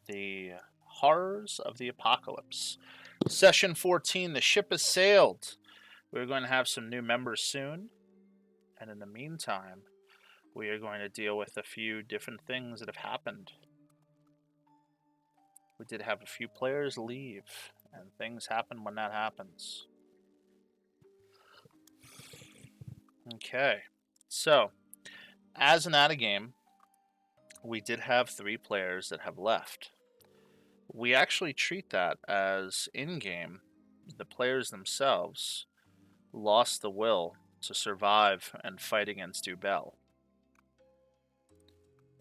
the horrors of the apocalypse. Session 14, the ship has sailed. We're going to have some new members soon. And in the meantime, we are going to deal with a few different things that have happened. We did have a few players leave, and things happen when that happens. Okay, so as an out game, we did have 3 players that have left. We actually treat that as in-game, the players themselves lost the will to survive and fight against Ubel.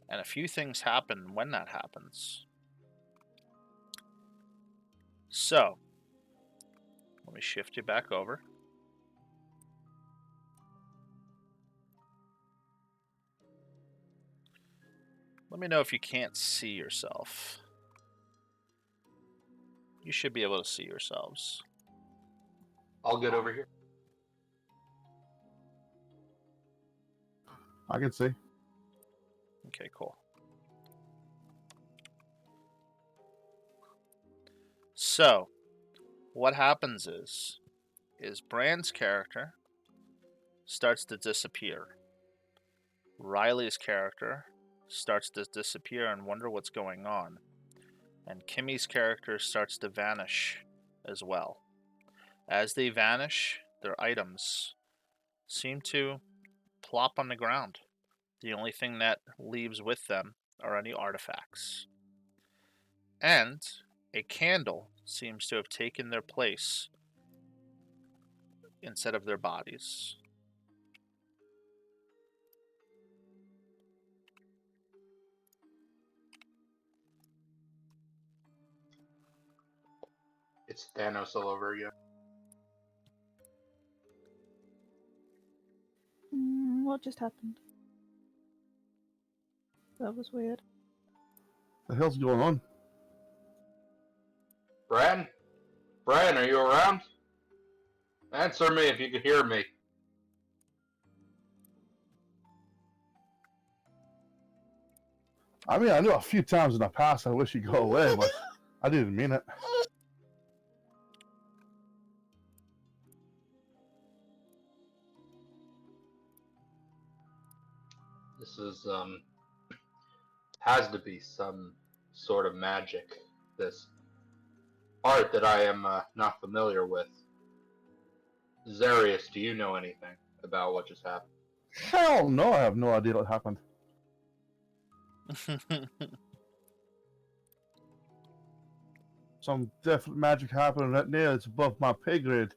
And a few things happen when that happens. So, let me shift you back over. Let me know if you can't see yourself. You should be able to see yourselves. I'll get over here. I can see. Okay, cool. So, what happens is Brand's character starts to disappear. Riley's character starts to disappear and wonder what's going on. And Kimmy's character starts to vanish as well. As they vanish, their items seem to plop on the ground. The only thing that leaves with them are any artifacts. And a candle seems to have taken their place instead of their bodies. It's Thanos all over again. What just happened? That was weird. The hell's going on? Bran? Bran, are you around? Answer me if you can hear me. I mean, I knew a few times in the past I wish you'd go away, but I didn't mean it. This is, has to be some sort of magic. This art that I am not familiar with. Zarius, do you know anything about what just happened? Hell no, I have no idea what happened. Some definite magic happening right now. It's above my pay grade.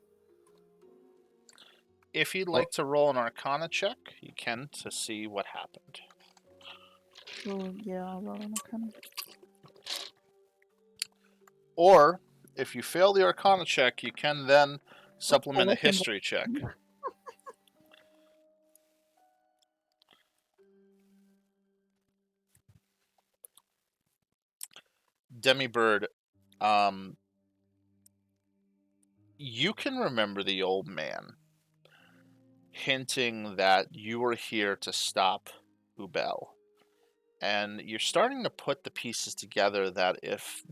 If you'd like to roll an Arcana check, you can to see what happened. Well, yeah, I'll roll an Arcana. Or, if you fail the Arcana check, you can then supplement a looking- history check. Demibird, you can remember the old man hinting that you were here to stop Ubel. And you're starting to put the pieces together that if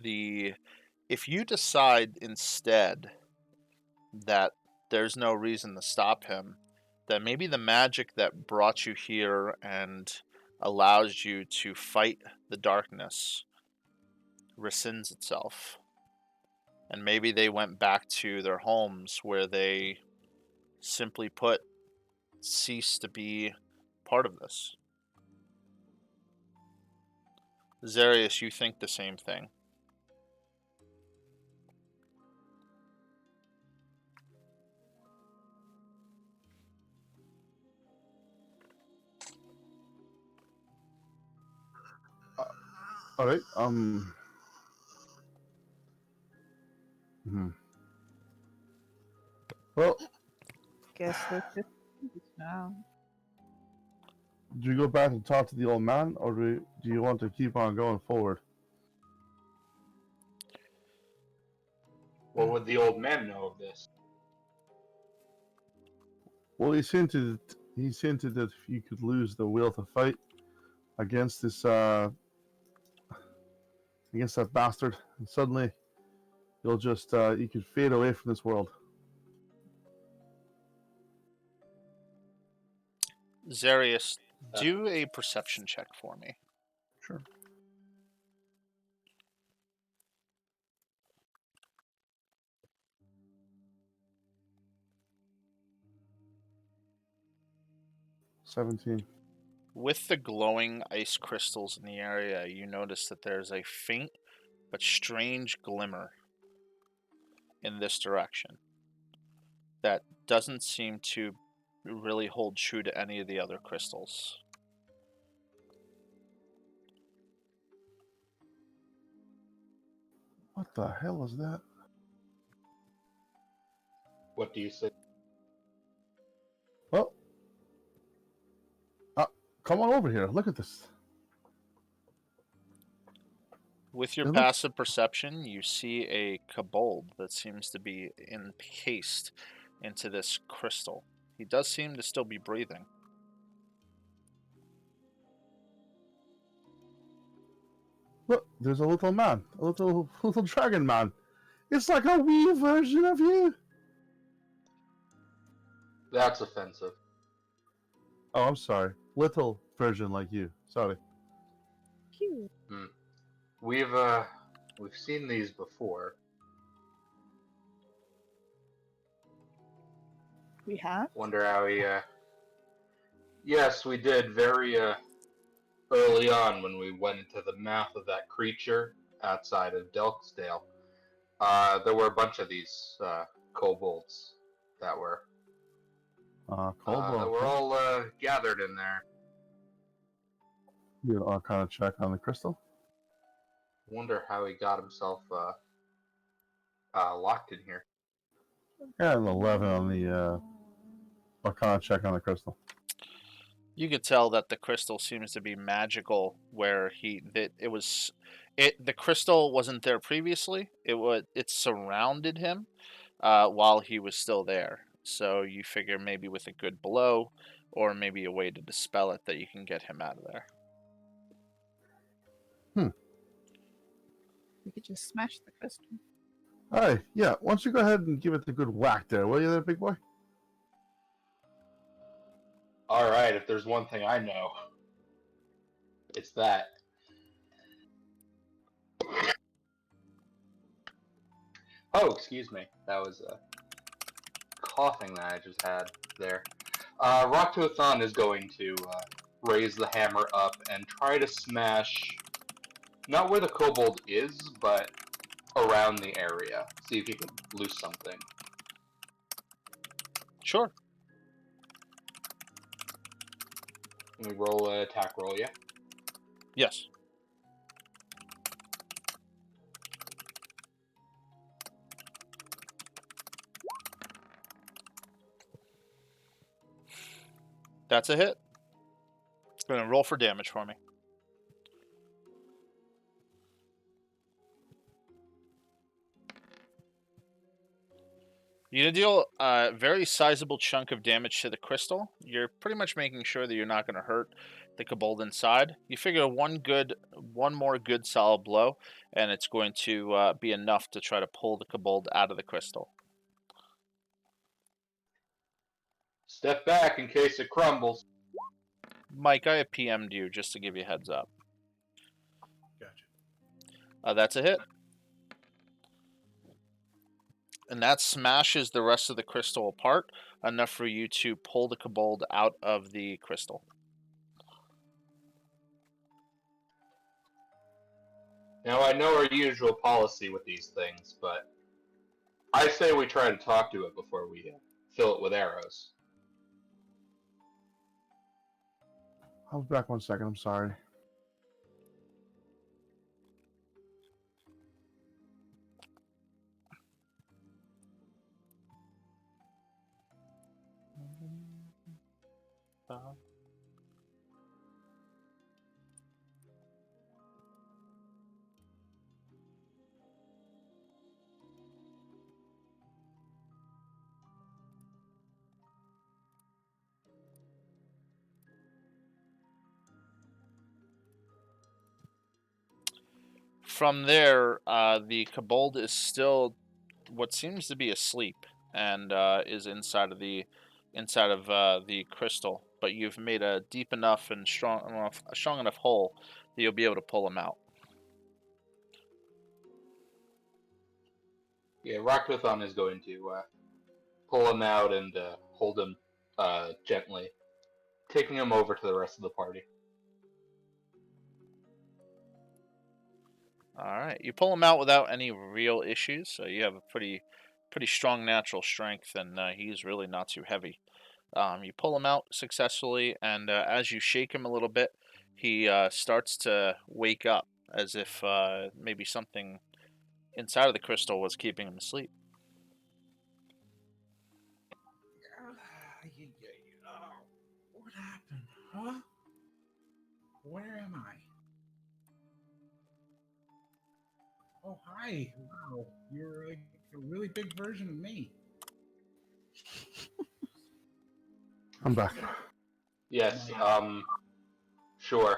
you decide instead that there's no reason to stop him, that maybe the magic that brought you here and allows you to fight the darkness rescinds itself. And maybe they went back to their homes where they simply put ceased to be part of this. Zarius, you think the same thing. All right. Well, Guess that's it now. do you go back and talk to the old man, or do you want to keep on going forward? What would the old man know of this? Well, he's hinted that if you could lose the will to fight against this against that bastard, and suddenly you'll just you could fade away from this world. Zarius, do a perception check for me. Sure. $17. With the glowing ice crystals in the area, you notice that there's a faint but strange glimmer in this direction that doesn't seem to really hold true to any of the other crystals. What the hell is that? What do you say? Well, come on over here. Look at this. With your It looks- passive perception, you see a kobold that seems to be encased into this crystal. He does seem to still be breathing. Look, there's a little man, a little dragon man. It's like a wee version of you. That's offensive. Oh, I'm sorry. Little version like you. Sorry. Cute. We've seen these before. We have? Wonder how he. Yes, we did very early on when we went into the mouth of that creature outside of Delksdale. There were a bunch of these kobolds that were Kobold. that were all gathered in there. Do an Arcana check on the crystal. Wonder how he got himself locked in here. Yeah, an 11 on the Arcana check on the crystal. You could tell that the crystal seems to be magical, where the crystal wasn't there previously. It surrounded him while he was still there. So you figure maybe with a good blow, or maybe a way to dispel it, that you can get him out of there. We could just smash the crystal. Alright, yeah. Why don't you go ahead and give it a good whack there, will you, there, big boy? All right, if there's one thing I know, it's that. Oh, excuse me. That was a coughing that I just had there. Rocktoothon is going to raise the hammer up and try to smash, not where the kobold is, but around the area. See if he can loose something. Sure. Let me roll an attack roll, yeah? Yes. That's a hit. Gonna roll for damage for me. You're gonna deal a very sizable chunk of damage to the crystal. You're pretty much making sure that you're not gonna hurt the kobold inside. You figure one more good solid blow, and it's going to be enough to try to pull the kobold out of the crystal. Step back in case it crumbles. Mike, I have PM'd you just to give you a heads up. Gotcha. That's a hit. And that smashes the rest of the crystal apart, enough for you to pull the kobold out of the crystal. Now, I know our usual policy with these things, but I say we try to talk to it before we fill it with arrows. I was back 1 second, I'm sorry. From there, the kobold is still what seems to be asleep and is inside of the crystal. But you've made a deep enough and strong enough hole that you'll be able to pull him out. Yeah, Rockathon is going to pull him out and hold him gently, taking him over to the rest of the party. All right, you pull him out without any real issues, so you have a pretty strong natural strength, and he's really not too heavy. You pull him out successfully, and as you shake him a little bit, he starts to wake up as if maybe something inside of the crystal was keeping him asleep. What happened, huh? Where am I? Oh, hi. Wow, you're like a really big version of me. I'm back. Yes, sure.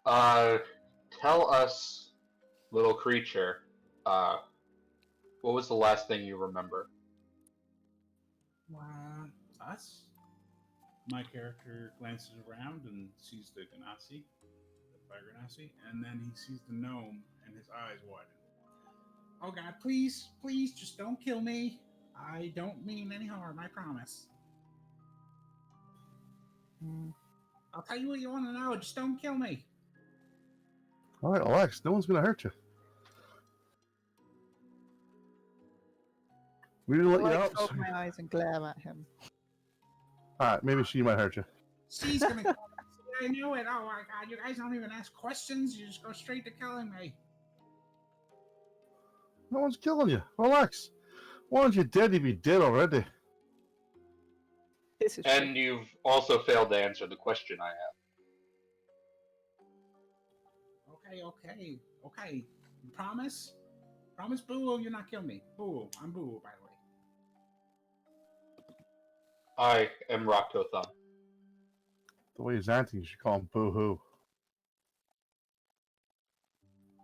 Tell us, little creature, what was the last thing you remember? Us? My character glances around and sees the fire ganassi, and then he sees the gnome, and his eyes widen. Oh God, please, please, just don't kill me. I don't mean any harm, I promise. I'll tell you what you want to know, just don't kill me. All right, Alex, no one's going to hurt you. We didn't let you I out. close my eyes and glare at him. All right, maybe she might hurt you. She's gonna kill me. I knew it. Oh my God, you guys don't even ask questions. You just go straight to killing me. No one's killing you. Relax. Once you're dead, you'd be dead already. This is And you've also failed to answer the question I have. Okay. You promise? Promise, Boo, you're not killing me. Boo, I'm Boo, by the way. I am Rockathon. The way he's acting, you should call him Boo-hoo.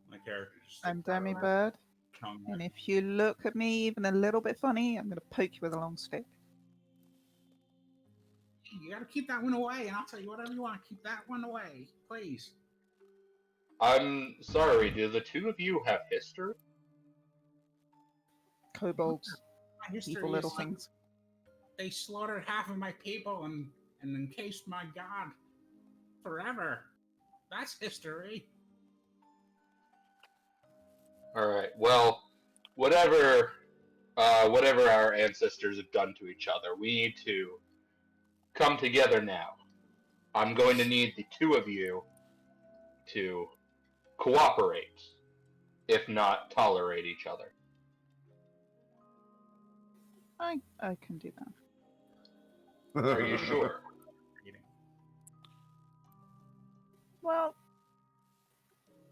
My character just. I'm Demi Bird, tongue. and if you look at me even a little bit funny, I'm going to poke you with a long stick. You gotta keep that one away, and I'll tell you whatever you want. Keep that one away, please. I'm sorry, do the two of you have history? Kobolds, My history evil little is things. they slaughtered half of my people and encased my god forever. That's history. Alright, well, whatever our ancestors have done to each other, we need to come together now. I'm going to need the two of you to cooperate, if not tolerate each other. I can do that. Are you sure? Well,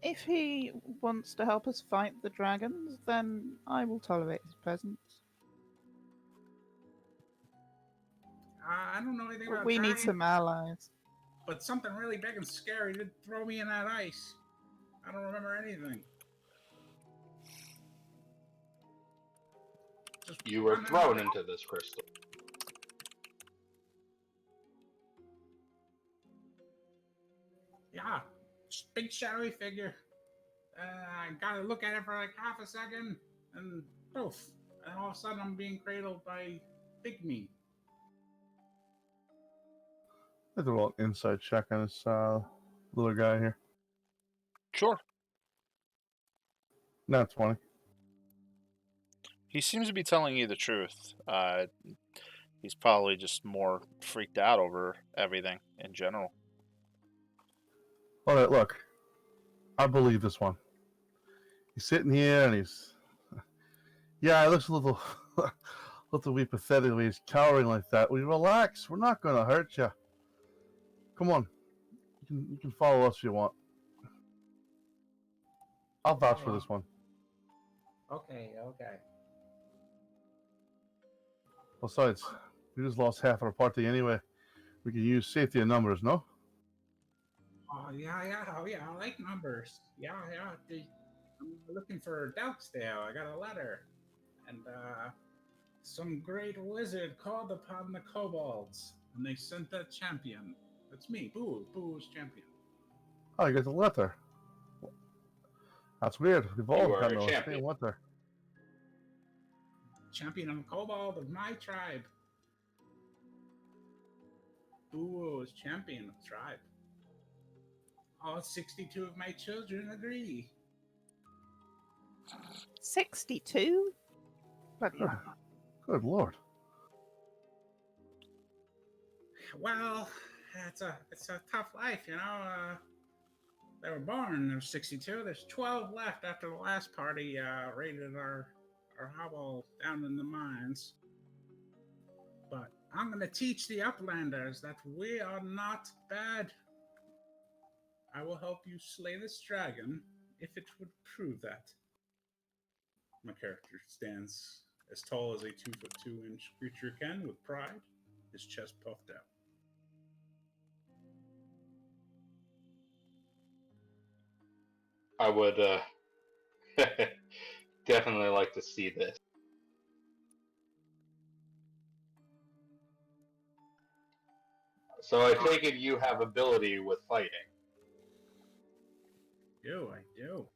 if he wants to help us fight the dragons, then I will tolerate his presence. I don't know anything about We need dragons, some allies. but something really big and scary did throw me in that ice. I don't remember anything. Just You were run thrown out. into this crystal. Yeah, just big shadowy figure. I gotta look at it for like half a second, and poof. And all of a sudden I'm being cradled by Big Me. Let's do a little inside check on this little guy here. Sure. Not 20. He seems to be telling you the truth. He's probably just more freaked out over everything in general. All right, look. I believe this one. He's sitting here and he's... Yeah, it looks a little bit pathetic when he's cowering like that. We relax. We're not going to hurt you. Come on. You can follow us if you want. I'll vouch for this one. Okay. Besides, we just lost half our party anyway. We can use safety in numbers, no? Oh yeah, I like numbers. Yeah. I'm looking for Dalksdale. I got a letter. And some great wizard called upon the kobolds, and they sent a champion. That's me, Boo. Boo's champion. Oh, you got the letter. That's weird. We've all You are gotten a the champion. same letter. Champion of the kobold of my tribe. Boo is champion of the tribe. All 62 of my children agree. 62? Bloody Good, hell. good lord. Well, it's a tough life, you know. They were born. There's 62. There's 12 left after the last party raided our hovel down in the mines. But I'm going to teach the Uplanders that we are not bad. I will help you slay this dragon if it would prove that. My character stands as tall as a 2'2" creature can with pride, his chest puffed out. I would definitely like to see this. So I take it you have ability with fighting. I do.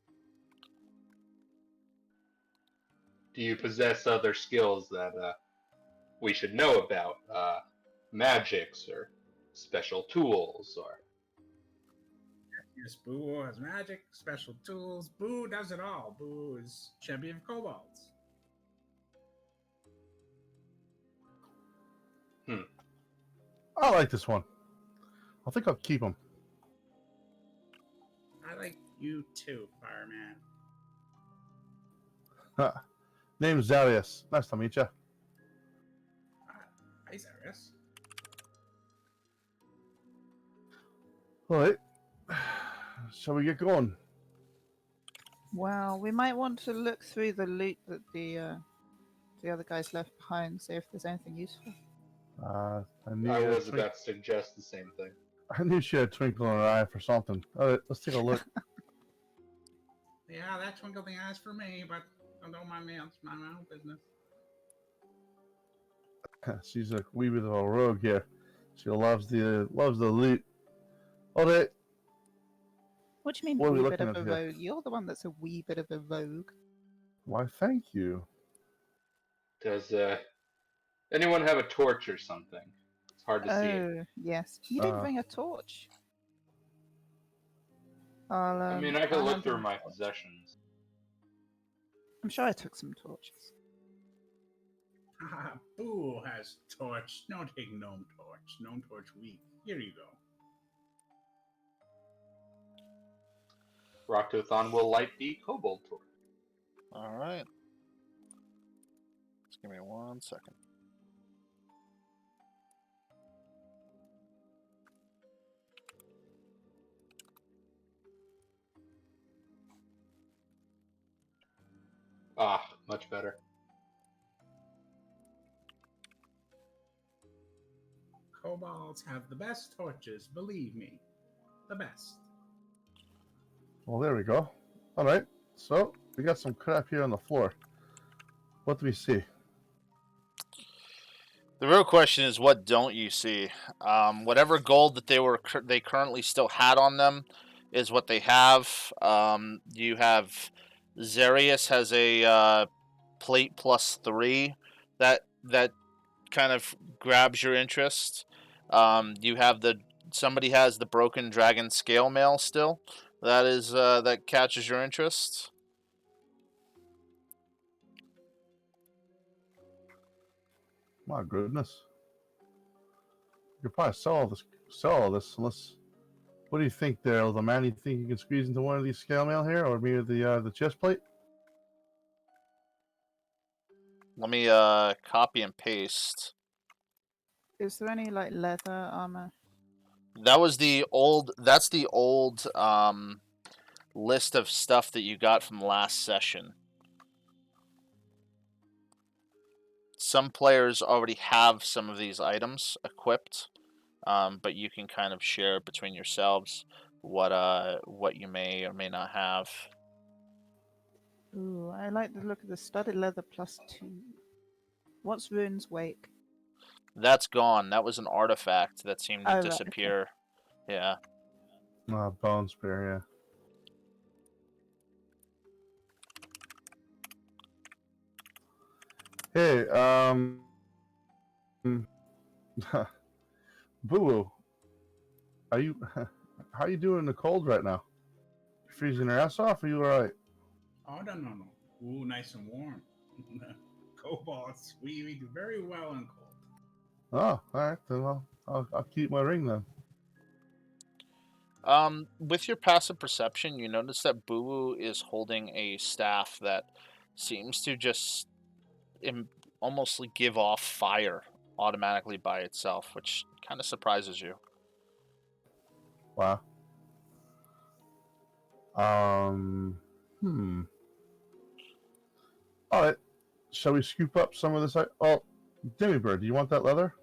Do you possess other skills that we should know about? Magics or special tools or... Yes, Boo has magic, special tools. Boo does it all. Boo is champion of kobolds. I like this one. I think I'll keep him. I like you too, Fireman. Name's Zarius. Nice to meet you. Hi, Zarius. All right. Shall we get going? Well, we might want to look through the loot that the other guys left behind, see if there's anything useful. I I knew was about to suggest the same thing. I knew she had a twinkle in her eye for something. All right, let's take a look. Yeah, that twinkle the eyes for me, but don't mind me. It's my own business. She's a wee bit of a rogue here. She loves the loot. All right. What do you mean, What are we wee bit looking of a at here? rogue? You're the one that's a wee bit of a rogue. Why, thank you. Does anyone have a torch or something? It's hard to see it. Oh, yes. You didn't bring a torch. I mean, I could I'll look hand through you a my torch. possessions. I'm sure I took some torches. Haha, Boo has torch. No take gnome torch. Gnome torch weak. Here you go. Roctothon will light the kobold torch. All right. Just give me 1 second. Ah, much better. Kobolds have the best torches, believe me. The best. Well, there we go. All right. So we got some crap here on the floor. What do we see? The real question is, what don't you see? Whatever gold that they currently still had on them is what they have. You have Zarius has a plate +3 that kind of grabs your interest. You have somebody has the broken dragon scale mail still. That is that catches your interest. My goodness. You could probably sell all this unless. What do you think there, the man? You think you can squeeze into one of these scale mail here, or maybe the chest plate? Let me copy and paste. Is there any, like, leather armor? That's the old list of stuff that you got from last session. Some players already have some of these items equipped, but you can kind of share between yourselves what you may or may not have. Ooh, I like the look of the studded leather +2. What's Rune's Wake? That's gone. That was an artifact that seemed to Oh, right, okay. disappear. Yeah. Bone Spear, yeah. Hey, Boo, are you? How you doing in the cold right now? You freezing your ass off? Are you all right? Oh, no. Ooh, nice and warm. Cobalts, we do very well in cold. Oh, all right. Then I'll keep my ring then. With your passive perception, you notice that Boo is holding a staff that seems to just almost give off fire automatically by itself, which kind of surprises you. Wow. Hmm. All right. Shall we scoop up some of this? Oh, Demi Bird, do you want that leather?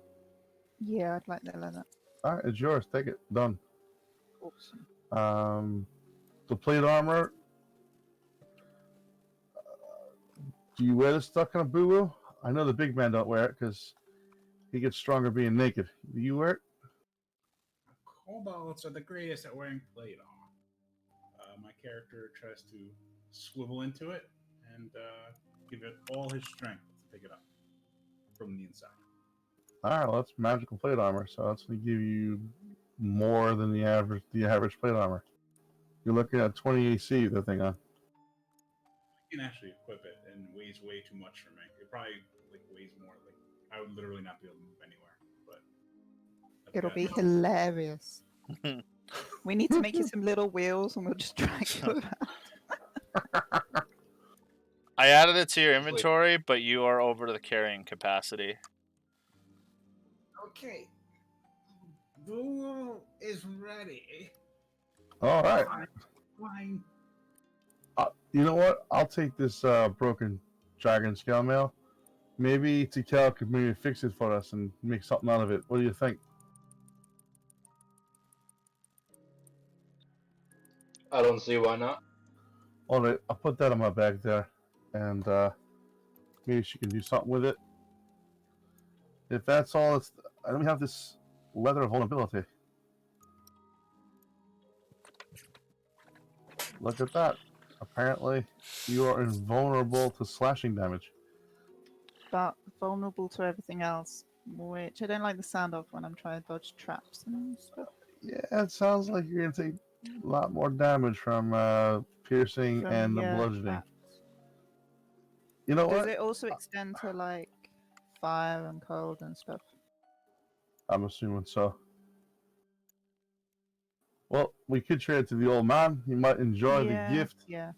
Yeah, I'd like the leather. All right, it's yours. Take it. Done. Awesome. The plate armor. Do you wear this stuff kind of boo-boo? I know the big man don't wear it because he gets stronger being naked. Do you wear it? Cobalts are the greatest at wearing plate armor. My character tries to swivel into it and give it all his strength to pick it up from the inside. All right, well, that's magical plate armor, so that's going to give you more than the average plate armor. You're looking at 20 AC, the thing on. You can actually equip it, and it weighs way too much for me. It probably weighs more. I would literally not be able to move anywhere. But It'll be hilarious. We need to make you some little wheels, and we'll just drag you around. I added it to your inventory, but you are over the carrying capacity. Okay. Boo is ready. All right. Fine. You know what? I'll take this broken dragon scale mail. Maybe Tikal could maybe fix it for us and make something out of it. What do you think? I don't see why not. All right, I'll put that in my bag there, and maybe she can do something with it. If that's all, let me have this leather vulnerability. Look at that. Apparently, you are invulnerable to slashing damage. But vulnerable to everything else, which I don't like the sound of when I'm trying to dodge traps and stuff. Yeah, it sounds like you're going to take a lot more damage from piercing and the bludgeoning. Traps. You know Does what? it also extend to fire and cold and stuff? I'm assuming so. Well, we could trade it to the old man. He might enjoy the gift. Yeah.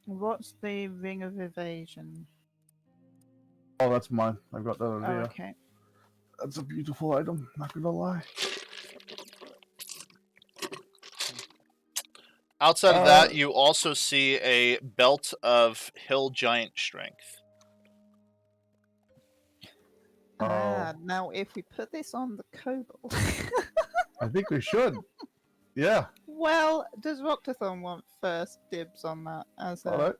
What's the ring of evasion? Oh, that's mine. I've got that over there. Okay. That's a beautiful item, not gonna lie. Outside of that, you also see a belt of hill giant strength. Now if we put this on the kobold... I think we should. Yeah. Well, does Roctathon want first dibs on that as a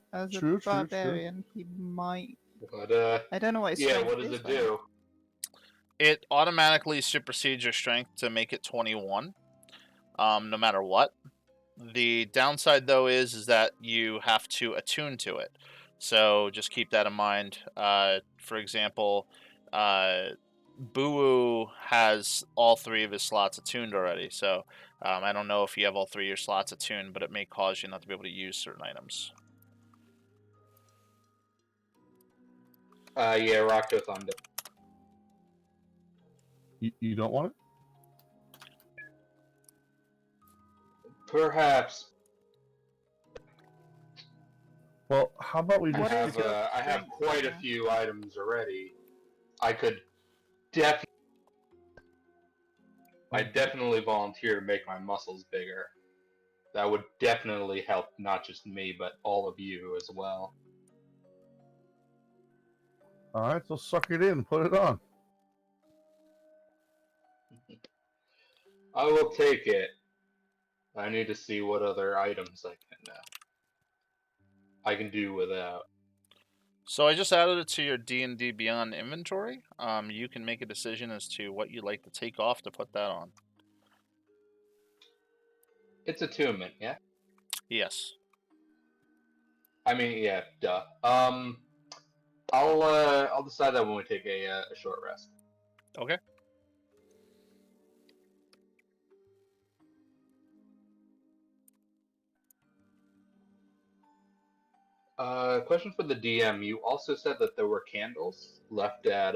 barbarian? He might. But I don't know what his strength what does it do? It automatically supersedes your strength to make it 21, no matter what. The downside, though, is that you have to attune to it. So just keep that in mind. For example, Boo has all 3 of his slots attuned already. So I don't know if you have all 3 of your slots attuned, but it may cause you not to be able to use certain items. Yeah, Rock to Thunder. You don't want it? Perhaps. Well, how about we just... I have quite a few items already. I could definitely volunteer to make my muscles bigger. That would definitely help not just me, but all of you as well. Alright, so suck it in, put it on. I will take it. I need to see what other items I can I can do without. So I just added it to your D&D Beyond inventory. You can make a decision as to what you'd like to take off to put that on. It's attunement, yeah. Yes. I mean, yeah, duh. I'll decide that when we take a short rest. Okay. Question for the DM. You also said that there were candles left at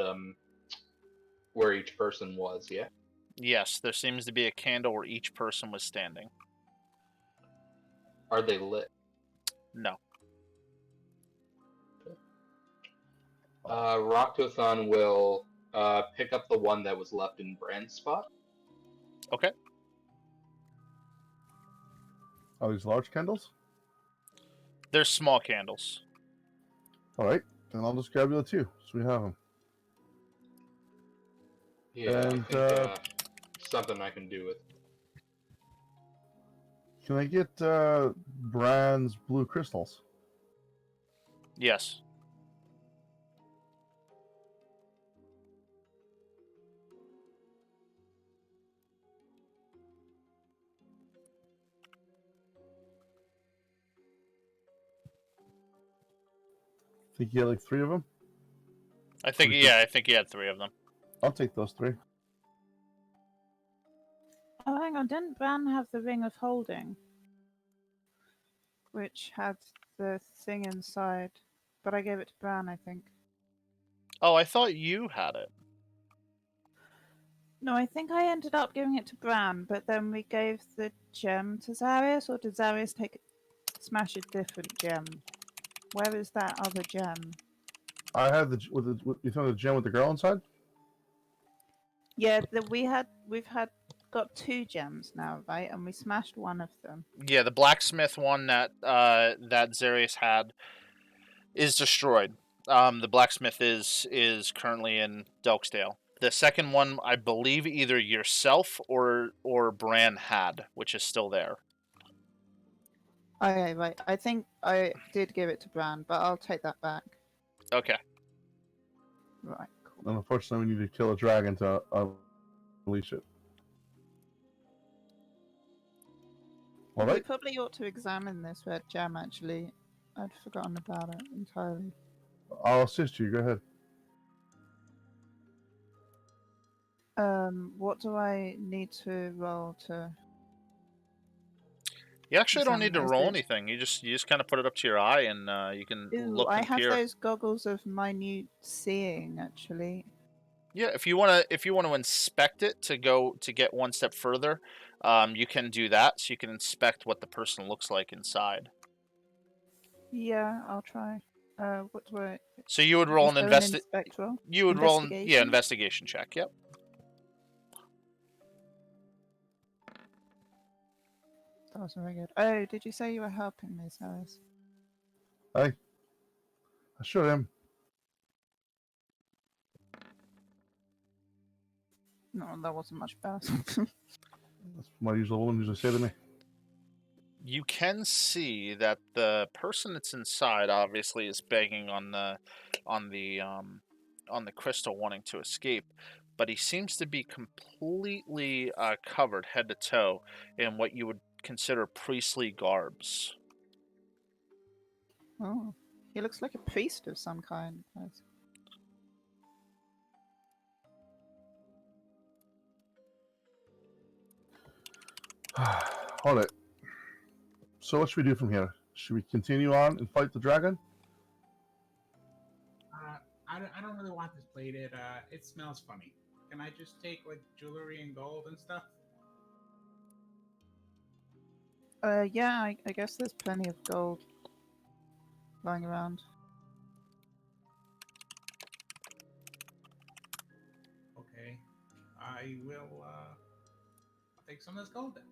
where each person was, yeah? Yes, there seems to be a candle where each person was standing. Are they lit? No. Roctothon will pick up the one that was left in Brand's spot. Okay. Are these large candles? They're small candles. All right, then I'll just grab the other two, so we have them. Yeah, And, I think something I can do with. Can I get Brand's blue crystals? Yes. Think you had like 3 of them? I think he had 3 of them. I'll take those 3. Oh, hang on. Didn't Bran have the Ring of Holding? Which had the thing inside. But I gave it to Bran, I think. Oh, I thought you had it. No, I think I ended up giving it to Bran, but then we gave the gem to Zarius, or did Zarius smash a different gem? Where is that other gem? I had you throw the gem with the girl inside? Yeah, we've got 2 gems now, right? And we smashed one of them. Yeah, the blacksmith one that Zarius had is destroyed. The blacksmith is currently in Delksdale. The second one, I believe, either yourself or Bran had, which is still there. Okay, right. I think I did give it to Bran, but I'll take that back. Okay. Right, cool. And unfortunately, we need to kill a dragon to unleash it. All We right. probably ought to examine this red gem, actually. I'd forgotten about it entirely. I'll assist you. Go ahead. What do I need to roll to... You actually don't need to Examine roll this. anything. You just kind of put it up to your eye, and you can Ooh, look I and have peer. those goggles of minute seeing, actually. Yeah, if you wanna inspect it to get one step further, you can do that. So you can inspect what the person looks like inside. Yeah, I'll try. What do I... So you would roll Is an there inspect roll? You would roll an Investigation? investigation check. Yep. That wasn't very good. Oh, did you say you were helping me, Cyrus? I sure am. No, that wasn't much better. That's what my usual woman usually say to me. You can see that the person that's inside obviously is begging on the crystal, wanting to escape, but he seems to be completely covered head to toe in what you would consider priestly garbs. Oh, he looks like a priest of some kind. Hold it. So what should we do from here? Should we continue on and fight the dragon? I don't really want this plated. It smells funny. Can I just take like jewelry and gold and stuff? Yeah, I guess there's plenty of gold lying around. Okay, I will take some of this gold then.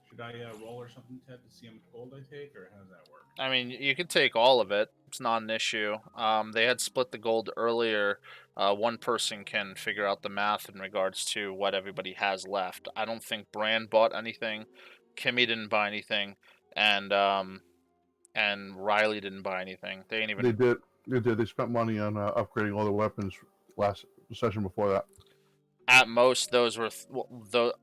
Should I roll or something, Ted, to see how much gold I take, or how does that work? I mean, you can take all of it. It's not an issue. They had split the gold earlier. One person can figure out the math in regards to what everybody has left. I don't think Bran bought anything. Kimmy didn't buy anything. And and Riley didn't buy anything. They ain't even. They did. They did. They spent money on upgrading all their weapons last session before that. At most, those were.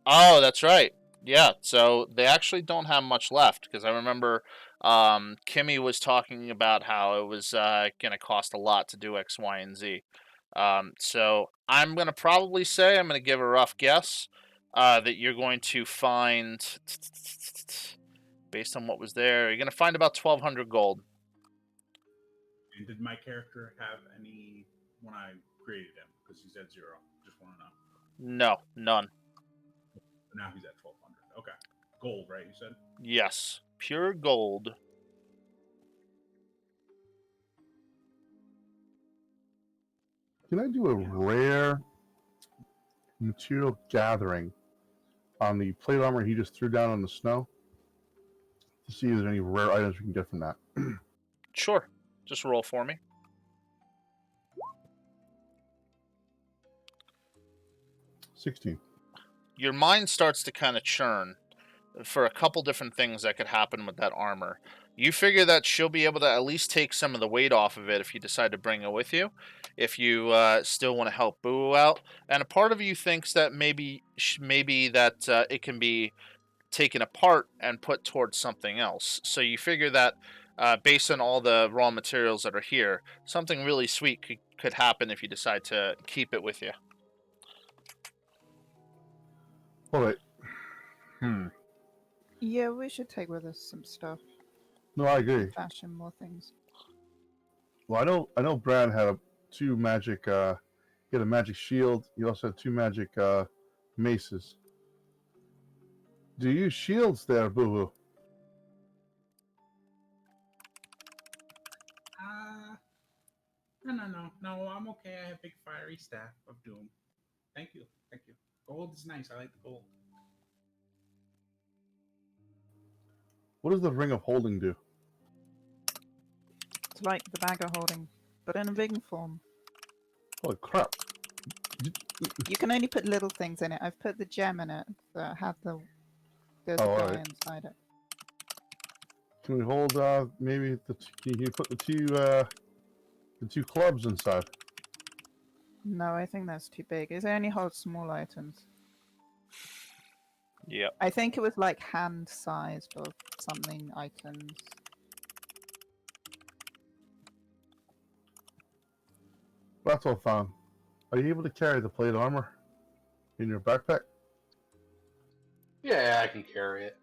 Oh, that's right. Yeah, so they actually don't have much left because I remember Kimmy was talking about how it was going to cost a lot to do X, Y, and Z. So I'm going to probably say, I'm going to give a rough guess that you're going to find, based on what was there, you're going to find about 1,200 gold. And did my character have any when I created him? Because he's at 0. Just want to know. No, none. Now he's at 1,200. Okay. Gold, right? You said? Yes, pure gold. Can I do a rare material gathering on the plate armor he just threw down on the snow to see if there's any rare items we can get from that? Sure. Just roll for me. 16. Your mind starts to kind of churn for a couple different things that could happen with that armor. You figure that she'll be able to at least take some of the weight off of it if you decide to bring it with you, if you still want to help Boo out. And a part of you thinks that maybe that it can be taken apart and put towards something else. So you figure that based on all the raw materials that are here, something really sweet could happen if you decide to keep it with you. All right. Yeah, we should take with us some stuff. No, I agree. Fashion more things. Well, I know Brad had two magic. He had a magic shield. He also had 2 magic maces. Do you use shields there, Boo Boo? No, I'm okay. I have big fiery staff of doom. Thank you. Gold is nice. I like the gold. What does the ring of holding do? It's like the bag of holding, but in a ring form. Holy crap! You can only put little things in it. I've put the gem in it that had there's a Oh, guy alright. inside it. Can we hold maybe can you put the two clubs inside? No, I think that's too big. It only holds small items. Yep. I think it was like hand-sized or something items. That's all fine. Are you able to carry the plate armor in your backpack? Yeah, I can carry it.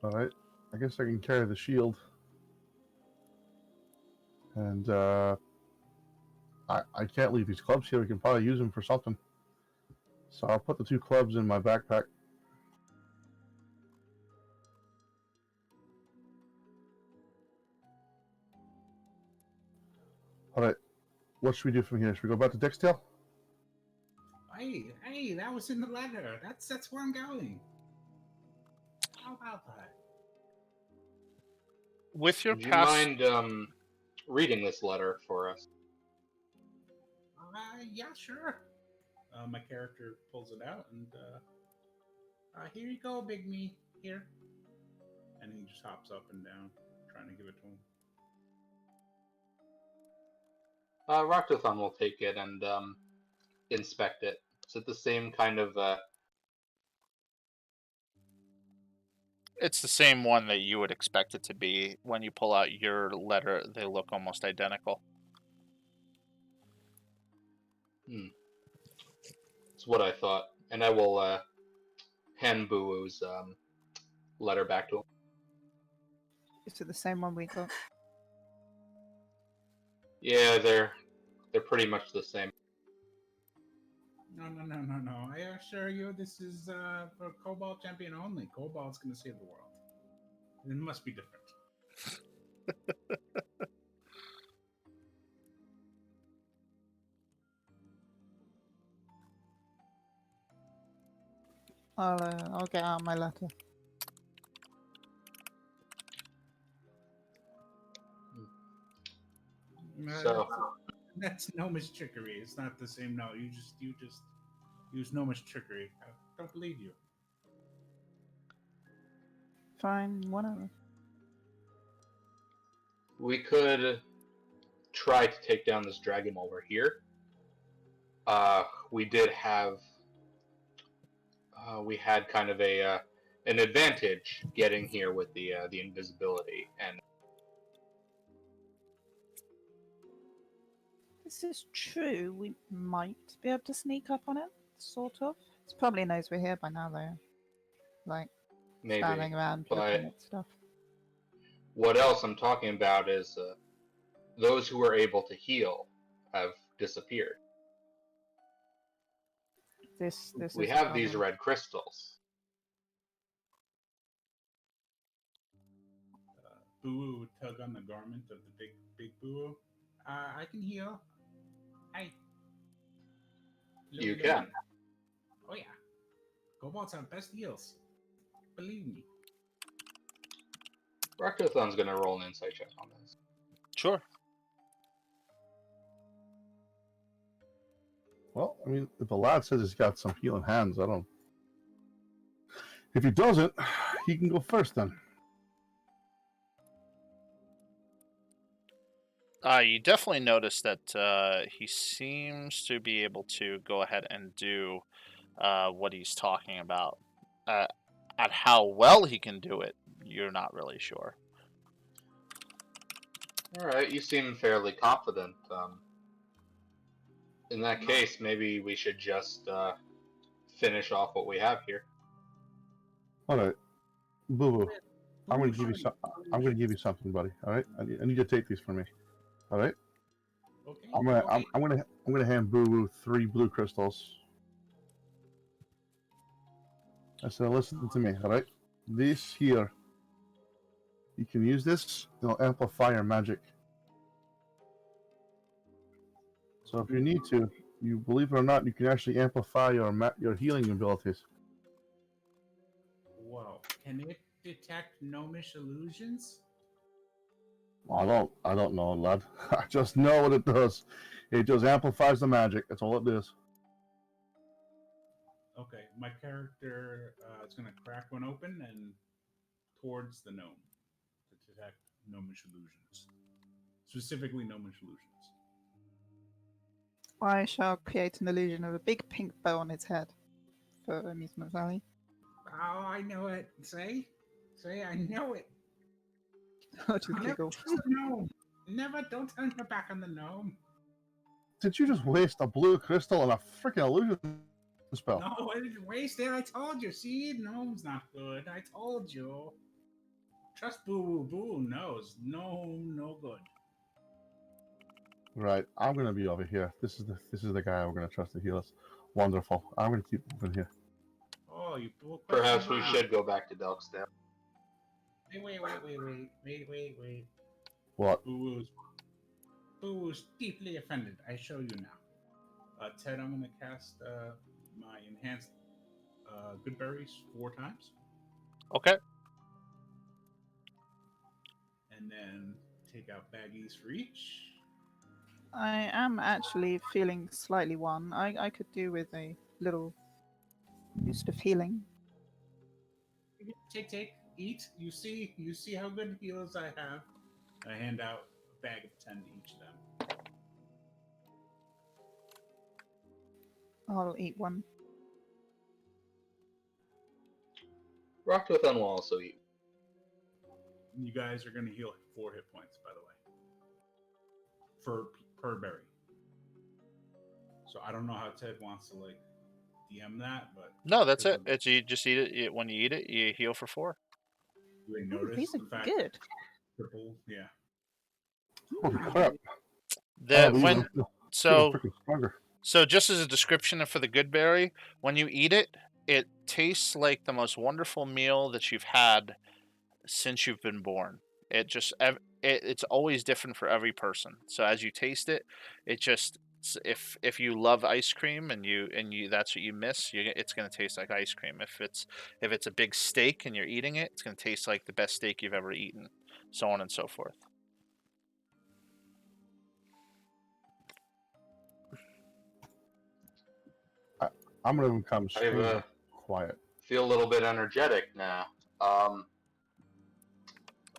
All right. I guess I can carry the shield. And I can't leave these clubs here. We can probably use them for something. So I'll put the 2 clubs in my backpack. All right. What should we do from here? Should we go back to Dixdale? Hey, that was in the letter. That's where I'm going. How about that? With your Would you past, mind reading this letter for us? Yeah, sure. My character pulls it out and here you go, Big Me. Here. And he just hops up and down, trying to give it to him. Roctothon will take it and inspect it. Is it the same kind of it's the same one that you would expect it to be. When you pull out your letter, they look almost identical. It's what I thought. And I will hand Boo-Boo's letter back to him. Is it the same one we got? Yeah, they're pretty much the same. No. I assure you, this is for Cobalt Champion only. Cobalt's going to save the world. It must be different. I'll get out my letter. So That's gnomish trickery. It's not the same. No, you just use gnomish trickery. I don't believe you. Fine, whatever. We could try to take down this dragon while we're here. We did have we had kind of an advantage getting here with the invisibility, and This is true. We might be able to sneak up on it, sort of. It probably knows we're here by now, though. Like, maybe. standing around But looking at stuff. what else I'm talking about is those who were able to heal have disappeared. This We is a have these problem. red crystals. Boo would tug on the garment of the big Boo. I can heal. Hey. You Hello. can. Oh yeah. Kobolds have best heals. Believe me. Raktothon's gonna roll an insight check on this. Sure. Well, I mean, if the lad says he's got some healing hands, I don't. If he doesn't, he can go first then. You definitely notice that he seems to be able to go ahead and do what he's talking about. At how well he can do it, you're not really sure. Alright, you seem fairly confident. In that case, maybe we should just finish off what we have here. All right, Boo Boo, I'm going to give you some. I'm going to give you something, buddy. All right, I need you to take these from me. All right. Okay. I'm gonna hand Boo Boo 3 blue crystals. I said, listen to me, all right? This here, you can use this. It'll amplify your magic. So if you need to, you believe it or not, you can actually amplify your healing abilities. Whoa. Can it detect gnomish illusions? I don't know, lad. I just know what it does. It just amplifies the magic. That's all it does. Okay, my character is going to crack one open and towards the gnome to detect gnomish illusions. Specifically, gnomish illusions. I shall create an illusion of a big pink bow on its head for amusement value. Oh, I know it. Say, I know it. I'll just Never giggle. trust the gnome. Never, don't turn your back on the gnome. Did you just waste a blue crystal on a freaking illusion spell? No, I didn't waste it. I told you. See, gnome's not good. I told you. Trust Boo. Boo knows. No good. Right, I'm gonna be over here. This is the guy we're gonna trust to heal us. Wonderful. I'm gonna keep moving here. Oh, you fool. Perhaps we should go back to Delkstep. Wait. What? Boo's deeply offended. I show you now. Ted, I'm going to cast my enhanced good berries 4 times. Okay. And then take out baggies for each. I am actually feeling slightly one. I could do with a little boost of healing. Take, eat. You see how good heals I have. I hand out a bag of 10 to each of them. I'll eat one. Raktothon will also eat. You guys are going to heal 4 hit points, by the way, per berry. So I don't know how Ted wants to DM that, but No, that's it. It's you just eat it. When you eat it, you heal for 4. do they Ooh, notice these the are fact good. triple? Yeah. Holy crap! The these when are- these are so freaking stronger. so just as a description for the good berry, when you eat it, it tastes like the most wonderful meal that you've had since you've been born. It's always different for every person. So as you taste it, it just if you love ice cream and you that's what you miss, it's going to taste like ice cream. If it's a big steak and you're eating it, it's going to taste like the best steak you've ever eaten, so on and so forth. I'm gonna become extremely quiet. Feel a little bit energetic now.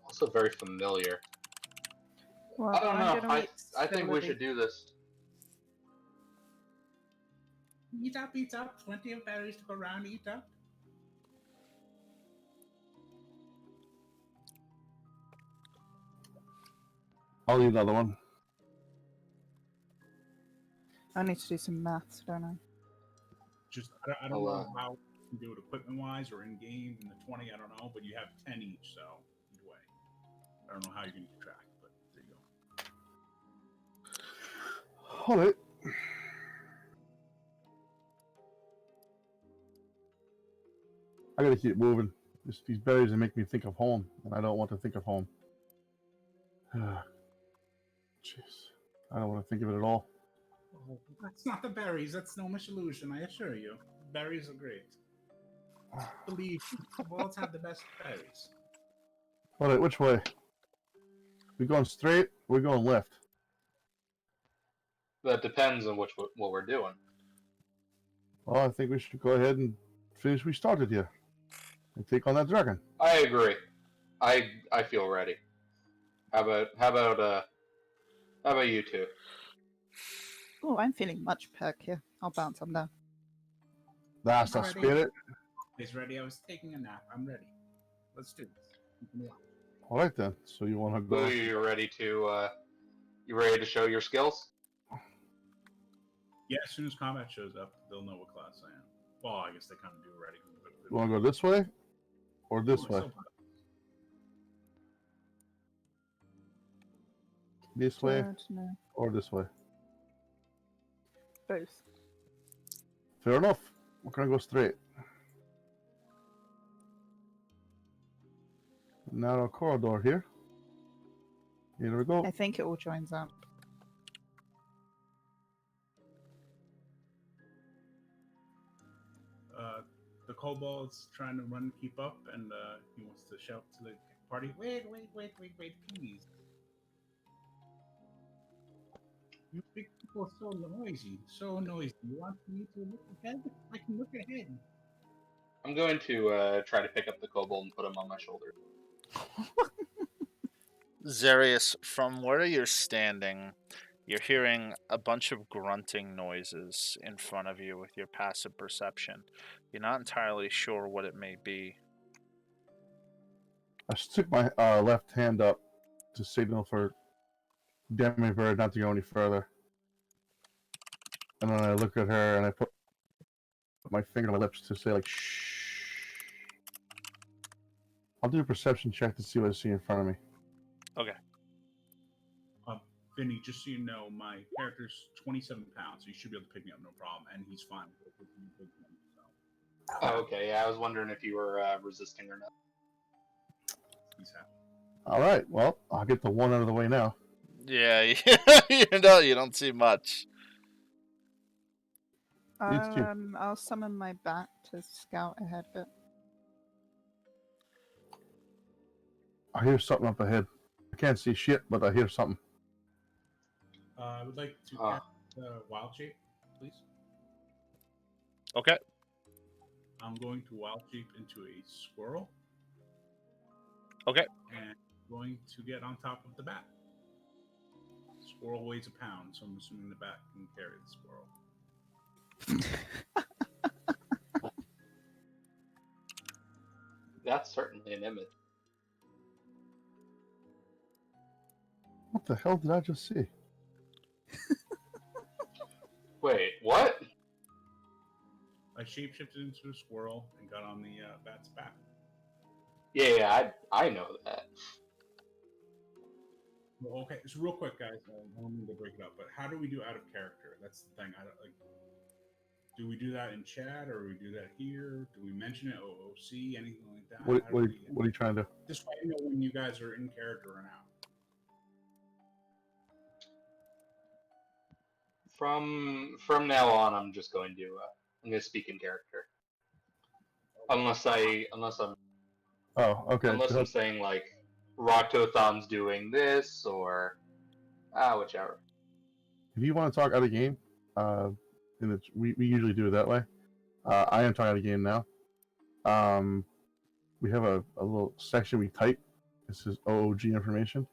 Also very familiar. Well, I don't I'm know. gonna eat I think we celery. should do this. Eat up, eat up. Plenty of berries to go around. Eat up. I'll need another one. I need to do some maths, don't I? Just I don't I'll, know how you can do it equipment wise or in game in the 20. I don't know, but you have 10 each. So either way, I don't know how you're gonna keep track, but there you go. All right. I gotta keep moving. These berries make me think of home, and I don't want to think of home. Jeez, I don't want to think of it at all. Oh, that's not the berries. That's no much illusion. I assure you, berries are great. Believe me, kobolds have the best berries. All right, which way? We going straight? We're going left. That depends on what we're doing. Well, I think we should go ahead and finish we started here and take on that dragon. I agree. I feel ready. How about you two? Oh, I'm feeling much perkier. I'll bounce on there. That's the Alrighty. spirit. He's ready. I was taking a nap. I'm ready. Let's do this. All right then. So you want to Boo, go? you ready to show your skills? Yeah, as soon as combat shows up, they'll know what class I am. Well, I guess they kind of do already. You want to go this way or this way? This way No, or this way? both. Fair enough. We're gonna go straight. Narrow corridor here. Here we go. I think it all joins up. The kobold's trying to run, keep up, and he wants to shout to the party, wait, please. You big people are so noisy. You want me to look ahead? I can look ahead. I'm going to try to pick up the kobold and put him on my shoulder. Zarius, from where you're standing, you're hearing a bunch of grunting noises in front of you with your passive perception. You're not entirely sure what it may be. I stick my left hand up to signal for Demibird not to go any further. And then I look at her and I put my finger on my lips to say, like, shh. I'll do a perception check to see what I see in front of me. Okay. Vinny, just so you know, my character's 27 pounds, so you should be able to pick me up no problem, and he's fine with it. So. Oh, okay. Yeah, I was wondering if you were resisting or not. He's happy. All right. Well, I'll get the one out of the way now. Yeah, you don't see much. I'll summon my bat to scout ahead a bit. I hear something up ahead. I can't see shit, but I hear something. I would like to cast Wild Shape, please. Okay. I'm going to Wild Shape into a squirrel. Okay. And going to get on top of the bat. Squirrel weighs a pound, so I'm assuming the bat can carry the squirrel. That's certainly an image. What the hell did I just see? Wait, what? I shapeshifted into a squirrel and got on the bat's back. Yeah, I know that. Well, okay, so real quick, guys, I don't mean to break it up, but how do we do out of character? That's the thing. I don't like. Do we do that in chat, or we do that here? Do we mention it? OOC, anything like that? What are you trying to? Just let me know when you guys are in character or not. From now on, I'm just going to speak in character. Unless I'm Oh, okay. unless I'm saying like Roctothon's doing this or whichever. If you want to talk out of game, we usually do it that way. I am talking out of game now. We have a little section we type. This is OOG information.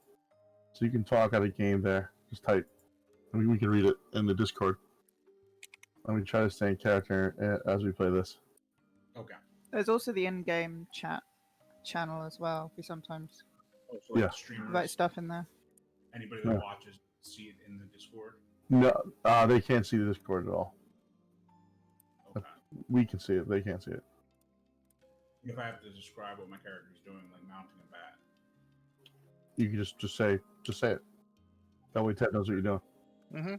So you can talk out of game there. Just type. I mean, we can read it in the Discord. I'm going to try to stay in character as we play this. Okay. There's also the in-game chat channel as well. We sometimes Oh, so like Yeah. streamers, write stuff in there. anybody that Yeah. watches, see it in the Discord. No, they can't see the Discord at all. Okay. We can see it. They can't see it. If I have to describe what my character is doing, like mounting a bat. You can just say it. That way Ted knows what you're doing. Mm-hmm.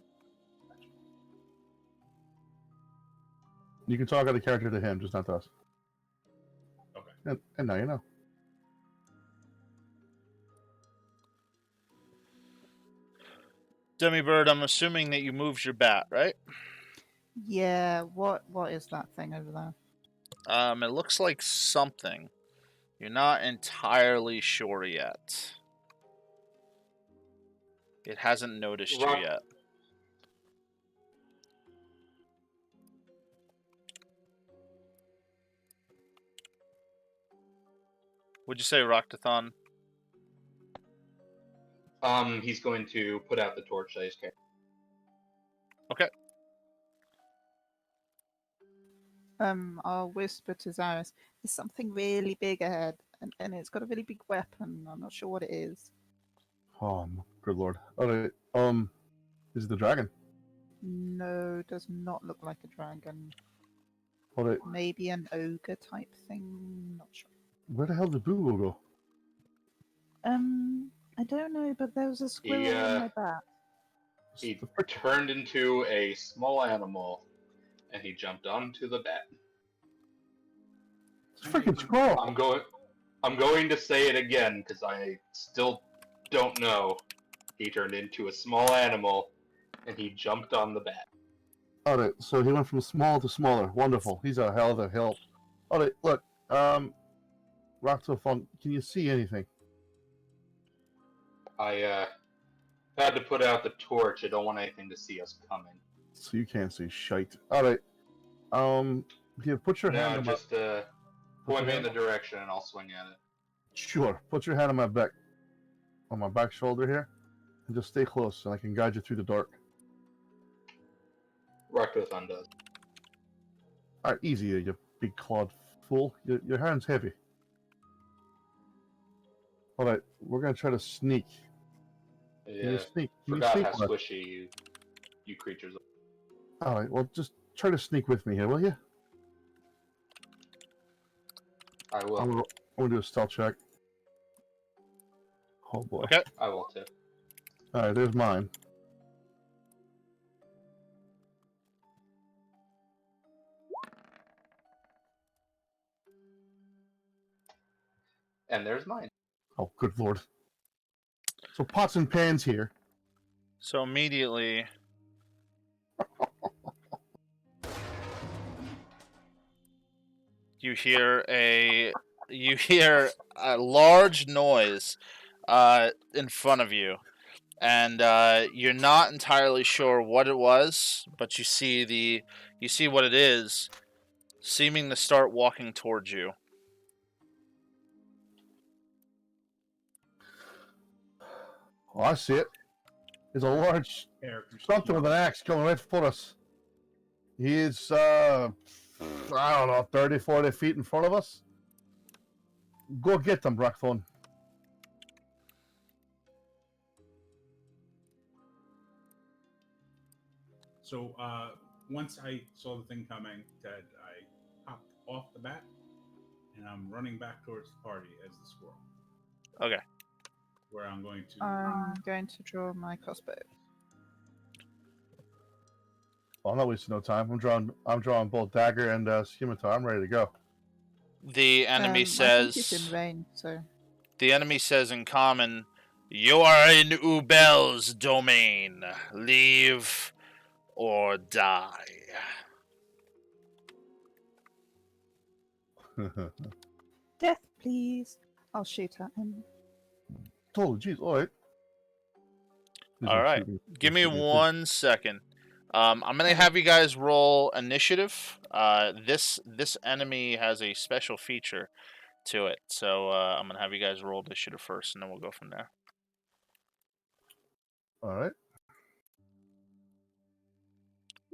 You can talk out of character to him, just not to us. Okay. And now you know. Demibird, I'm assuming that you moved your bat, right? Yeah, what is that thing over there? It looks like something. You're not entirely sure yet. It hasn't noticed you Rock- yet. Would you say Roctathon? He's going to put out the torch that he's carrying. I'll whisper to Zaris. There's something really big ahead, and it's got a really big weapon. I'm not sure what it is. Good lord. Alright, is it the dragon? No, does not look like a dragon. Alright, Maybe an ogre type thing. Not sure. where the hell did Boo go? I don't know, but there was a squirrel in my bat. He The frick- turned into a small animal, and he jumped onto the bat. It's a freaking squirrel! I'm going to say it again because I still don't know. He turned into a small animal, and he jumped on the bat. Alright, so he went from small to smaller. Wonderful. He's a hell of a help. Alright, look, Roxophone, can you see anything? I had to put out the torch. I don't want anything to see us coming. So you can't see shite. Alright. Here, put your hand No, on just my... point me hand in the direction, and I'll swing at it. Sure. Put your hand on my back shoulder here, and just stay close, and I can guide you through the dark. Rockathon does. Alright, easy, you big clawed fool. Your hand's heavy. Alright, we're gonna try to sneak. Can Yeah, you sneak? Can you forgot sneak? how squishy you creatures are. Alright, well, just try to sneak with me here, will you? I will. I'm gonna do a stealth check. Oh boy. Okay. I will too. Alright, there's mine. And there's mine. Oh, good lord. So pots and pans here. So immediately, you hear a large noise in front of you, and you're not entirely sure what it was, but you see what it is, seeming to start walking towards you. Oh, I see it. There's a large Characters. something with an axe coming right for us. He's, I don't know, 30, 40 feet in front of us. Go get them, Brackthorn. So once I saw the thing coming, Ted, I hopped off the bat, and I'm running back towards the party as the squirrel. Okay. Where I'm going to. I'm going to draw my crossbow. Well, I'm not wasting no time. I'm drawing both dagger and scimitar. I'm ready to go. The enemy I think it's says. in range, so The enemy says in common, "You are in Ubel's domain. Leave or die." death, please. I'll shoot at him. Oh, jeez, all right. All right. Give me 1 second. I'm gonna have you guys roll initiative. This enemy has a special feature to it, so I'm gonna have you guys roll initiative first, and then we'll go from there. All right.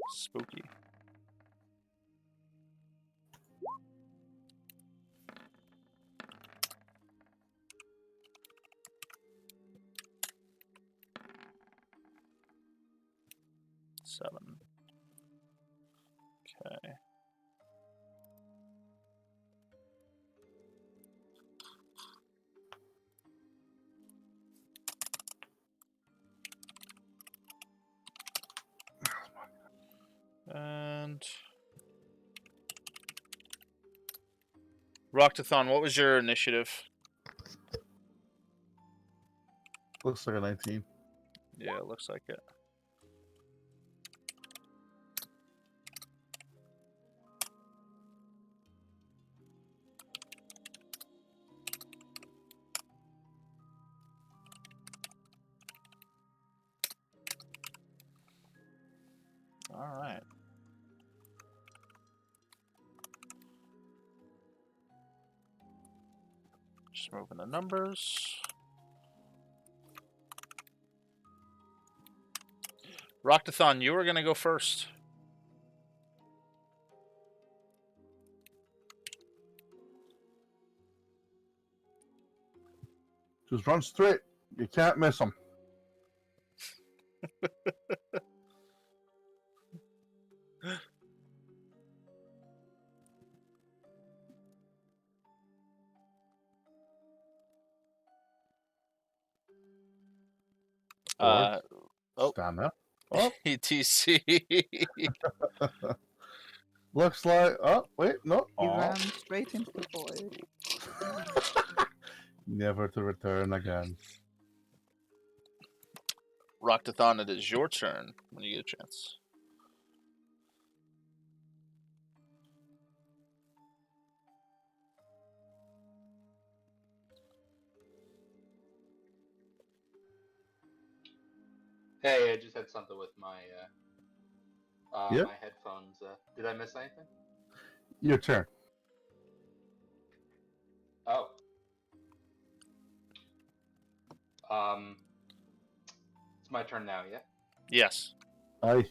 Spooky. Seven. Okay. And Roctathon, what was your initiative? Looks like a 19. Yeah, it looks like it. All right. Just moving the numbers. Roctathon, you were going to go first. Just run straight. You can't miss them. Oh. Stand up. Oh. ETC. Looks like. Oh, wait, no. He Oh. ran straight into the void. Never to return again. Roctathon, it is your turn when you get a chance. Hey, I just had something with my Yep. my headphones. Did I miss anything? Your turn. Oh. It's my turn now, yeah? Yes. Aye.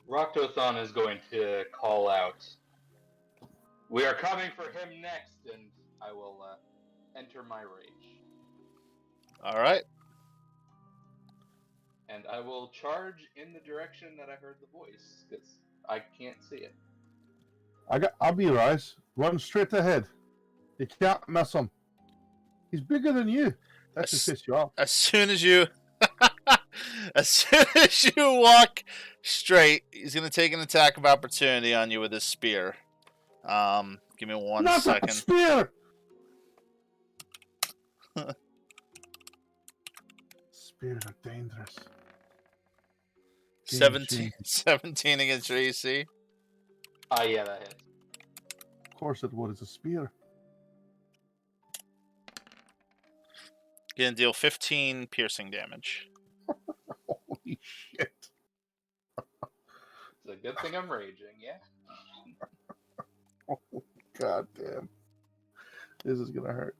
Roctothon is going to call out, "We are coming for him next," and I will enter my rage. All right. And I will charge in the direction that I heard the voice, because I can't see it. I'll be your eyes. Run straight ahead. You can't miss him. He's bigger than you. That should piss you off. As soon as you as soon as you walk straight, he's gonna take an attack of opportunity on you with his spear. Give me one Not second. a spear! Spears are dangerous. 17 against your AC. Yeah, that hits. Of course it would. It's a spear. Gonna deal 15 piercing damage. Holy shit. It's a good thing I'm raging, yeah? Oh, god damn. This is gonna hurt.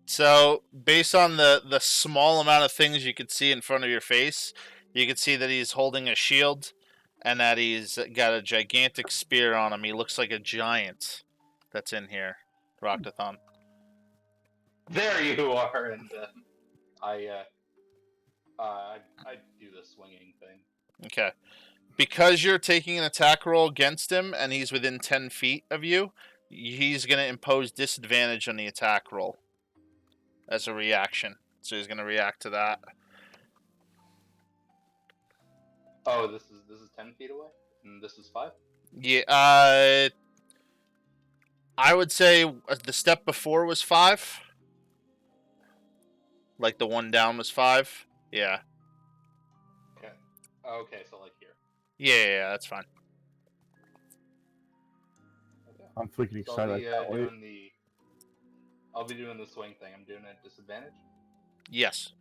So, based on the small amount of things you can see in front of your face, you can see that he's holding a shield and that he's got a gigantic spear on him. He looks like a giant that's in here. Roctathon. There you are, and I do the swinging thing. Okay. Because you're taking an attack roll against him and he's within 10 feet of you, he's going to impose disadvantage on the attack roll as a reaction. So he's going to react to that. Oh, this is 10 feet away, and this is 5. Yeah, I would say the step before was 5. Like the one down was 5. Yeah. Okay. Okay, so like here. Yeah, that's fine. Okay. I'm freaking So excited. I'll be doing the swing thing. I'm doing it at disadvantage. Yes.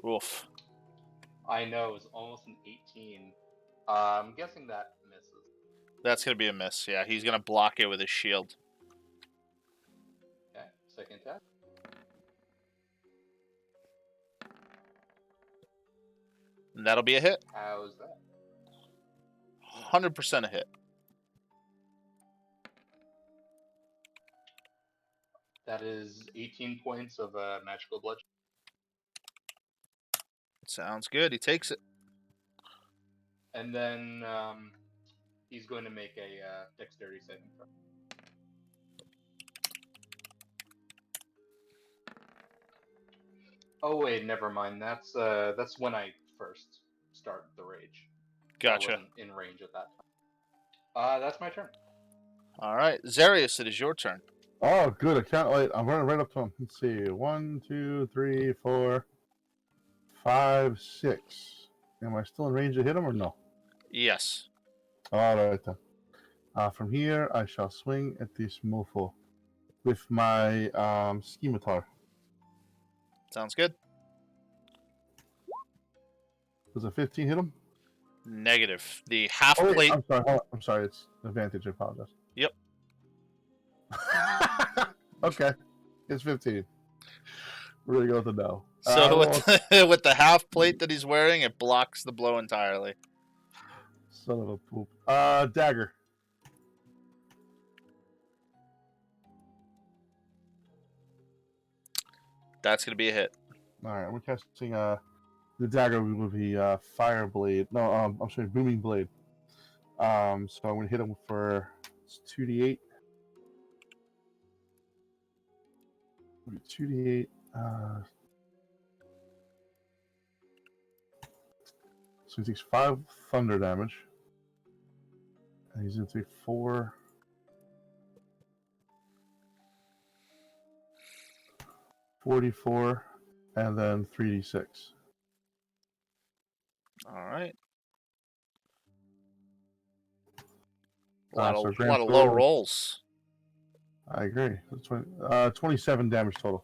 Oof. I know, it's almost an 18. I'm guessing that misses. That's going to be a miss. Yeah, he's going to block it with his shield. Okay, second attack. And that'll be a hit. How's that? 100% a hit. That is 18 points of magical bludgeoning. Sounds good. He takes it. And then he's going to make a dexterity saving throw. Oh wait, never mind. That's when I first start the rage. I Gotcha. wasn't in range at that time. That's my turn. All right. Zarius, it is your turn. Oh, good. I can't wait. I'm running right up to him. Let's see. 1, 2, 3, 4, 5, 6. Am I still in range to hit him or no? Yes. All right then. From here, I shall swing at this mofo with my scimitar. Sounds good. Does a 15 hit him? Negative. The half Oh, wait, plate. I'm sorry. Hold on. I'm sorry. It's advantage. I apologize. Yep. Okay. It's 15. We're going to go with the no. So well, with the half plate that he's wearing, it blocks the blow entirely. son of a poop. Dagger. That's going to be a hit. All right. We're casting the dagger will be fire blade. No, I'm sorry, booming blade. So I'm going to hit him for 2d8. 2d8. So he takes 5 thunder damage. And he's going to take 4. 44. And then 3d6. All right. A So lot grand of low total- rolls. I agree. 27 damage total.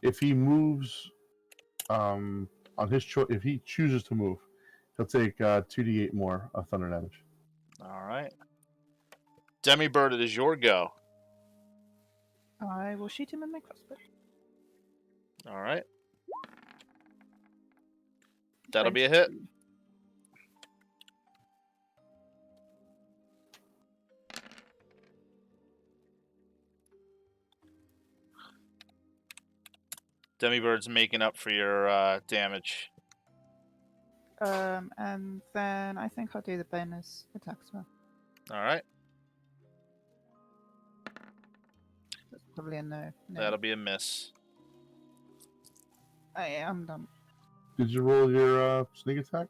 If he moves, on his choice, if he chooses to move, he'll take 2d8 more of thunder damage. All right. Demibird, it is your go. I will shoot him with my crossbow. All right. That'll be a hit. 22. Demibird's making up for your damage. And then I think I'll do the bonus attack as well. All right. That's probably a no. That'll be a miss. Oh, yeah, I'm done. Did you roll your sneak attack?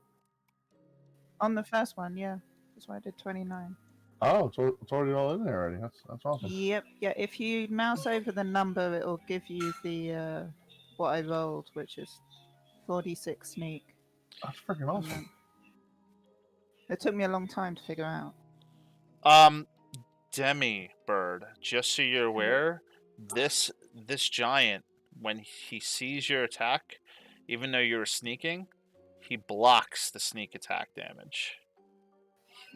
On the first one, yeah. That's why I did 29. Oh, it's already all in there already. That's awesome. Yep. Yeah, if you mouse over the number, it'll give you the what I rolled, which is 46 sneak. That's freaking And awesome. then- It took me a long time to figure out. Demi Bird, just so you're aware, this giant, when he sees your attack, even though you're sneaking, he blocks the sneak attack damage.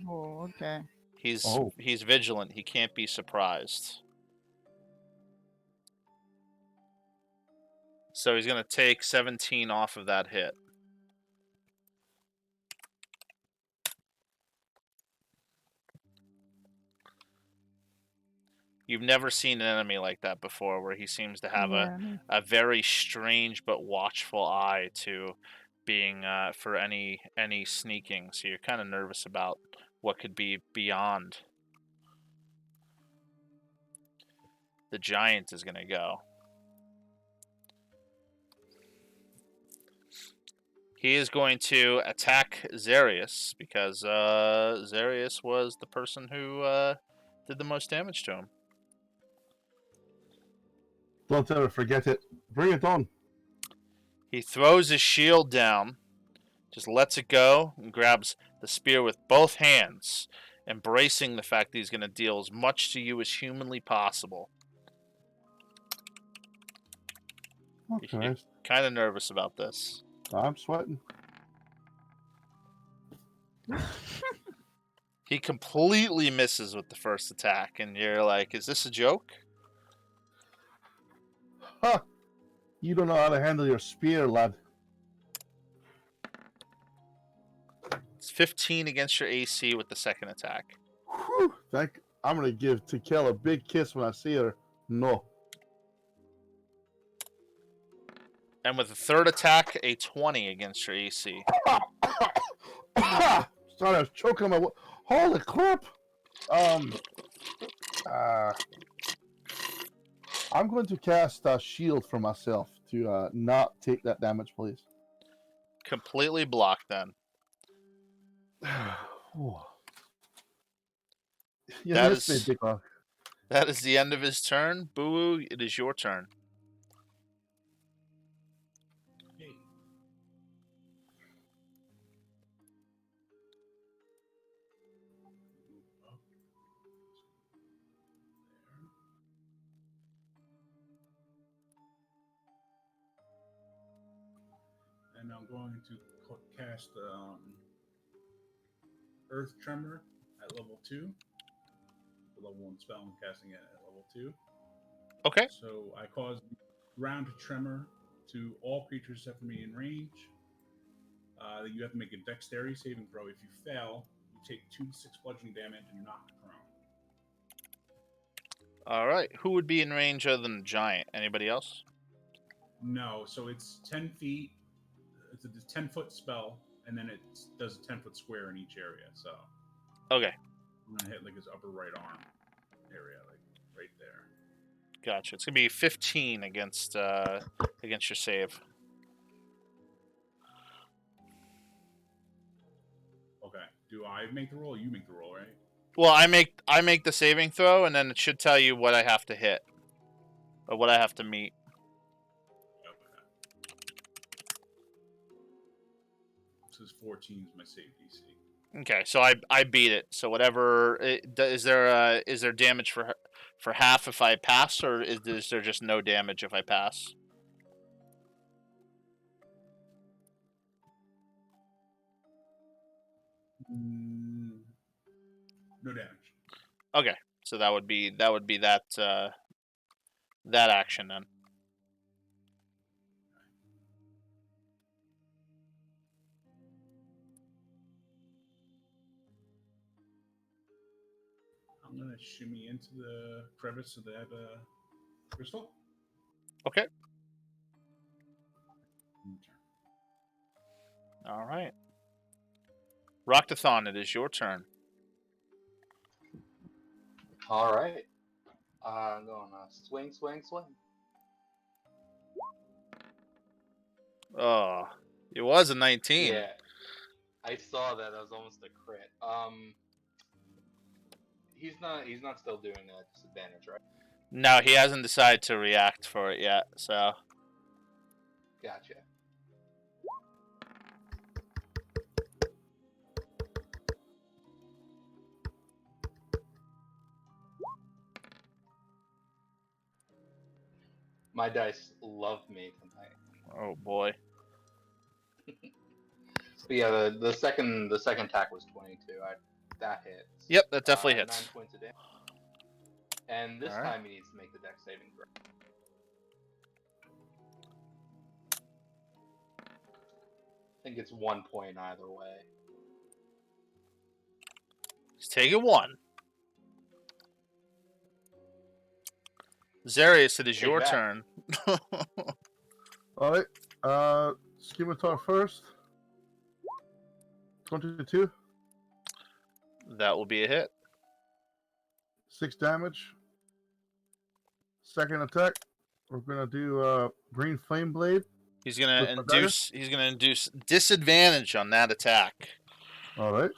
Oh, okay. He's vigilant. He can't be surprised. So he's gonna take 17 off of that hit. You've never seen an enemy like that before, where he seems to have Yeah, no. a very strange but watchful eye to being for any sneaking. So you're kind of nervous about what could be beyond. The giant is going to go. He is going to attack Zarius because Zarius was the person who did the most damage to him. Don't ever forget it. Bring it on. He throws his shield down, just lets it go, and grabs the spear with both hands, embracing the fact that he's going to deal as much to you as humanly possible. Okay. You're kind of nervous about this. I'm sweating. He completely misses with the first attack, and you're like, is this a joke? Ha! You don't know how to handle your spear, lad. It's 15 against your AC with the second attack. Whew, I'm gonna give Tekel a big kiss when I see her. No. And with the third attack, a 20 against your AC. Sorry, I was choking on my. Holy crap! I'm going to cast a shield for myself to not take that damage, please. Completely blocked then. You That missed me, is- big dog. That is the end of his turn. Boo, it is your turn. Hey. Move up. There. And I'm going to cast Earth Tremor at level 2. The level 1 spell, I'm casting it at level 2. Okay. So I cause ground tremor to all creatures except for me in range. You have to make a dexterity saving throw. If you fail, you take 2d6 bludgeoning damage and you're knocked prone. All right. Who would be in range other than the giant? Anybody else? No, so it's 10 feet. It's a 10-foot spell, and then it does a 10-foot square in each area. So Okay. I'm gonna hit like his upper right arm area, like right there. Gotcha. It's gonna be 15 against your save. Okay. Do I make the roll? Or you make the roll, right? Well, I make the saving throw, and then it should tell you what I have to hit, or what I have to meet. Okay. This is 14 is my save DC. Okay, so I beat it. So whatever is there damage for half if I pass, or is there just no damage if I pass? No damage. Okay, so that would be that action then. I'm gonna shimmy into the crevice of that crystal. Okay. All right. Roctathon, it is your turn. All right. I'm going swing. Oh, it was a 19. Yeah, I saw that. That was almost a crit. He's not still doing a disadvantage, right? No, he hasn't decided to react for it yet. So Gotcha. My dice love me tonight. oh boy. But yeah, the second attack was 22. That hits. Yep, that definitely hits. 9 points of damage. And this All right. time he needs to make the dex saving throw. I think it's 1 point either way. He's taking 1. Zarius, it is Take your that. turn. All right. Scimitar first. 22. That will be a hit. 6 damage. Second attack. We're gonna do green flame blade. He's gonna With my dagger? induce. He's gonna induce disadvantage on that attack. All right.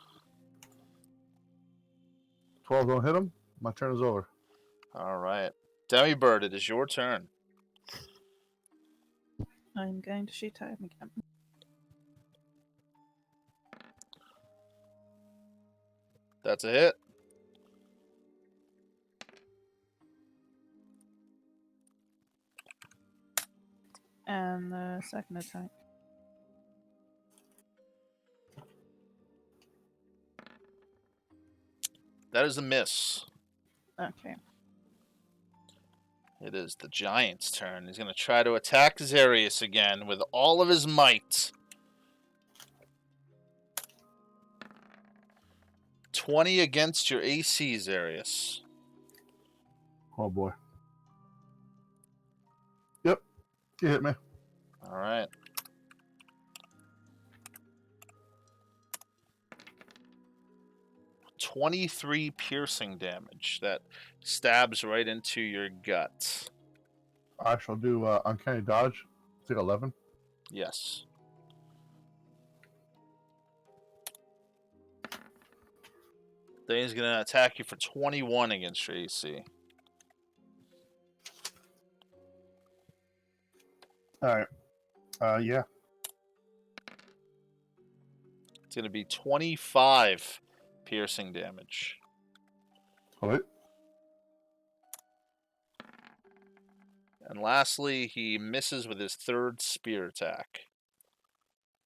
12 don't hit him. My turn is over. All right, Demibird, it is your turn. I'm going to shoot at him again. That's a hit. And the second attack. That is a miss. Okay. It is the giant's turn. He's going to try to attack Zarius again with all of his might. 20 against your AC, Zarius. Oh boy. Yep. You hit me. All right. .23 piercing damage that stabs right into your gut. I shall do uncanny dodge. Take 11. Yes. Then he's going to attack you for 21 against your AC. All right. Yeah. It's going to be 25 piercing damage. All right. And lastly, he misses with his third spear attack.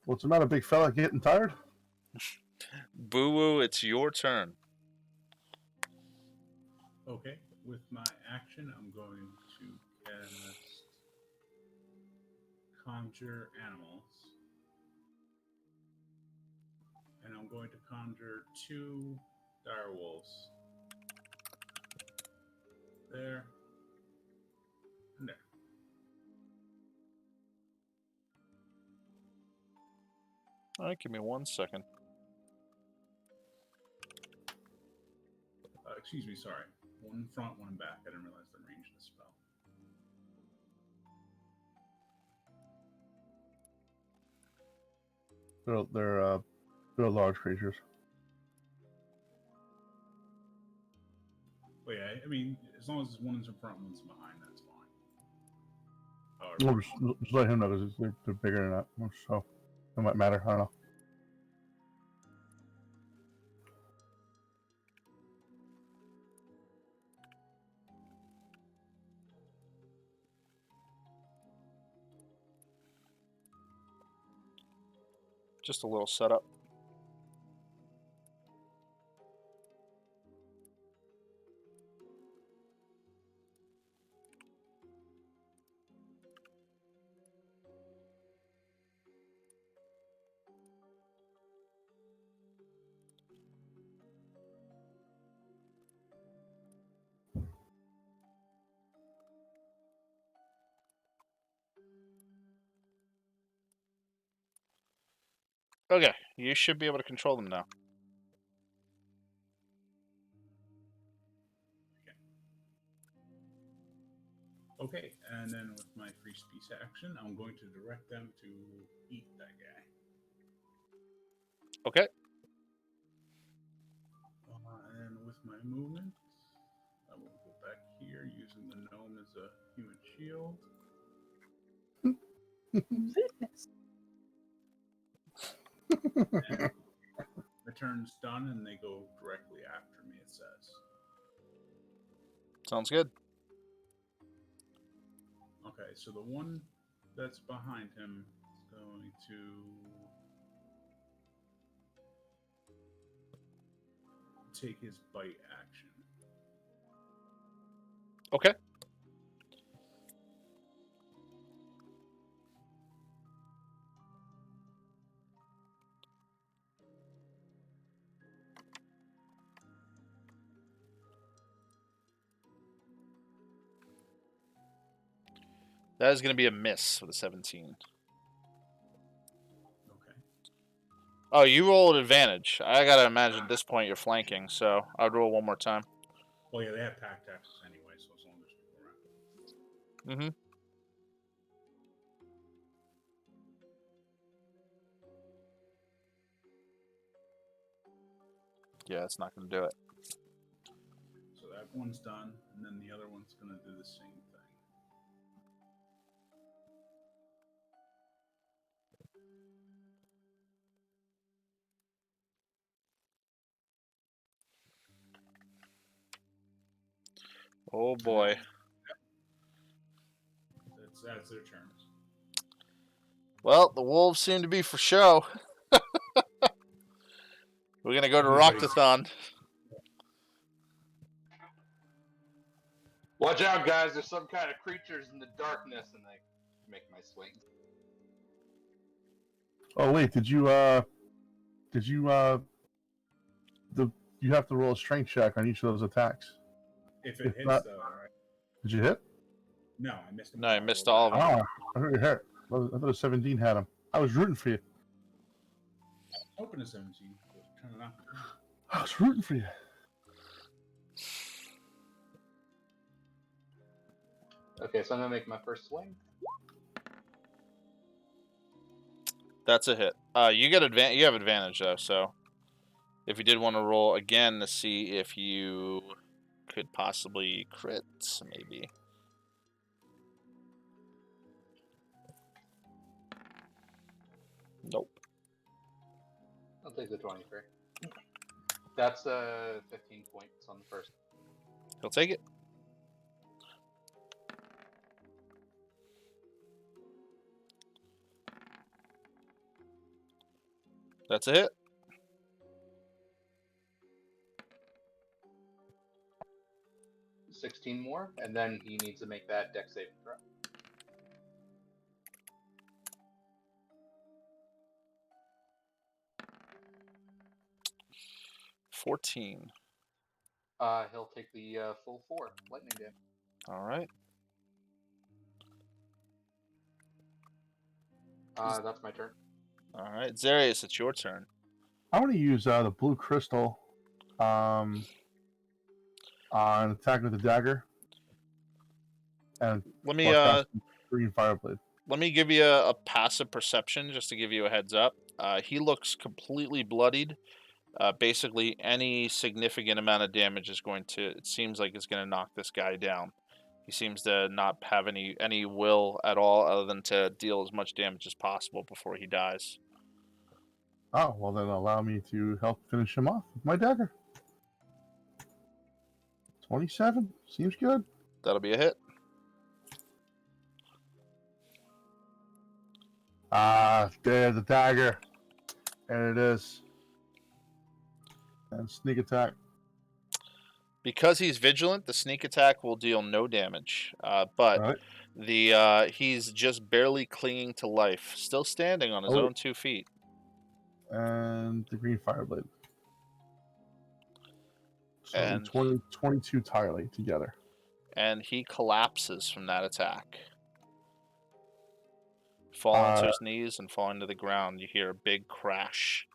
What's the matter, big fella? Getting tired? Boo-woo, it's your turn. Okay, with my action, I'm going to cast Conjure Animals. And I'm going to conjure 2 dire wolves. There. And there. All right, give me 1 second. Excuse me, sorry. 1 front, 1 back. I didn't realize the range of the spell. They're large creatures. But yeah, I mean, as long as one's in front, one's behind, that's fine. Just let him know because they're bigger than that, so it might matter. I don't know. Just a little setup. Okay, you should be able to control them now. Okay, and then with my free speech action, I'm going to direct them to eat that guy. Okay. And with my movement, I will go back here using the gnome as a human shield. Rudeness. And the turn's done, and they go directly after me, it says. Sounds good. Okay, so the one that's behind him is going to take his bite action. Okay. That is going to be a miss with a 17. Okay. Oh, you roll at advantage. I gotta imagine at this point you're flanking, so I'd roll one more time. Well, yeah, they have pack taxes anyway, so as long as people around. Mm-hmm. Yeah, it's not going to do it. So that one's done, and then the other one's going to do the same thing. Oh boy. That's their turns. Well, the wolves seem to be for show. We're going to go to Everybody's- Roctathon. Watch out, guys! There's some kind of creatures in the darkness, and I make my swing. Oh wait, you have to roll a strength check on each of those attacks. If it If hits, not- though, right? Did you hit? No, I missed him. No, I missed all of them. Ah, I heard you hit. I thought a 17 had him. I was rooting for you. Open a 17. Turn it on. I was rooting for you. Okay, so I'm gonna make my first swing. That's a hit. You get You have advantage though, so if you did want to roll again to see if you could possibly crit, maybe. Nope. I'll take the 23. That's 15 points on the first. He'll take it. That's a hit. — 16 more, and then he needs to make that dex saving throw. $14. He'll take the full 4 lightning damage. All right. That's my turn. All right, Zarius, it's your turn. I want to use the blue crystal on attack with the dagger. And Let me plus cast green fireblade. let me give you a passive perception just to give you a heads up. He looks completely bloodied. Basically, any significant amount of damage is going to. It seems like it's going to knock this guy down. He seems to not have any will at all, other than to deal as much damage as possible before he dies. Oh, well then allow me to help finish him off with my dagger. 27. Seems good. That'll be a hit. There's the dagger. There it is. And sneak attack. Because he's vigilant, the sneak attack will deal no damage. But Alright. he's just barely clinging to life, still standing on his own 2 feet. And the green fireblade. So And 22 entirely together. And he collapses from that attack. Falling to his knees and falling to the ground. You hear a big crash.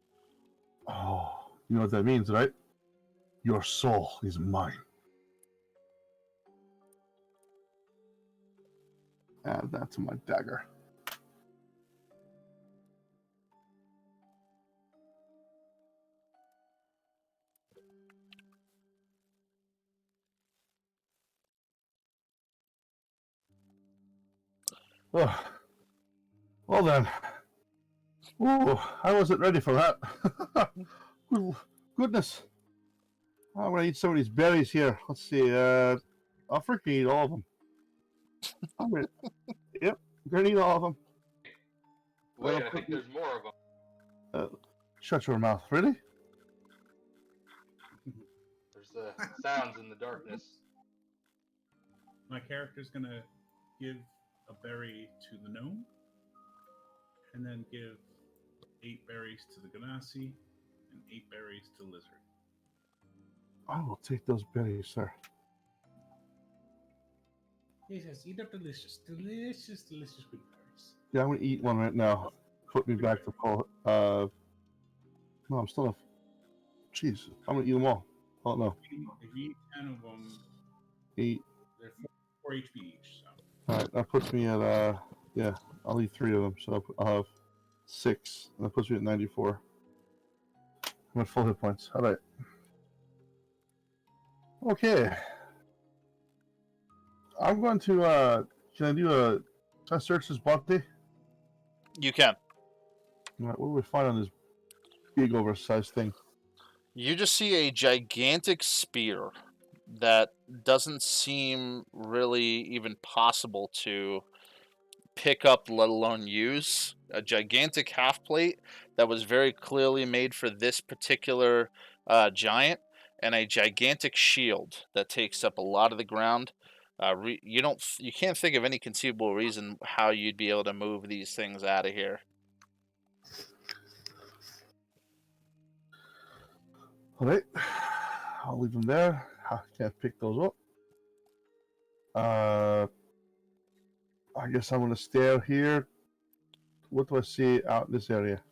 Oh, you know what that means, right? Your soul is mine. Add that to my dagger. Oh, well then. Oh, I wasn't ready for that. Goodness. I'm gonna eat some of these berries here. Let's see. I'll freaking eat all of them. I'm gonna, yep, I'm gonna eat all of them. Wait, I think there's more of them. Shut your mouth. Really? There's sounds in the darkness. My character's gonna give a berry to the gnome, and then give 8 berries to the ganassi, and 8 berries to the lizard. I will take those berries, sir. Yes, eat up delicious good berries. Yeah, I'm gonna eat one right now. Put me back to full. No, I'm still. Jeez, I'm gonna eat them all. Oh no. If you eat 10 of them, 8. they're 4 HP each. So. All right, that puts me at yeah. I'll eat 3 of them, so I'll have 6. And that puts me at 94. I'm at full hit points. All right. Okay. I'm going to. Can I do a? Can I search this body? You can. All right, what do we find on this big oversized thing? You just see a gigantic spear that doesn't seem really even possible to pick up, let alone use. A gigantic half plate that was very clearly made for this particular giant, and a gigantic shield that takes up a lot of the ground. You can't think of any conceivable reason how you'd be able to move these things out of here. All right, I'll leave them there. I can't pick those up. I guess I'm gonna stay out here. What do I see out in this area?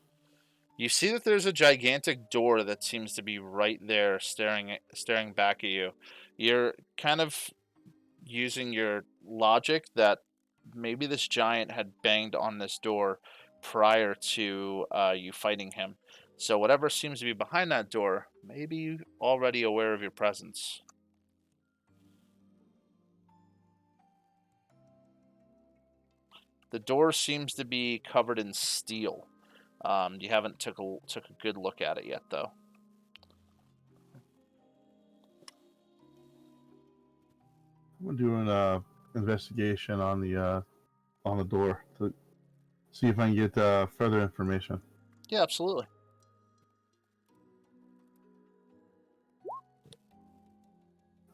You see that there's a gigantic door that seems to be right there, staring back at you. You're kind of using your logic that maybe this giant had banged on this door prior to you fighting him. So whatever seems to be behind that door, maybe already aware of your presence. The door seems to be covered in steel. You haven't took a good look at it yet, though. I'm doing an investigation on the door to see if I can get further information. Yeah, absolutely.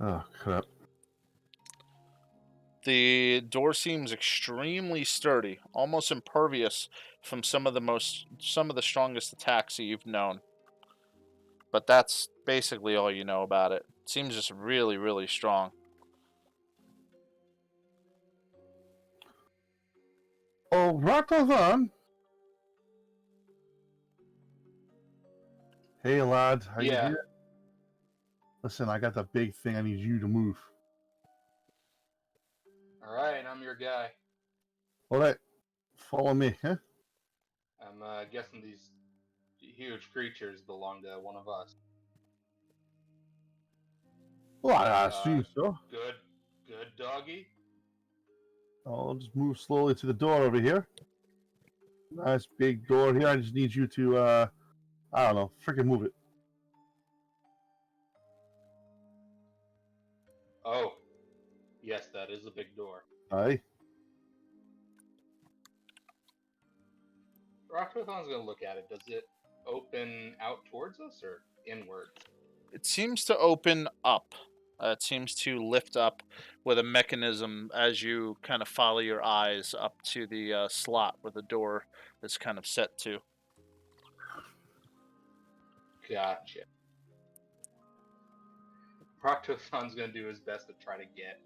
Oh crap! The door seems extremely sturdy, almost impervious from some of the strongest attacks that you've known. But that's basically all you know about it. It seems just really, really strong. Oh, Rockovan! Hey, lad, are you Yeah. here? Listen, I got that big thing. I need you to move. All right, I'm your guy. All right, follow me, huh? I'm guessing these huge creatures belong to one of us. Well, I assume so. Good doggy. I'll just move slowly to the door over here. Nice big door here. I just need you to, I don't know, freaking move it. Oh, yes, that is a big door. Aye. Rockothon's gonna look at it. Does it open out towards us or inwards? It seems to open up. It seems to lift up with a mechanism as you kind of follow your eyes up to the slot where the door is kind of set to. Gotcha. Rockothon's gonna do his best to try to get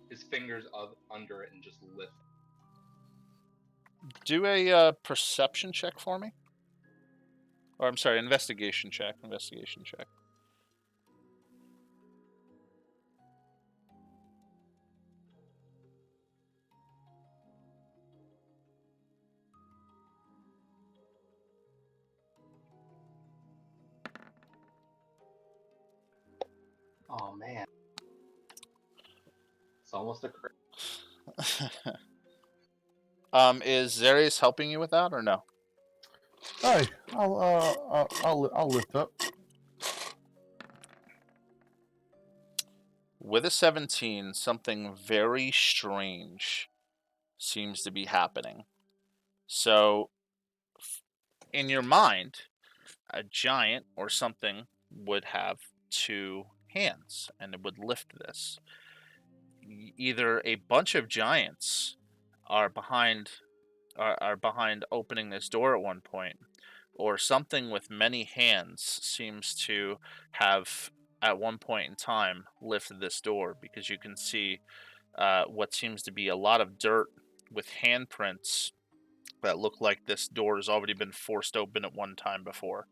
his fingers under it and just lift. Do a perception check for me. Or I'm sorry, investigation check. Investigation check. Oh man, it's almost a crit. Is Zarius helping you with that or no? Aye, I'll lift up. With a 17, something very strange seems to be happening. So, in your mind, a giant or something would have two hands and it would lift this. Either a bunch of giants are behind opening this door at one point, or something with many hands seems to have at one point in time lifted this door, because you can see what seems to be a lot of dirt with handprints that look like this door has already been forced open at one time before.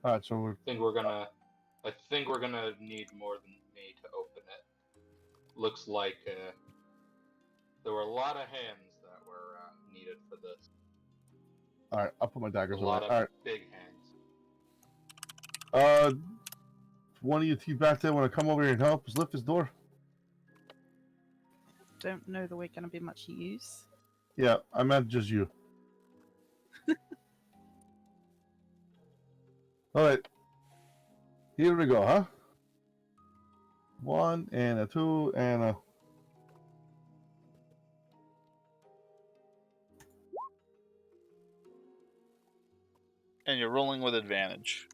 All right, so we're I think we're gonna need more than me to open it. Looks like there were a lot of hands that were needed for this. all right. I'll put my A daggers away. lot All of right. big hands. One of you two back there want to come over here and help us lift this door? Don't know that we're going to be much use. Yeah, I meant just you. All right. Here we go, huh? 1 and a 2 and a. and you're rolling with advantage.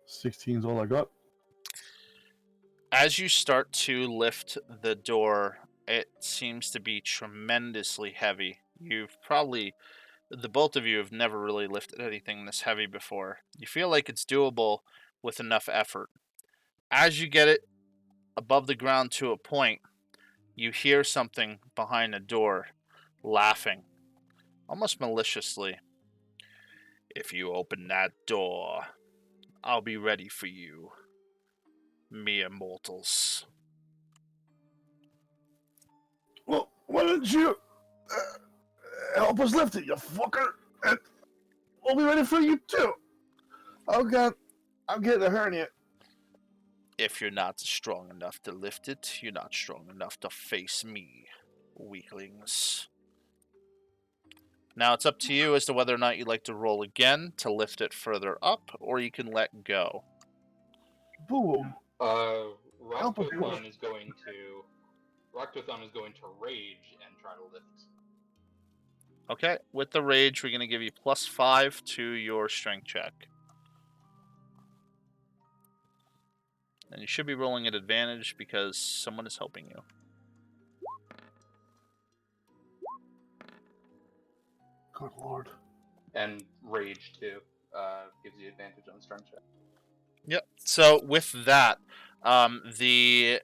16's all I got. As you start to lift the door, it seems to be tremendously heavy. The both of you have never really lifted anything this heavy before. You feel like it's doable with enough effort. As you get it above the ground to a point, you hear something behind the door, laughing, almost maliciously. If you open that door, I'll be ready for you, mere mortals. Well, why don't you help us lift it, you fucker? And we'll be ready for you too. Oh God, I'm getting a hernia. If you're not strong enough to lift it, you're not strong enough to face me, weaklings. Now it's up to you as to whether or not you'd like to roll again to lift it further up, or you can let go. Boo. Roctothon is going to rage and try to lift. Okay, with the rage, we're going to give you +5 to your strength check. And you should be rolling at advantage because someone is helping you. Good Lord. And rage too gives you advantage on strength check. Yep. So with that, the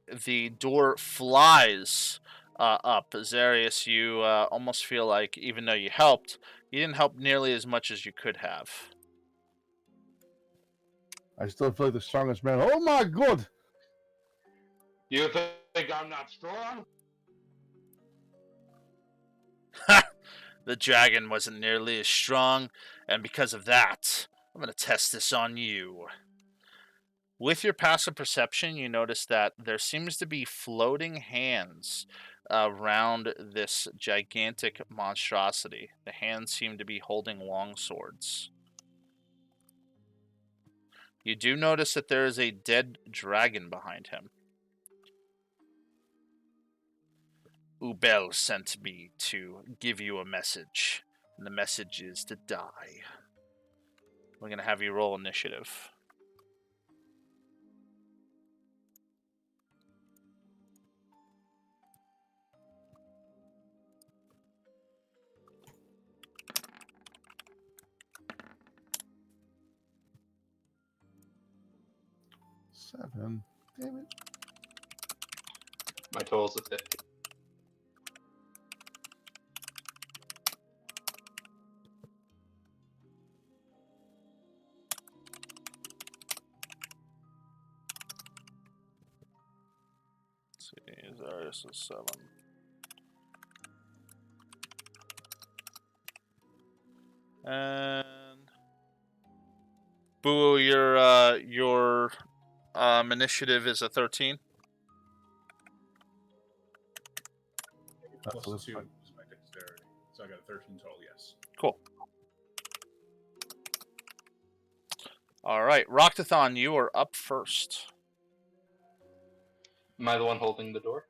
door flies up. Zarius, you almost feel like even though you helped, you didn't help nearly as much as you could have. I still feel like the strongest man. Oh my God! You think I'm not strong? The dragon wasn't nearly as strong, and because of that, I'm going to test this on you. With your passive perception, you notice that there seems to be floating hands around this gigantic monstrosity. The hands seem to be holding long swords. You do notice that there is a dead dragon behind him. Ubel sent me to give you a message, and the message is to die. We're going to have you roll initiative. Seven. Damn it. My total's a 50. Let's see, Zarius is 7. And Boo, your initiative is a 13. That's Plus what's 2 fine. is my dexterity. So I got a 13 total, yes. Cool. All right, Roctathon, you are up first. Am I the one holding the door?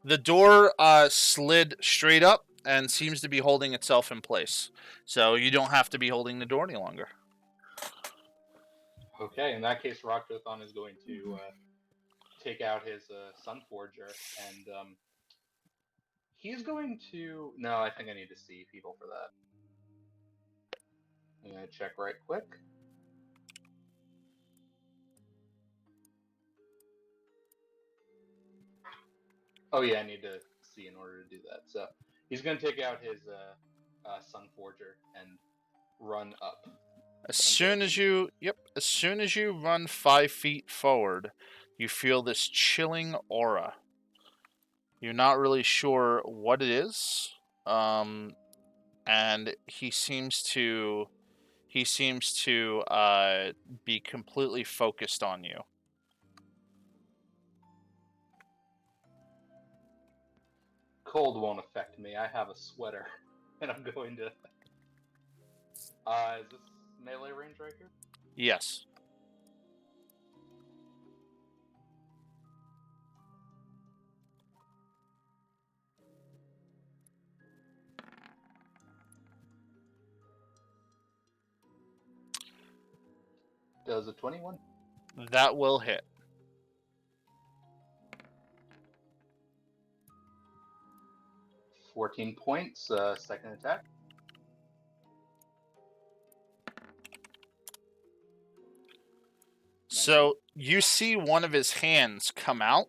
The door slid straight up and seems to be holding itself in place. So you don't have to be holding the door any longer. Okay, in that case, Roctothon is going to take out his Sun Forger, and he's going to... No, I think I need to see people for that. I'm going to check right quick. Oh yeah, I need to see in order to do that. So he's going to take out his Sun Forger and run up. As soon as you run 5 feet forward, you feel this chilling aura. You're not really sure what it is, and he seems to be completely focused on you. Cold won't affect me. I have a sweater, and I'm going to... is this melee range right here? Yes. Does a 21? That will hit. $14 points. Second attack. So you see one of his hands come out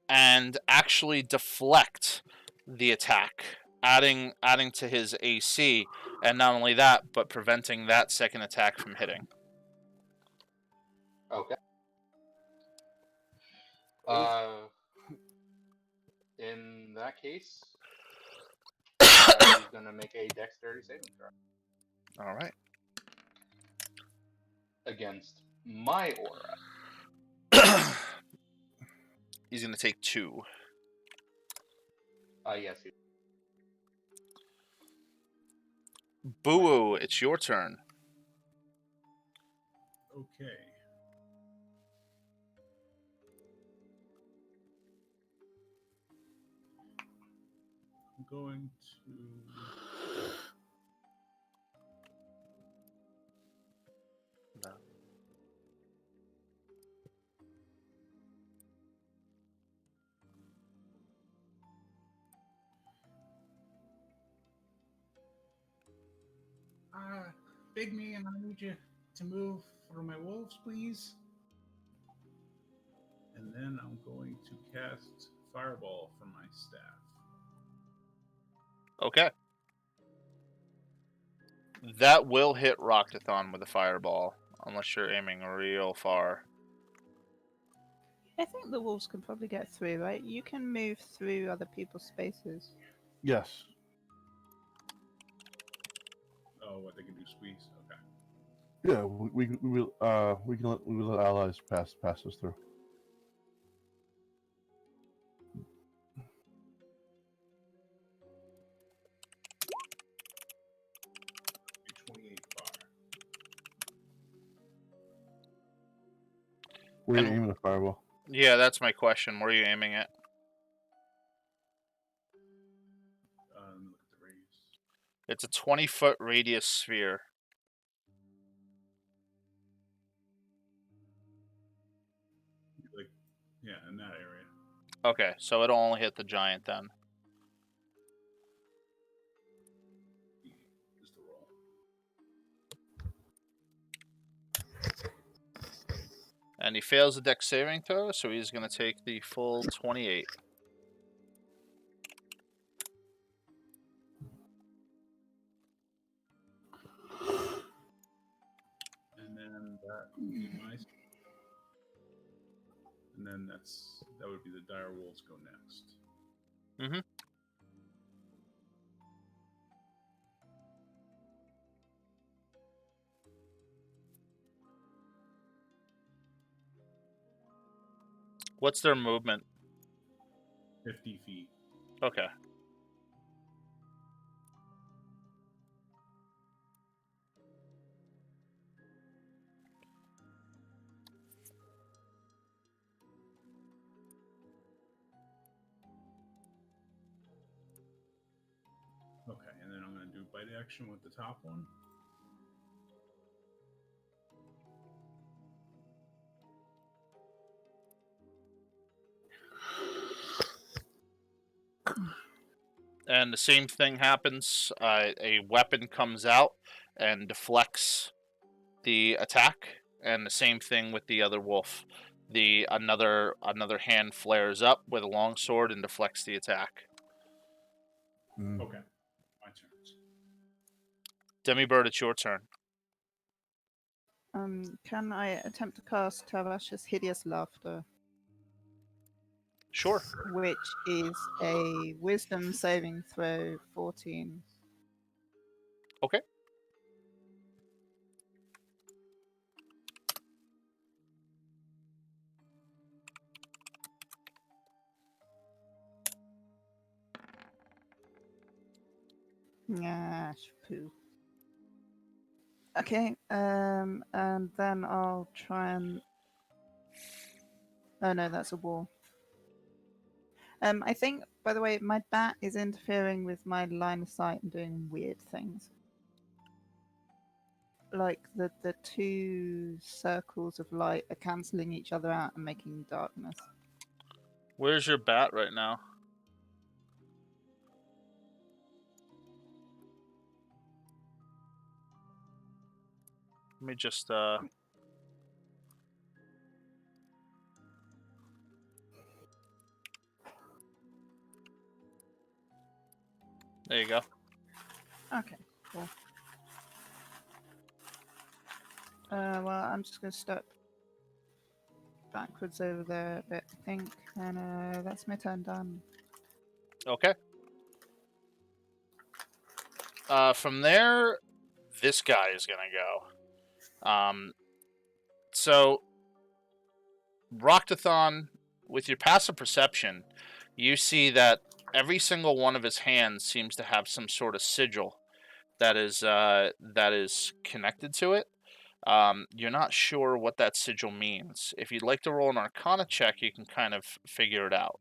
and actually deflect the attack, adding to his AC, and not only that, but preventing that second attack from hitting. Okay. In that case, he's gonna make a dexterity saving throw All right. against my aura. He's going to take 2. Yes. Boo, it's your turn. Okay. I'm going to. No. Big Man, I need you to move for my wolves, please. And then I'm going to cast Fireball from my staff. Okay. That will hit Roctathon with a fireball, unless you're aiming real far. I think the wolves can probably get through, right? You can move through other people's spaces. Yes. Oh, what they can do squeeze? Okay. Yeah, we will let allies pass us through. Be 28 far. Where are you And- aiming the fireball? Yeah, that's my question. Where are you aiming at? Let me look at the radius. It's a 20-foot radius sphere. Like, yeah, in that area. Okay, so it'll only hit the giant then. Just the roll. And he fails the dex saving throw, so he's going to take the full 28. And then that would be my. And then that would be the dire wolves go next. Mhm. What's their movement? 50 feet. Okay. Okay, and then I'm going to do bite action with the top one. And the same thing happens. A weapon comes out and deflects the attack, and the same thing with the other wolf. The another hand flares up with a long sword and deflects the attack. Mm. Okay, my turn. Demibird, it's your turn. Can I attempt to cast Tarash's Hideous Laughter, Sure. which is a Wisdom saving throw 14? Okay. Yeah, poo. Okay, and then I'll try and. Oh no, that's a wall. I think, by the way, my bat is interfering with my line of sight and doing weird things. like the two circles of light are cancelling each other out and making darkness. Where's your bat right now? Let me just There you go. Okay, cool. Well, I'm just going to step backwards over there a bit, I think, and that's my turn done. Okay. From there, this guy is gonna go. So Roctathon, with your passive perception, you see that every single one of his hands seems to have some sort of sigil that is connected to it. You're not sure what that sigil means. If you'd like to roll an Arcana check, you can kind of figure it out.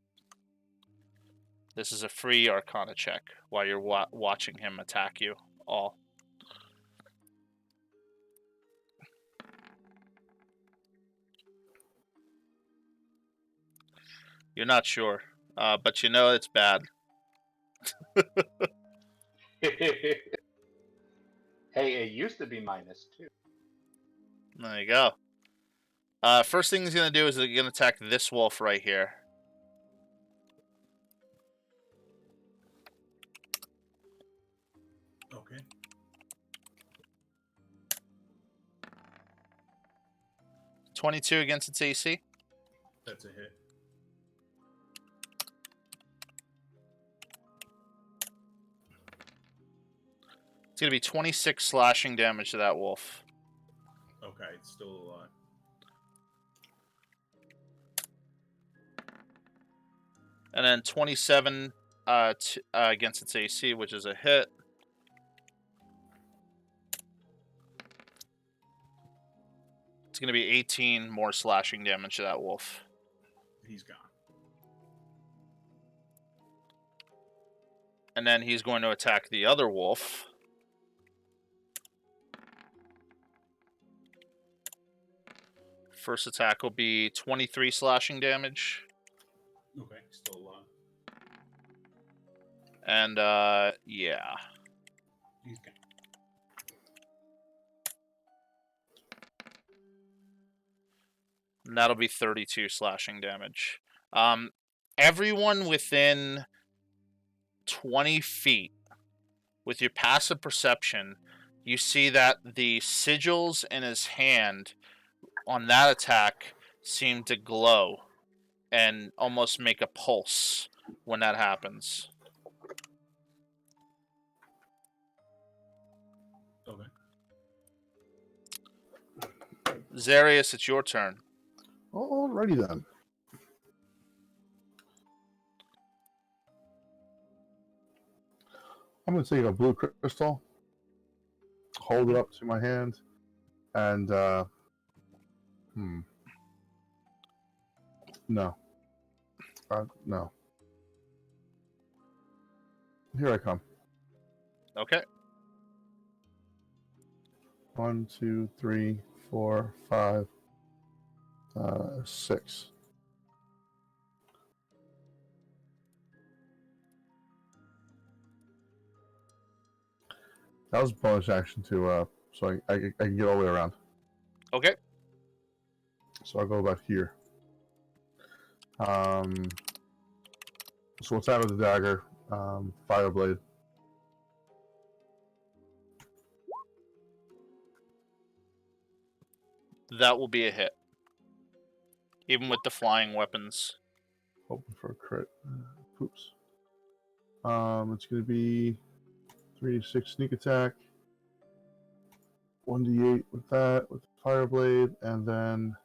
This is a free Arcana check while you're watching him attack you all. You're not sure, but you know it's bad. Hey, it used to be -2. There you go. First thing he's going to do is he's going to attack this wolf right here. Okay. 22 against its AC. That's a hit. It's going to be 26 slashing damage to that wolf. Okay, it's still a lot. And then 27 against its AC, which is a hit. It's going to be 18 more slashing damage to that wolf. He's gone. And then he's going to attack the other wolf. First attack will be 23 slashing damage. Okay, still a lot. And, yeah. He's gone. And that'll be 32 slashing damage. Everyone within 20 feet, with your passive perception, you see that the sigils in his hand on that attack seem to glow and almost make a pulse when that happens. Okay. Zarius, it's your turn. Alrighty then. I'm going to take a blue crystal, hold it up to my hand, and, no. No. Here I come. Okay. 1, 2, 3, 4, 5, 6. That was bonus action to so I can get all the way around. Okay. So I'll go back here. So what's out of the dagger? Fire blade. That will be a hit. Even with the flying weapons. Hoping for a crit. Oops. It's going to be 3d6 sneak attack. 1d8 with that, with the fire blade, and then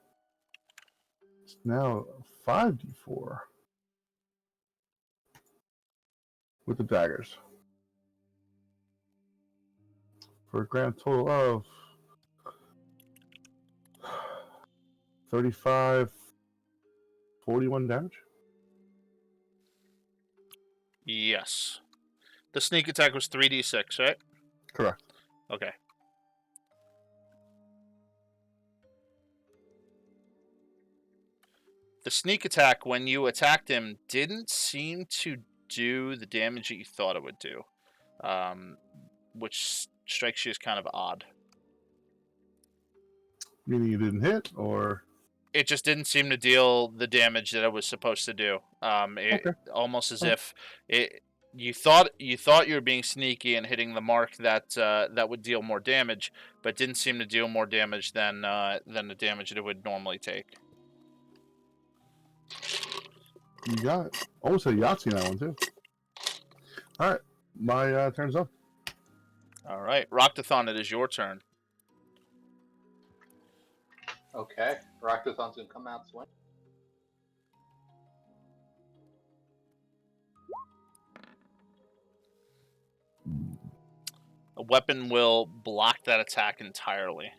it's now 5d4 with the daggers. For a grand total of 35, 41 damage. Yes. The sneak attack was 3d6, right? Correct. Okay. The sneak attack, when you attacked him, didn't seem to do the damage that you thought it would do, which strikes you as kind of odd. Meaning you didn't hit, or It just didn't seem to deal the damage that it was supposed to do. Okay. Almost as Alright. if you thought you were being sneaky and hitting the mark that would deal more damage, but didn't seem to deal more damage than the damage that it would normally take. you got it. Almost a Yahtzee in that one too. All right, my turn's up. All right, Roctathon, it is your turn. Okay. Roctathon's gonna come out swing. A weapon will block that attack entirely.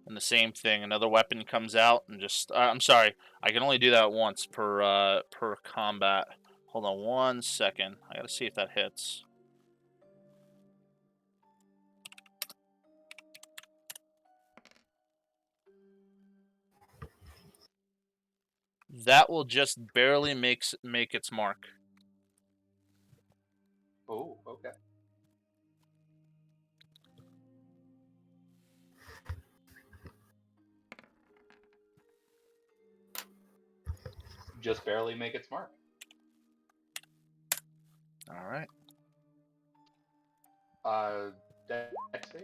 And the same thing, another weapon comes out and just... I'm sorry, I can only do that once per combat. Hold on 1 second. I gotta see if that hits. That will just barely make its mark. Oh, okay. Just barely make its mark. All right. Dex save?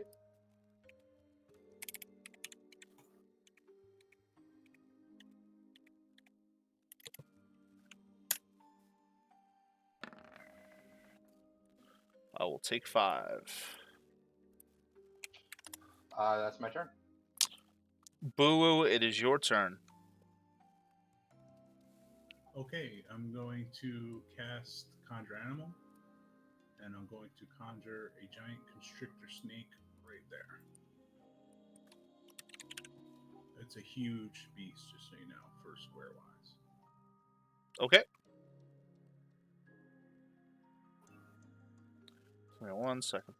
I will take 5. That's my turn. Boo-Woo, it is your turn. Okay, I'm going to cast Conjure Animal, and I'm going to conjure a giant constrictor snake right there. It's a huge beast, just so you know, for square wise. Okay. Give me 1 second.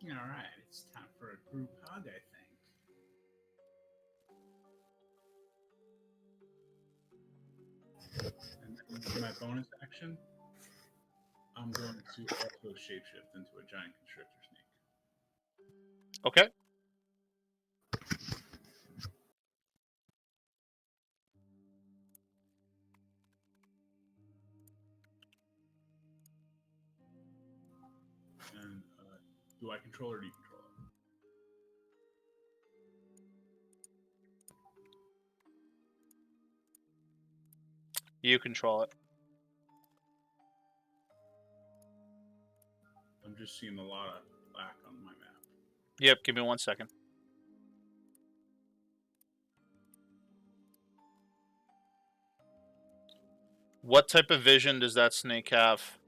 All right, it's time for a group hug, I think. And then for my bonus action, I'm going to also shapeshift into a giant constrictor snake. Okay. And do I control or do you control it? You control it. I'm just seeing a lot of black on my map. Yep, give me 1 second. What type of vision does that snake have?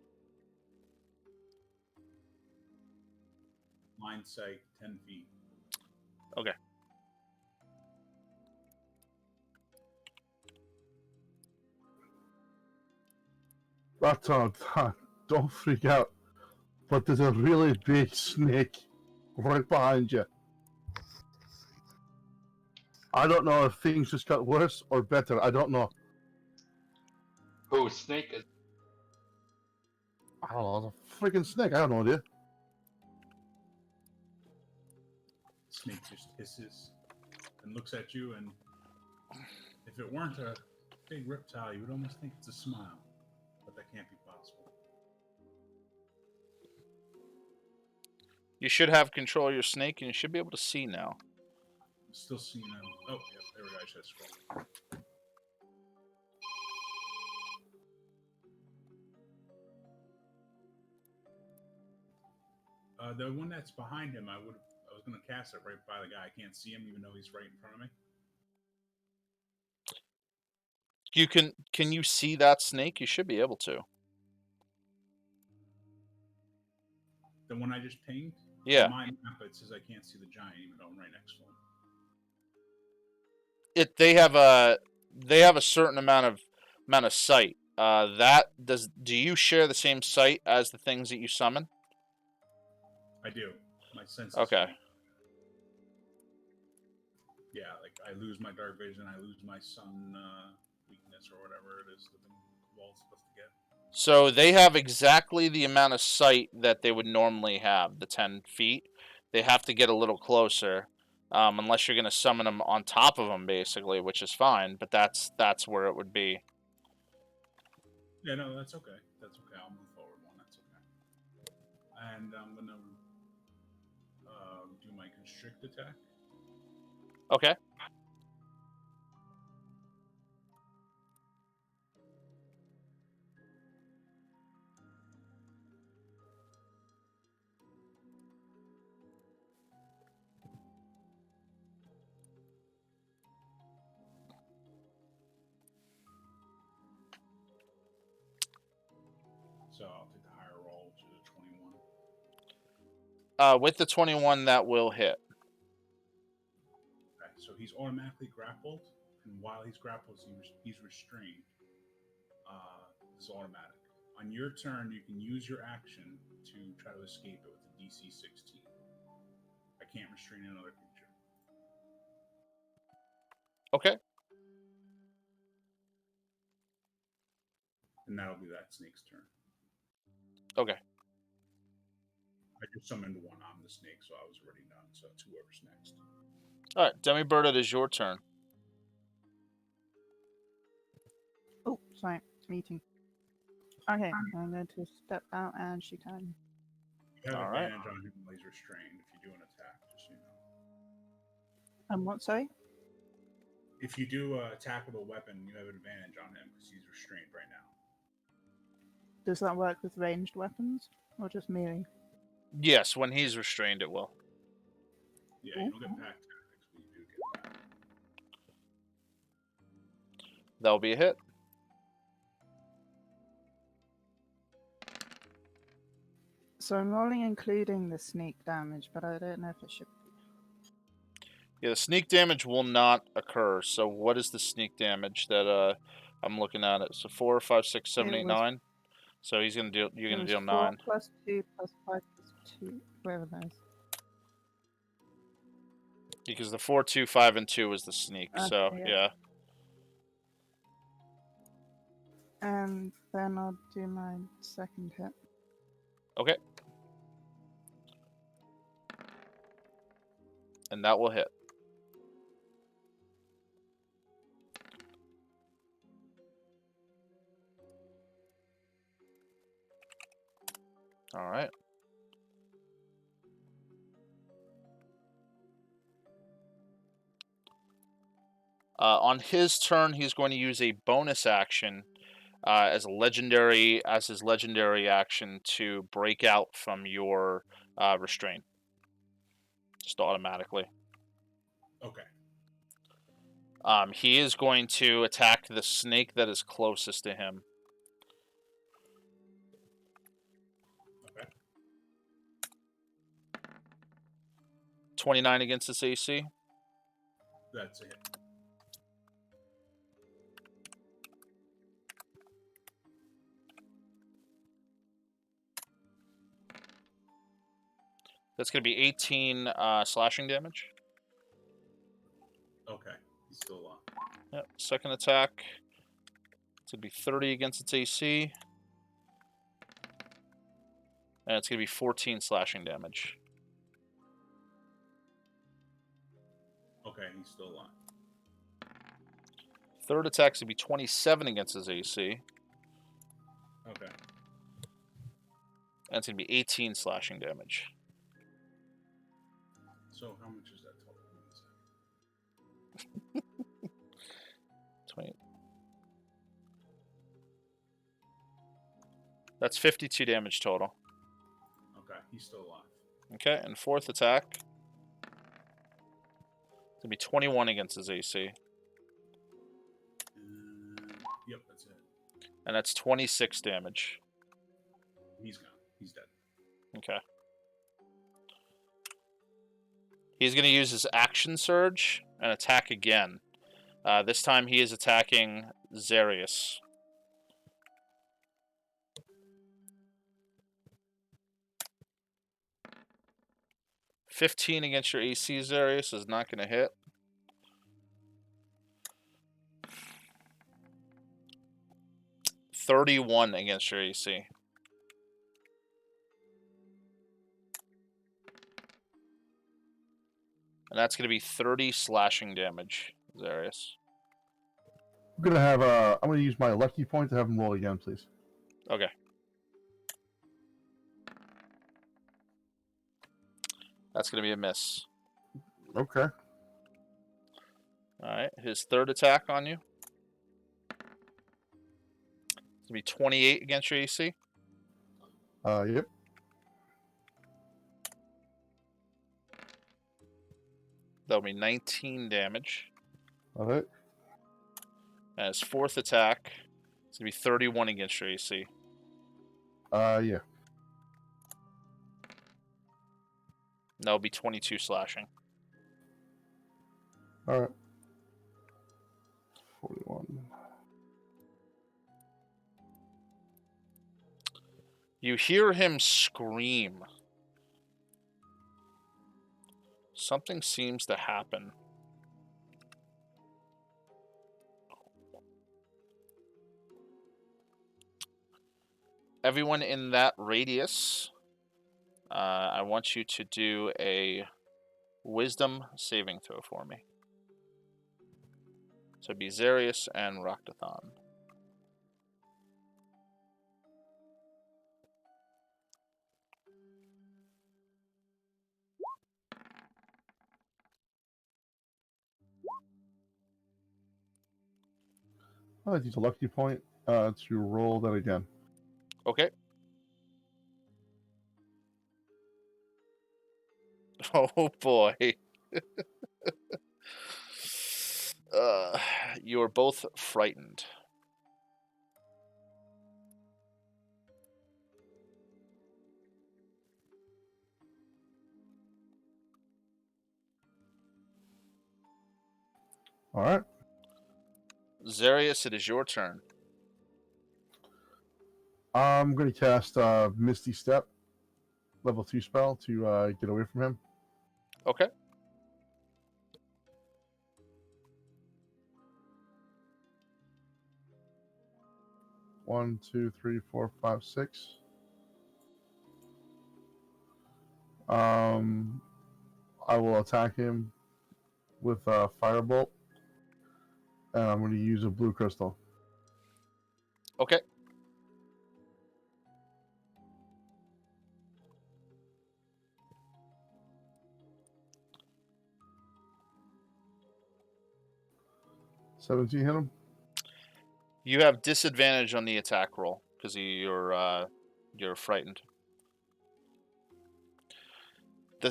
Line sight, 10 feet. Okay. Roctathon, don't freak out. But there's a really big snake right behind you. I don't know if things just got worse or better. I don't know. Oh, snake is... I don't know. It's a freaking snake. I have no idea. Snake just hisses and looks at you, and if it weren't a big reptile, you would almost think it's a smile, but that can't be possible. You should have control of your snake, and you should be able to see now. I'm still seeing them. Oh, yeah, there we go. I should scroll. The one that's behind him, I was going to cast it right by the guy. I can't see him, even though he's right in front of me. Can you see that snake? You should be able to. The one I just pinged? Yeah. On my map, it says I can't see the giant, even though I'm right next to him. They have a certain amount of sight. Do you share the same sight as the things that you summon? I do. My senses. Okay. Yeah, like I lose my dark vision, I lose my sun weakness or whatever it is that the wall's supposed to get. So they have exactly the amount of sight that they would normally have, the 10 feet. They have to get a little closer, unless you're going to summon them on top of them, basically, which is fine. But that's where it would be. Yeah, no, that's okay. That's okay. I'll move forward one. That's okay. And I'm gonna do my constrict attack. Okay. So I'll take the higher roll, which is a 21. With the 21, that will hit. Okay, so he's automatically grappled, and while he's grappled, he's restrained. It's automatic. On your turn, you can use your action to try to escape it with a DC 16. I can't restrain another creature. Okay. And that'll be that snake's turn. Okay. I just summoned one on the snake, so I was already done. So it's whoever's next. All right, Demibird, it is your turn. Oh, sorry, meeting. Okay, I'm going to step out and shoot at him. You have All right. advantage on him while he's restrained if you do an attack, just so you know. What, sorry? If you do an attack with a weapon, you have an advantage on him because he's restrained right now. Does that work with ranged weapons or just melee? Yes, when he's restrained, it will. Yeah, you don't get pack tactics, but you do get that. That'll be a hit. So I'm rolling including the sneak damage, but I don't know if it should be. Yeah, the sneak damage will not occur. So what is the sneak damage that I'm looking at? It so 4, 5, 6, 7, It 8, was- 9. So he's gonna deal. You're It gonna was deal 4 9. plus 2 plus 5 plus 2, whatever that is. Because the 4, 2, 5, and 2 is the sneak. So Okay, yeah. And then I'll do my second hit. Okay. And that will hit. All right. On his turn, he's going to use a bonus action as his legendary action to break out from your restraint, just automatically. Okay. He is going to attack the snake that is closest to him. Okay. 29 against its AC. That's a hit. That's going to be 18 slashing damage. Okay. He's still alive. Yep. Second attack. It's going to be 30 against its AC. And it's going to be 14 slashing damage. Okay, he's still alive. Third attack's going to be 27 against his AC. Okay. And it's going to be 18 slashing damage. So how much is that total? 20. That's 52 damage total. Okay, he's still alive. Okay, and fourth attack. It's going to be 21 against his AC. Yep, that's it. And that's 26 damage. He's gone. He's dead. Okay. He's going to use his action surge and attack again. This time he is attacking Zarius. $15 against your AC, Zarius, is not going to hit. $31 against your AC. And that's going to be 30 slashing damage, Zarius. I'm gonna have I'm gonna use my lucky point to have him roll again, please. Okay. That's going to be a miss. Okay. Alright, his third attack on you. It's going to be 28 against your AC. Yep. That'll be 19 damage. All right. And his fourth attack is going to be 31 against your AC. Yeah. That'll be 22 slashing. All right. 41. You hear him scream. Something seems to happen. Everyone in that radius, I want you to do a wisdom saving throw for me. So it'd be Zarius and Raktathon. I'll use a lucky point to roll that again. Okay. Oh boy. You're both frightened. All right. Zarius, it is your turn. I'm going to cast Misty Step, level 2 spell, to get away from him. Okay. One, two, three, four, five, 6. I will attack him with a firebolt, and I'm going to use a blue crystal. Okay. $17 hit him. You have disadvantage on the attack roll because you're frightened.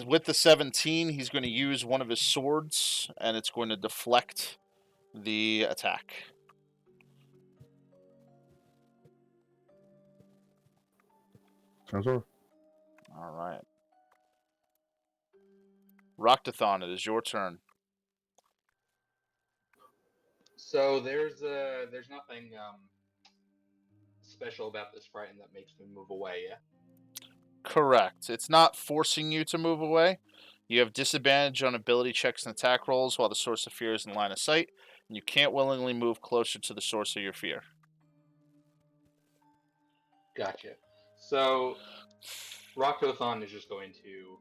With the 17, he's going to use one of his swords, and it's going to deflect the attack. Turns over. All right. Raktathon, it is your turn. So there's nothing special about this frighten that makes me move away, yeah? Correct. It's not forcing you to move away. You have disadvantage on ability checks and attack rolls while the source of fear is in line of sight, and you can't willingly move closer to the source of your fear. Gotcha. So Raktothon is just going to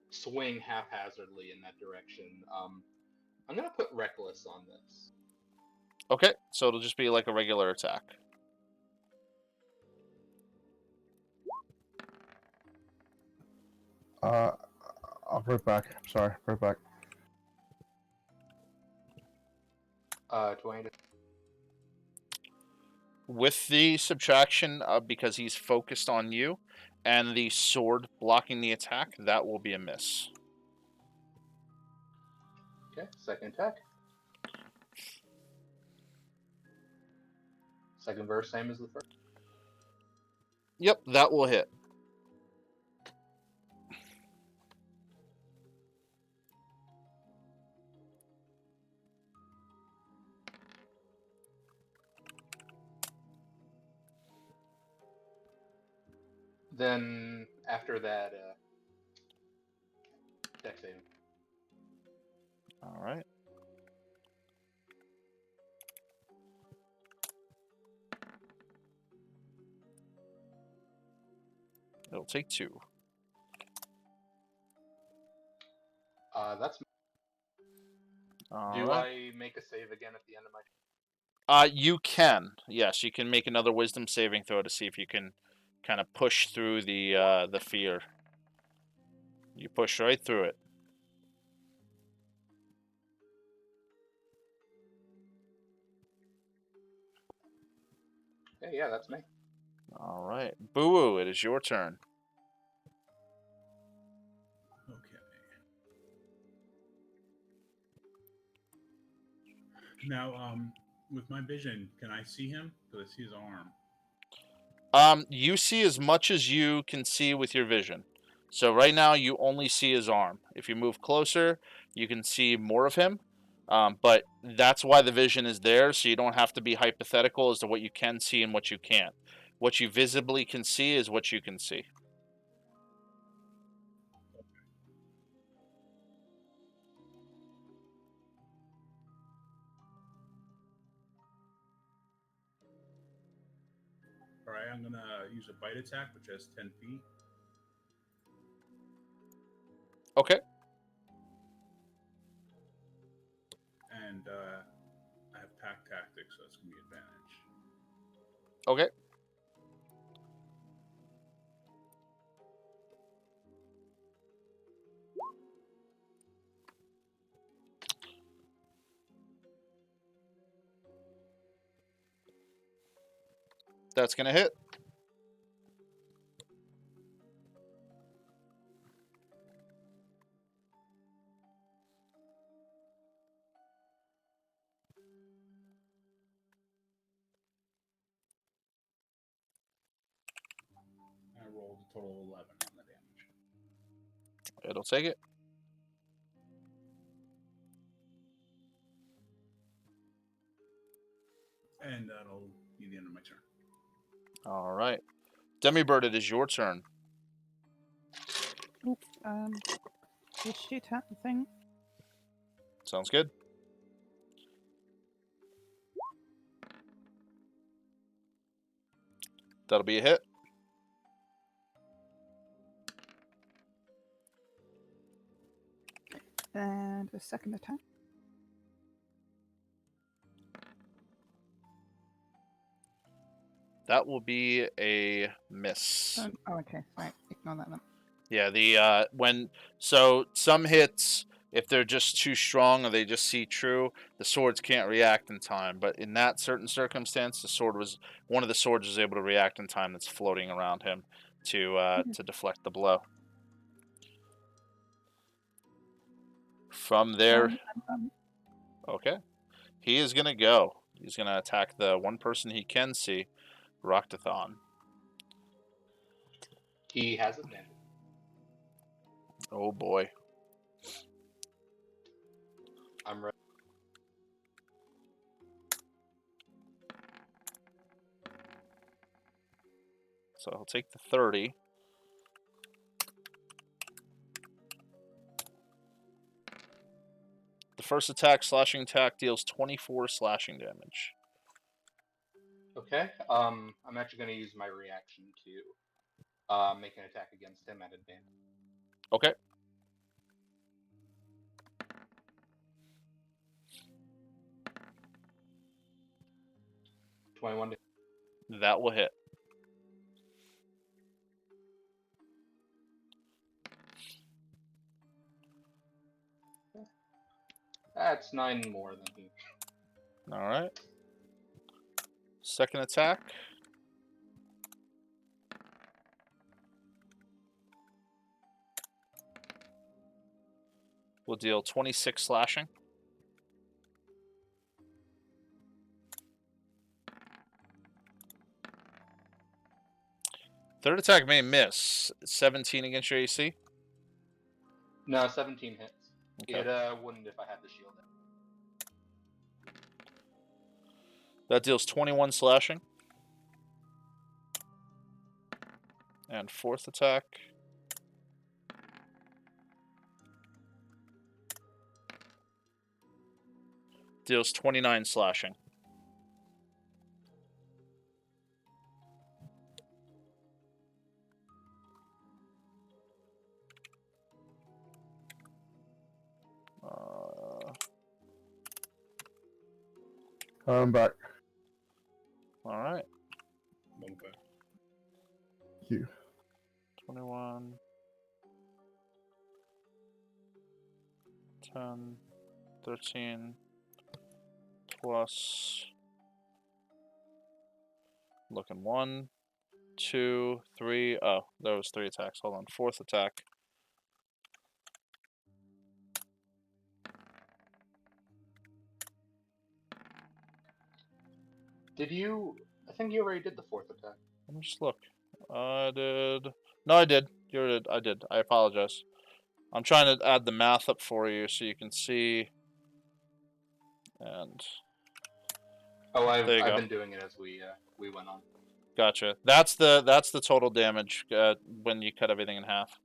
swing haphazardly in that direction. I'm going to put Reckless on this. Okay, so it'll just be like a regular attack. I'll be right back. I'm sorry. Right back. 20. With the subtraction, because he's focused on you, and the sword blocking the attack, that will be a miss. Okay, second attack. Second verse, same as the first. Yep, that will hit. Then after that, dex saving. All right. It'll take 2. That's. All Do right. I make a save again at the end of my? You can. Yes, you can make another wisdom saving throw to see if you can kind of push through the fear. You push right through it. Yeah, that's me. All right. Boo-Woo, it is your turn. Okay. Now, with my vision, can I see him? Because I see his arm. You see as much as you can see with your vision. So right now you only see his arm. If you move closer, you can see more of him. But that's why the vision is there, so you don't have to be hypothetical as to what you can see and what you can't. What you visibly can see is what you can see. All right, I'm gonna use a bite attack, which has 10 feet. Okay. And I have pack tactics, so it's gonna be advantage. Okay. That's going to hit. I rolled a total of 11 on the damage. It'll take it. And that'll be the end of my turn. All right. Demibird, it is your turn. Ooh, just shoot at the thing. Sounds good. That'll be a hit. And a second attack. That will be a miss. Oh, okay. Right. Ignore that then. Yeah, so some hits, if they're just too strong or they just see true, the swords can't react in time. But in that certain circumstance, one of the swords was able to react in time. That's floating around him to deflect the blow. From there, okay, he is gonna go. He's gonna attack the one person he can see, Roctathon. He has advantage. Oh boy. I'm ready. So he'll take the 30. The first attack, slashing attack, deals 24 slashing damage. Okay. I'm actually going to use my reaction to make an attack against him at advantage. Okay. That will hit. That's 9 more than he. All right. Second attack. Will deal 26 slashing. Third attack may miss. 17 against your AC? No, 17 hits. Okay. It wouldn't if I had the shield in. That deals 21 slashing. And fourth attack. Deals 29 slashing. I'm back. All right. One back. Thank you. 21. 10. 13. Plus. Looking 1, 2, 3. Oh, there was 3 attacks. Hold on. Fourth attack. Did you? I think you already did the fourth attack. Let me just look. I did. No, I did. You did. I did. I apologize. I'm trying to add the math up for you so you can see. And Oh, there you I've go. been doing it as we went on. Gotcha. That's the total damage when you cut everything in half.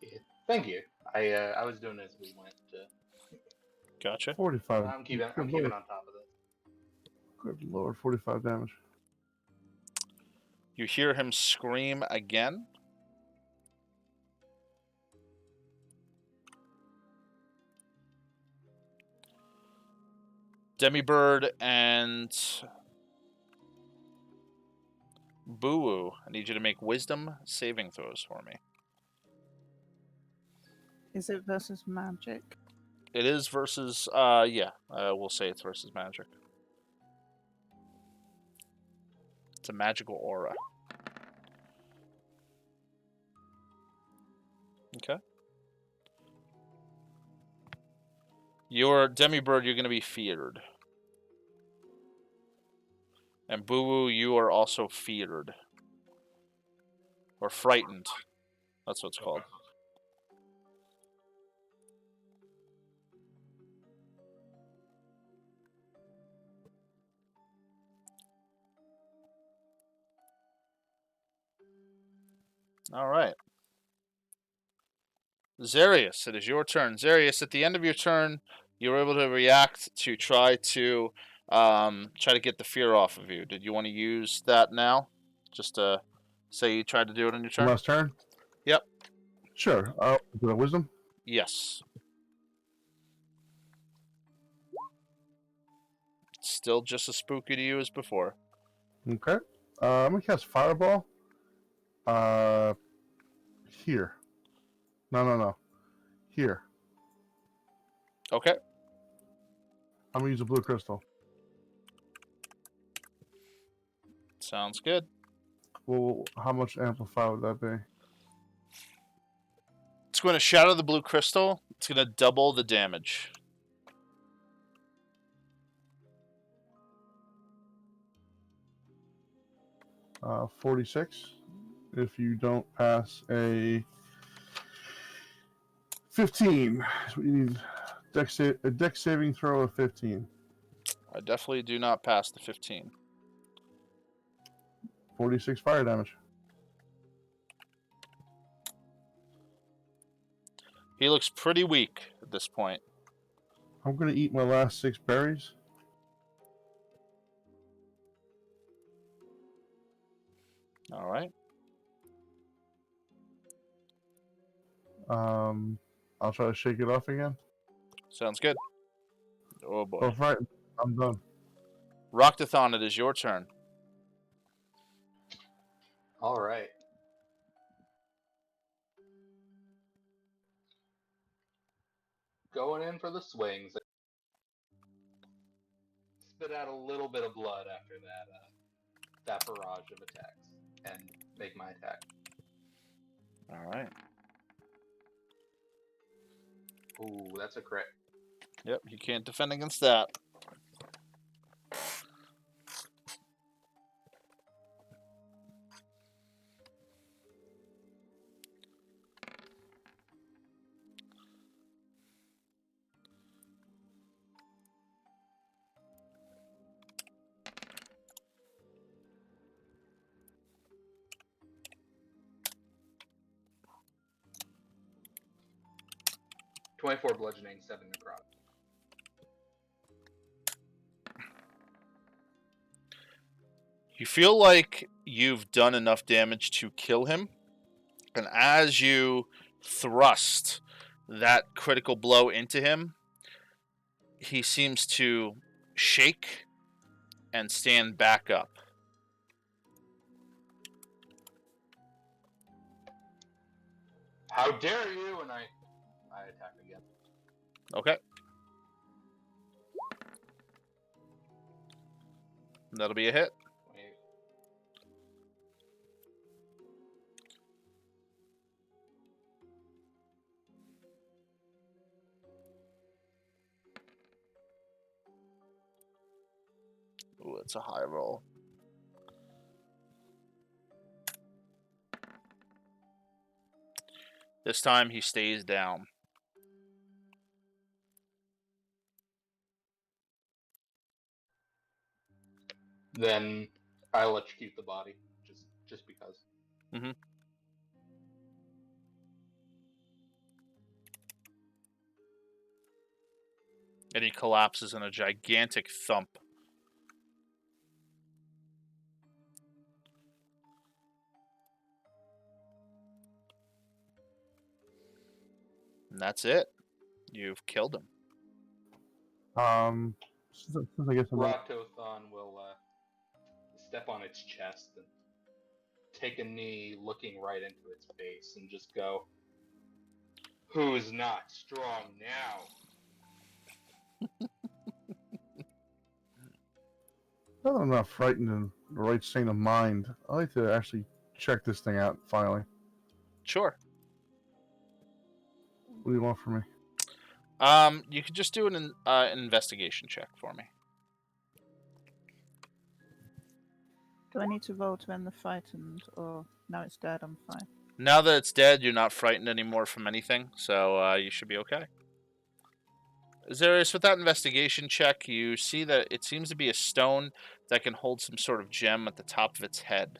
Yeah. Thank you. I was doing it as we went. Gotcha. 45. I'm keeping Good on top lord. of this. Good lord, 45 damage. You hear him scream again. Demibird and Boo-Woo, I need you to make wisdom saving throws for me. Is it versus magic? It is versus, yeah, we'll say it's versus magic. It's a magical aura. Okay. Your Demibird, you're going to be feared. And Boo-Woo, you are also feared. Or frightened. That's what it's called. All right. Zarius, it is your turn. Zarius, at the end of your turn, you're able to react to try to get the fear off of you. Did you want to use that now? Just to say you tried to do it on your turn? Last turn? Yep. Sure. Is it wisdom? Yes. Still just as spooky to you as before. Okay. I'm going to cast Fireball. Here. No. Here. Okay. I'm going to use a blue crystal. Sounds good. Well, how much amplify would that be? It's going to shatter the blue crystal. It's going to double the damage. 46. If you don't pass a 15, so you need a dex saving throw of 15. I definitely do not pass the 15. 46 fire damage. He looks pretty weak at this point. I'm going to eat my last 6 berries. All right. I'll try to shake it off again. Sounds good. Oh boy. Oh, right. I'm done. Roctathon, it is your turn. All right. Going in for the swings. Spit out a little bit of blood after that barrage of attacks, and make my attack. All right. Ooh, that's a crit. Yep, you can't defend against that. 24 bludgeoning, 7 necrotic. You feel like you've done enough damage to kill him, and as you thrust that critical blow into him, he seems to shake and stand back up. How dare you! And I attack again. Okay. That'll be a hit. Wait. Ooh, it's a high roll. This time he stays down. Then I electrocute the body, just because. And he collapses in a gigantic thump. And that's it. You've killed him. Since I guess I'm not... Raktothon will step on its chest and take a knee, looking right into its face, and just go, "Who's not strong now?" Now that I'm not frightened and the right state of mind, I like to actually check this thing out finally. Sure. What do you want from me? You could just do an investigation check for me. Do I need to roll to end the fight, or now it's dead, I'm fine? Now that it's dead, you're not frightened anymore from anything, so you should be okay. Zarius, with that investigation check, you see that it seems to be a stone that can hold some sort of gem at the top of its head.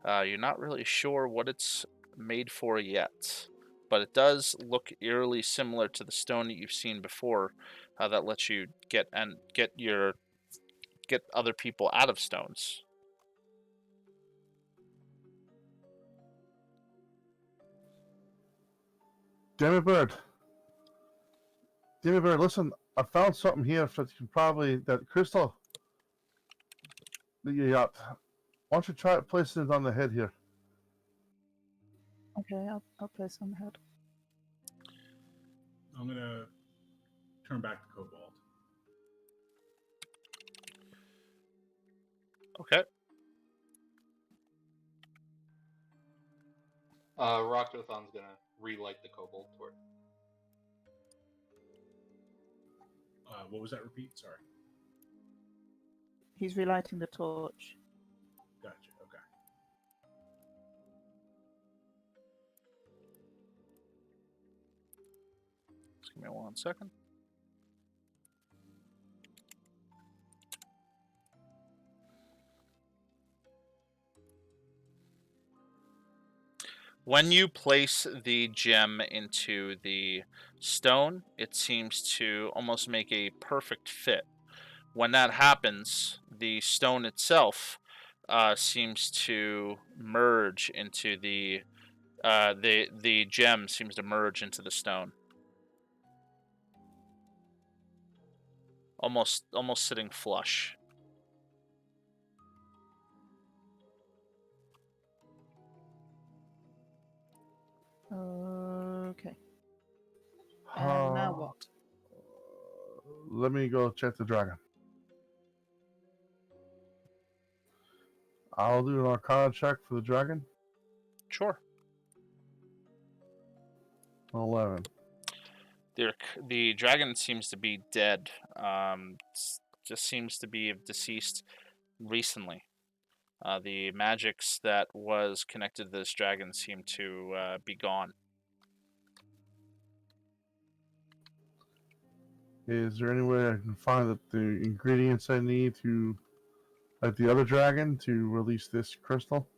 You're not really sure what it's made for yet, but it does look eerily similar to the stone that you've seen before that lets you get other people out of stones. Damn it, Bird, listen, I found something here that you can probably... That crystal that you got. Why don't you try placing it on the head here? Okay, I'll place on the head. I'm gonna turn back to Cobalt. Okay. Raktothon's gonna relight the cobalt torch. What was that? Repeat. Sorry. He's relighting the torch. Gotcha. Okay. Just give me 1 second. When you place the gem into the stone, it seems to almost make a perfect fit. When that happens, the stone itself seems to merge into the gem seems to merge into the stone, almost sitting flush. Okay. And now what? Let me go check the dragon. I'll do an Arcana check for the dragon. Sure. 11. The dragon seems to be dead. Just seems to be deceased recently. The magics that was connected to this dragon seem to be gone. Is there any way I can find the ingredients I need to, like the other dragon, to release this crystal?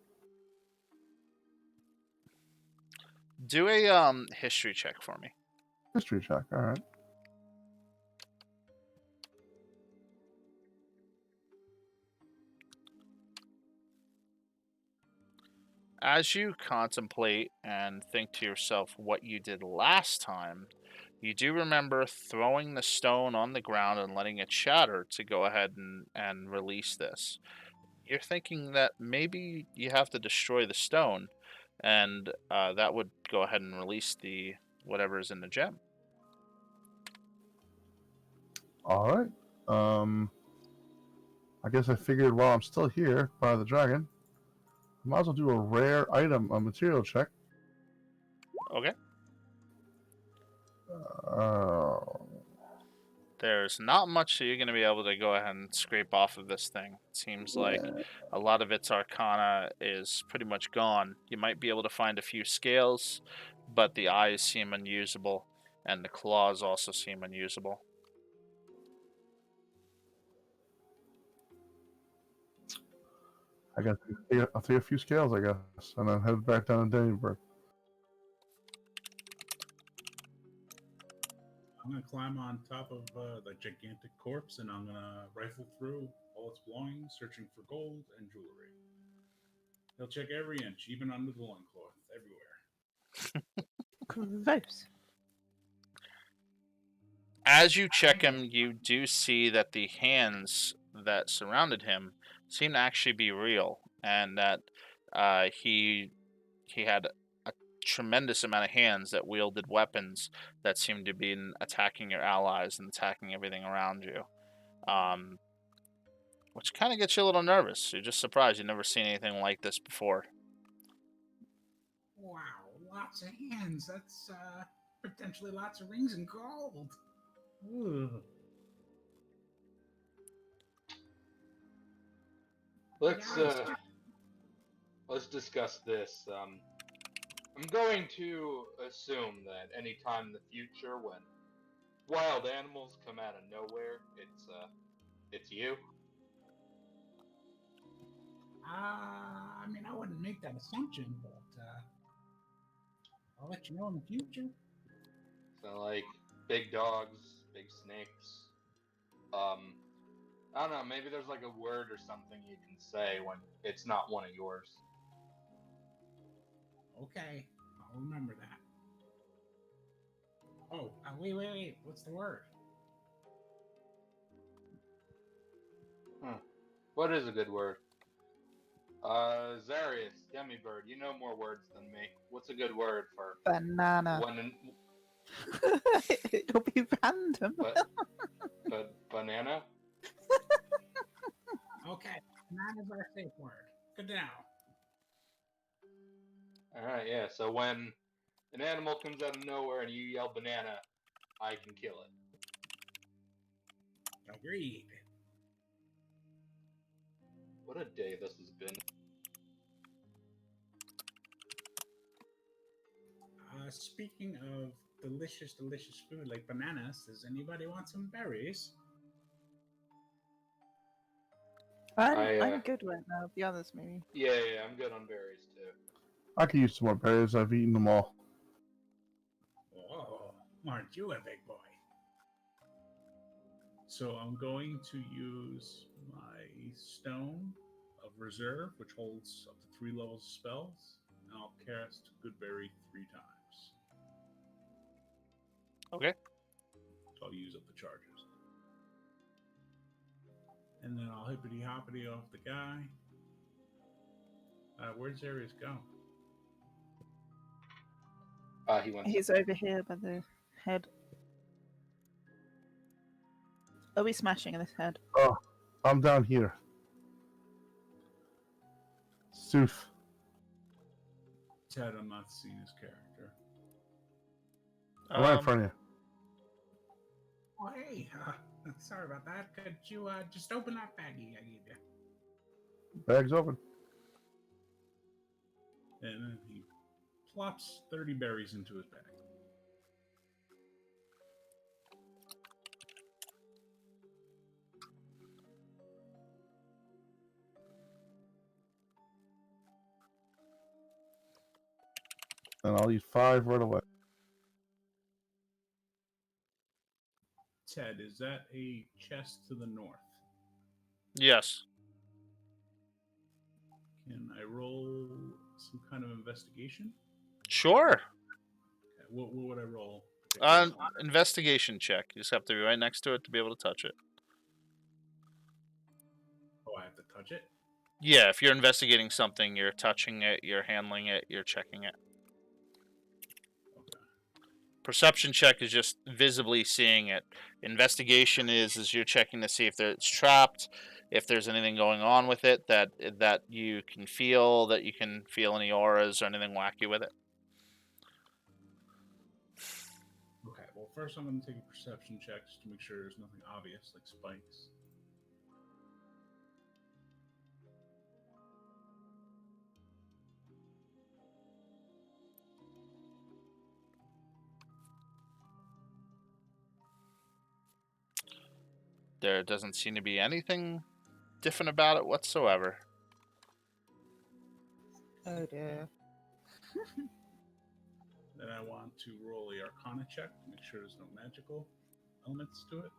Do a history check for me. History check. All right. As you contemplate and think to yourself what you did last time, you do remember throwing the stone on the ground and letting it shatter to go ahead and release this. You're thinking that maybe you have to destroy the stone, and that would go ahead and release the whatever is in the gem. All right. I guess I figured while I'm still here by the dragon, I might as well do a rare item, a material check. Okay. Uh, There's not much that you're going to be able to go ahead and scrape off of this thing. It seems like a lot of its arcana is pretty much gone. You might be able to find a few scales, but the eyes seem unusable, and the claws also seem unusable. I got. I'll take a few scales, I guess, and then head back down to Dennyburg. I'm gonna climb on top of the gigantic corpse, and I'm gonna rifle through all its belongings, searching for gold and jewelry. He'll check every inch, even under the loincloth, everywhere. Gross. As you check him, you do see that the hands that surrounded him seem to actually be real, and that he had a tremendous amount of hands that wielded weapons that seemed to be attacking your allies and attacking everything around you. Which kind of gets you a little nervous. You're just surprised you've never seen anything like this before. Wow, lots of hands. That's potentially lots of rings and gold. Ugh. Let's discuss this. I'm going to assume that anytime in the future when wild animals come out of nowhere, it's you. I mean, I wouldn't make that assumption, but I'll let you know in the future. So like big dogs, big snakes. I don't know. Maybe there's like a word or something you can say when it's not one of yours. Okay, I'll remember that. Oh, wait. What's the word? What is a good word? Zarius, Demibird, you know more words than me. What's a good word for Banana. one? It'll be random. But banana. Okay, banana's our safe word. Good to know. All right, yeah. So when an animal comes out of nowhere and you yell banana, I can kill it. Agreed. What a day this has been. Speaking of delicious food like bananas, does anybody want some berries? I'm good right now. The others, maybe. Yeah, I'm good on berries too. I could use some more berries. I've eaten them all. Oh, aren't you a big boy? So I'm going to use my stone of reserve, which holds up to 3 levels of spells, and I'll cast Goodberry 3 times. Okay. So I'll use up the charges. And then I'll hippity hoppity off the guy. Where'd Zarius go? He went. He's over here by the head. Are we smashing this head? Oh, I'm down here. Sooth. Ted, I'm not seeing his character. I'm right in front of you. Oh, hey. Sorry about that. Could you just open that baggie I gave you? Bag's open. And then he plops 30 berries into his bag. And I'll eat 5 right away. Ted, is that a chest to the north? Yes. Can I roll some kind of investigation? Sure. Okay, what would I roll? particularly? Investigation check. You just have to be right next to it to be able to touch it. Oh, I have to touch it? Yeah, if you're investigating something, you're touching it, you're handling it, you're checking it. Okay. Perception check is just visibly seeing it. Investigation is you're checking to see if it's trapped, if there's anything going on with it that you can feel, any auras or anything wacky with it. Okay, well, first I'm going to take a perception check just to make sure there's nothing obvious, like spikes. There doesn't seem to be anything different about it whatsoever. Oh dear. Then I want to roll a Arcana check to make sure there's no magical elements to it.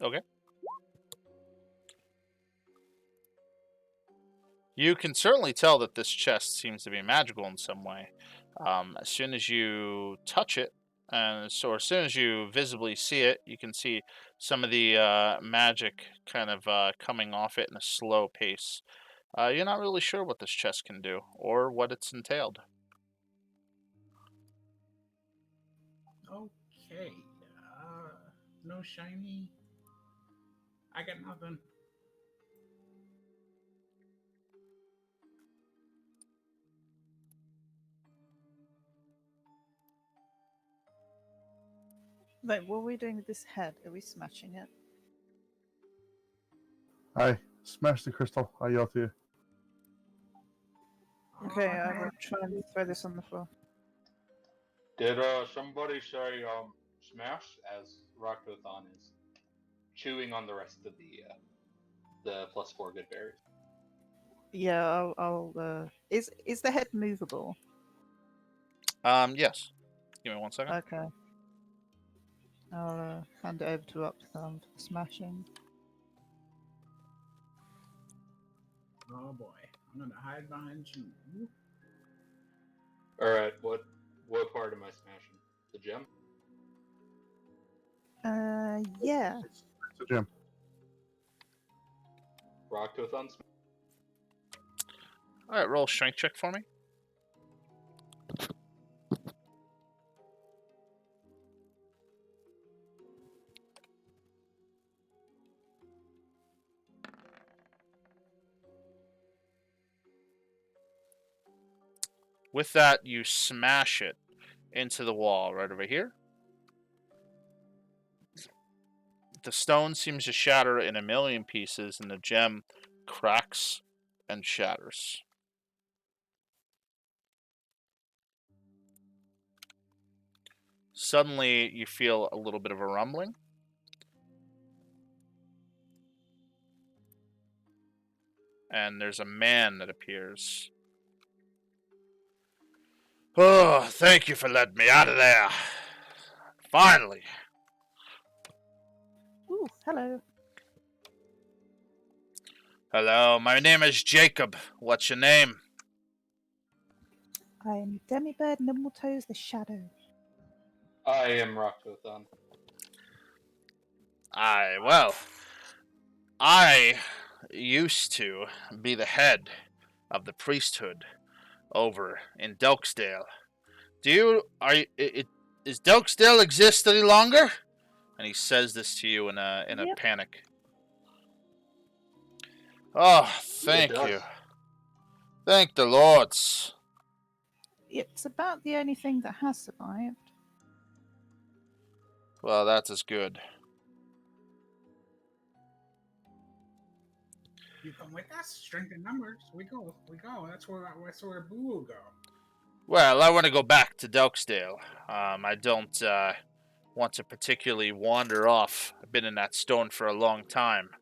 Okay. You can certainly tell that this chest seems to be magical in some way. As soon as you touch it, and so as soon as you visibly see it, you can see some of the magic kind of coming off it in a slow pace. You're not really sure what this chest can do or what it's entailed. Okay. No shiny. I got nothing. Right, what are we doing with this head? Are we smashing it? I smash the crystal. I yell to you. Okay, I will try and throw this on the floor. Did somebody say smash as Rockothon is chewing on the rest of the +4 good berries? Yeah, I'll is the head movable? Yes. Give me 1 second. Okay. I'll hand it over to Upthumb for smashing. Oh boy. I'm going to hide behind you. Alright, what part am I smashing? The gem? Yeah. It's a gem. Rockothon smash? All right, roll a strength check for me. With that, you smash it into the wall right over here. The stone seems to shatter in a million pieces, and the gem cracks and shatters. Suddenly, you feel a little bit of a rumbling. And there's a man that appears. Oh, thank you for letting me out of there. Finally. Ooh, hello. Hello, my name is Jacob. What's your name? I am Demibird Nimbletoes the Shadow. I am Rockothon. I used to be the head of the priesthood over in Delksdale. Is Delksdale exist any longer? And he says this to you in a Yep. panic. Oh, It thank does. you. Thank the lords. It's about the only thing that has survived. Well, that's as good. You come with us. Strength in numbers. We go. That's where Boo will go. Well, I want to go back to Delksdale. I don't want to particularly wander off. I've been in that stone for a long time.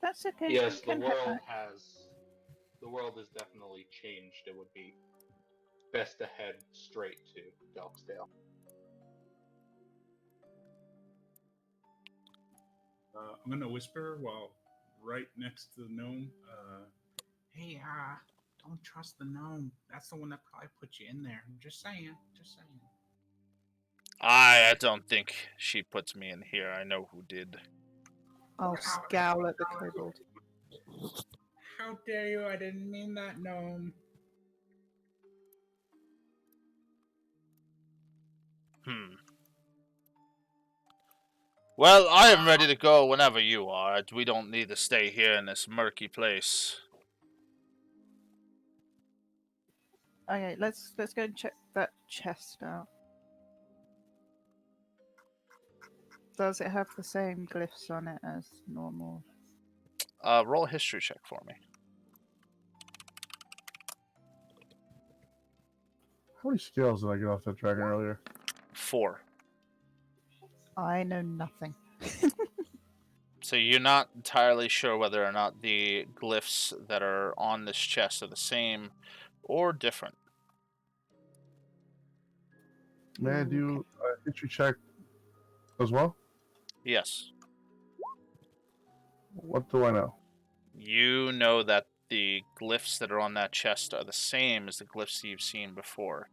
That's okay. Yes, We can head back. the world has definitely changed. It would be best to head straight to Delksdale. I'm gonna whisper while right next to the gnome. Hey, don't trust the gnome. That's the one that probably put you in there. I'm just saying. Just saying. I don't think she puts me in here. I know who did. I'll scowl at the kobold. How dare you? I didn't mean that, gnome. Well, I am ready to go whenever you are. We don't need to stay here in this murky place. Okay, let's go and check that chest out. Does it have the same glyphs on it as normal? Roll a history check for me. How many scales did I get off that dragon earlier? 4. I know nothing. So you're not entirely sure whether or not the glyphs that are on this chest are the same or different. May I do a history check as well? Yes. What do I know? You know that the glyphs that are on that chest are the same as the glyphs you've seen before.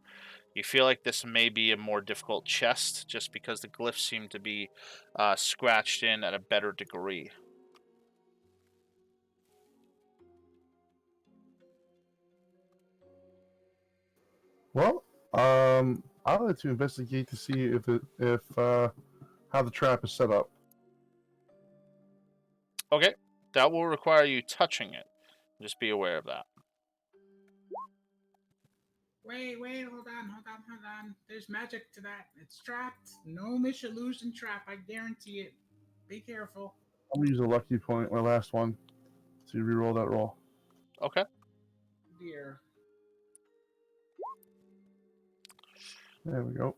You feel like this may be a more difficult chest just because the glyphs seem to be scratched in at a better degree. Well, I'd like to investigate to see if how the trap is set up. Okay, that will require you touching it. Just be aware of that. Wait, hold on. There's magic to that. It's trapped. No illusion trap, I guarantee it. Be careful. I'm gonna use a lucky point, my last one, to reroll that roll. Okay. Dear. There we go.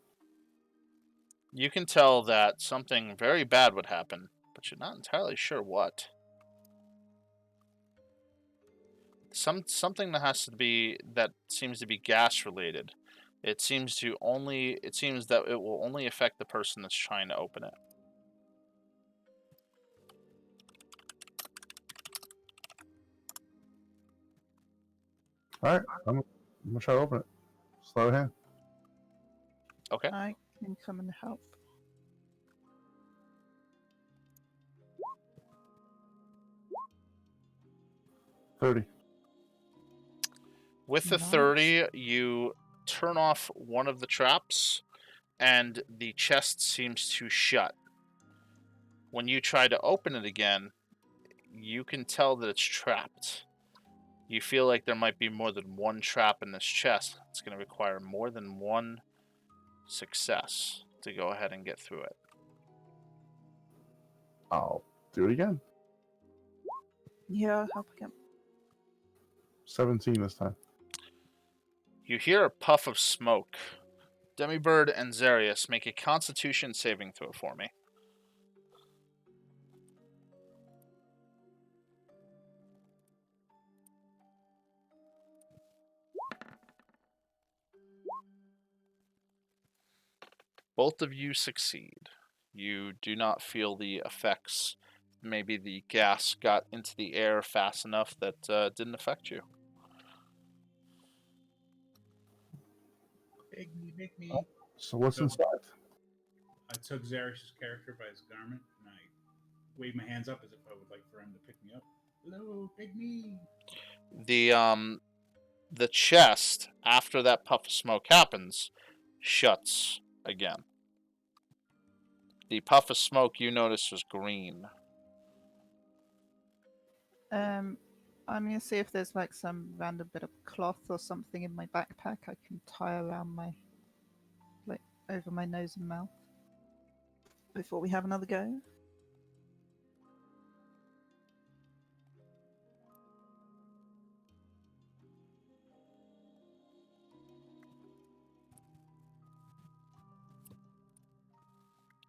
You can tell that something very bad would happen, but you're not entirely sure what. Something that seems to be gas related. It seems that it will only affect the person that's trying to open it. All right, I'm gonna try to open it. Slow hand. Okay. I can come and help. $30. With the Nice. 30, you turn off one of the traps, and the chest seems to shut. When you try to open it again, you can tell that it's trapped. You feel like there might be more than one trap in this chest. It's going to require more than one success to go ahead and get through it. I'll do it again. Yeah, I'll help again. 17 this time. You hear a puff of smoke. Demibird and Zarius, make a Constitution saving throw for me. Both of you succeed. You do not feel the effects. Maybe the gas got into the air fast enough that didn't affect you. Big me. So what's So- inside? I took Zarius' character by his garment and I waved my hands up as if I would like for him to pick me up. Hello, big me. The chest, after that puff of smoke happens, shuts again. The puff of smoke you noticed was green. I'm gonna see if there's like some random bit of cloth or something in my backpack I can tie around my, like, over my nose and mouth before we have another go.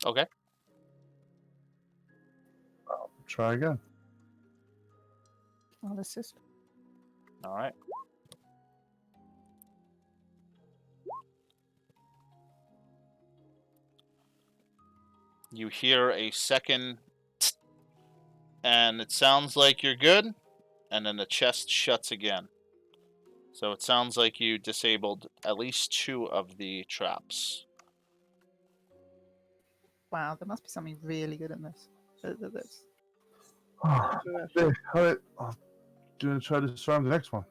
Okay. I'll try again. assist. All right. You hear a second, and it sounds like you're good, and then the chest shuts again. So it sounds like you disabled at least 2 of the traps. Wow, there must be something really good in this. That's Okay, all right. I'm gonna try to disarm the next one.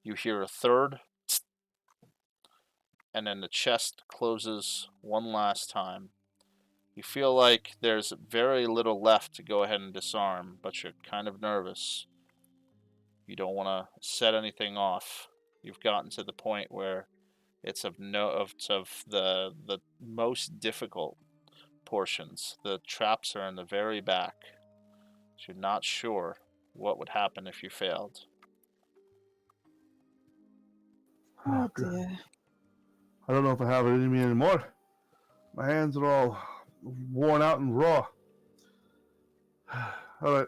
You hear a third, and then the chest closes one last time. You feel like there's very little left to go ahead and disarm, but you're kind of nervous. You don't want to set anything off. You've gotten to the point where it's of the most difficult portions. The traps are in the very back. So you're not sure what would happen if you failed. oh God. dear. I don't know if I have it in me anymore. My hands are all worn out and raw. All right.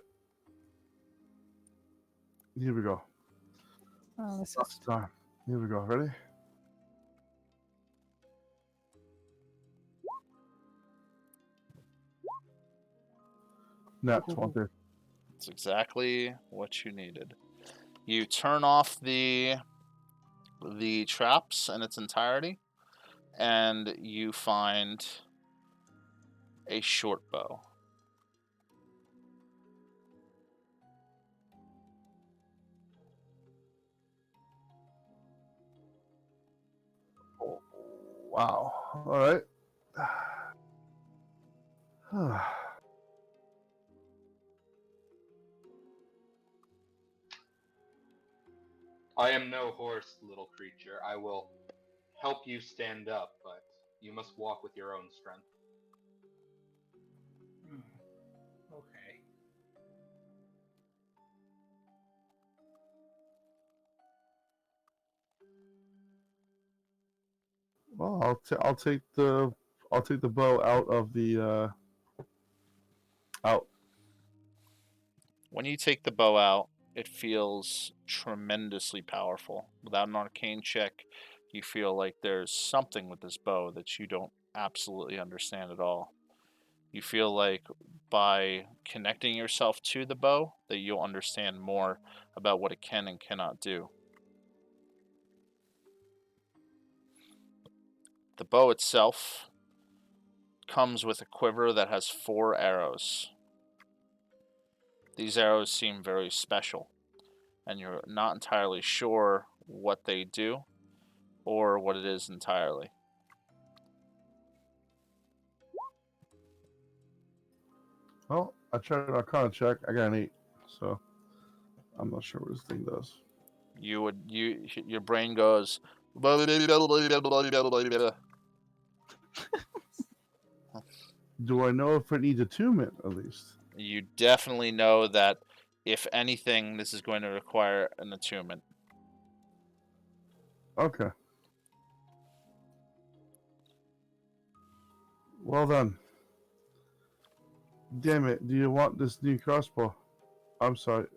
Here we go. Oh, this Last is time. Here we go. Ready? Nat 20. It's exactly what you needed. You turn off the traps in its entirety, and you find a short bow. Wow. All right. I am no horse, little creature. I will help you stand up, but you must walk with your own strength. Okay. Well, I'll take the bow out of the out. When you take the bow out, it feels tremendously powerful. Without an arcane check, you feel like there's something with this bow that you don't absolutely understand at all. You feel like by connecting yourself to the bow that you'll understand more about what it can and cannot do. The bow itself comes with a quiver that has 4 arrows. These arrows seem very special, and you're not entirely sure what they do or what it is entirely. Well, I tried an Arcana check. I got an 8, so I'm not sure what this thing does. Your brain goes. Do I know if it needs attunement at least? You definitely know that if anything, this is going to require an attunement. Okay. Well then. Damn it! Do you want this new crossbow? I'm sorry.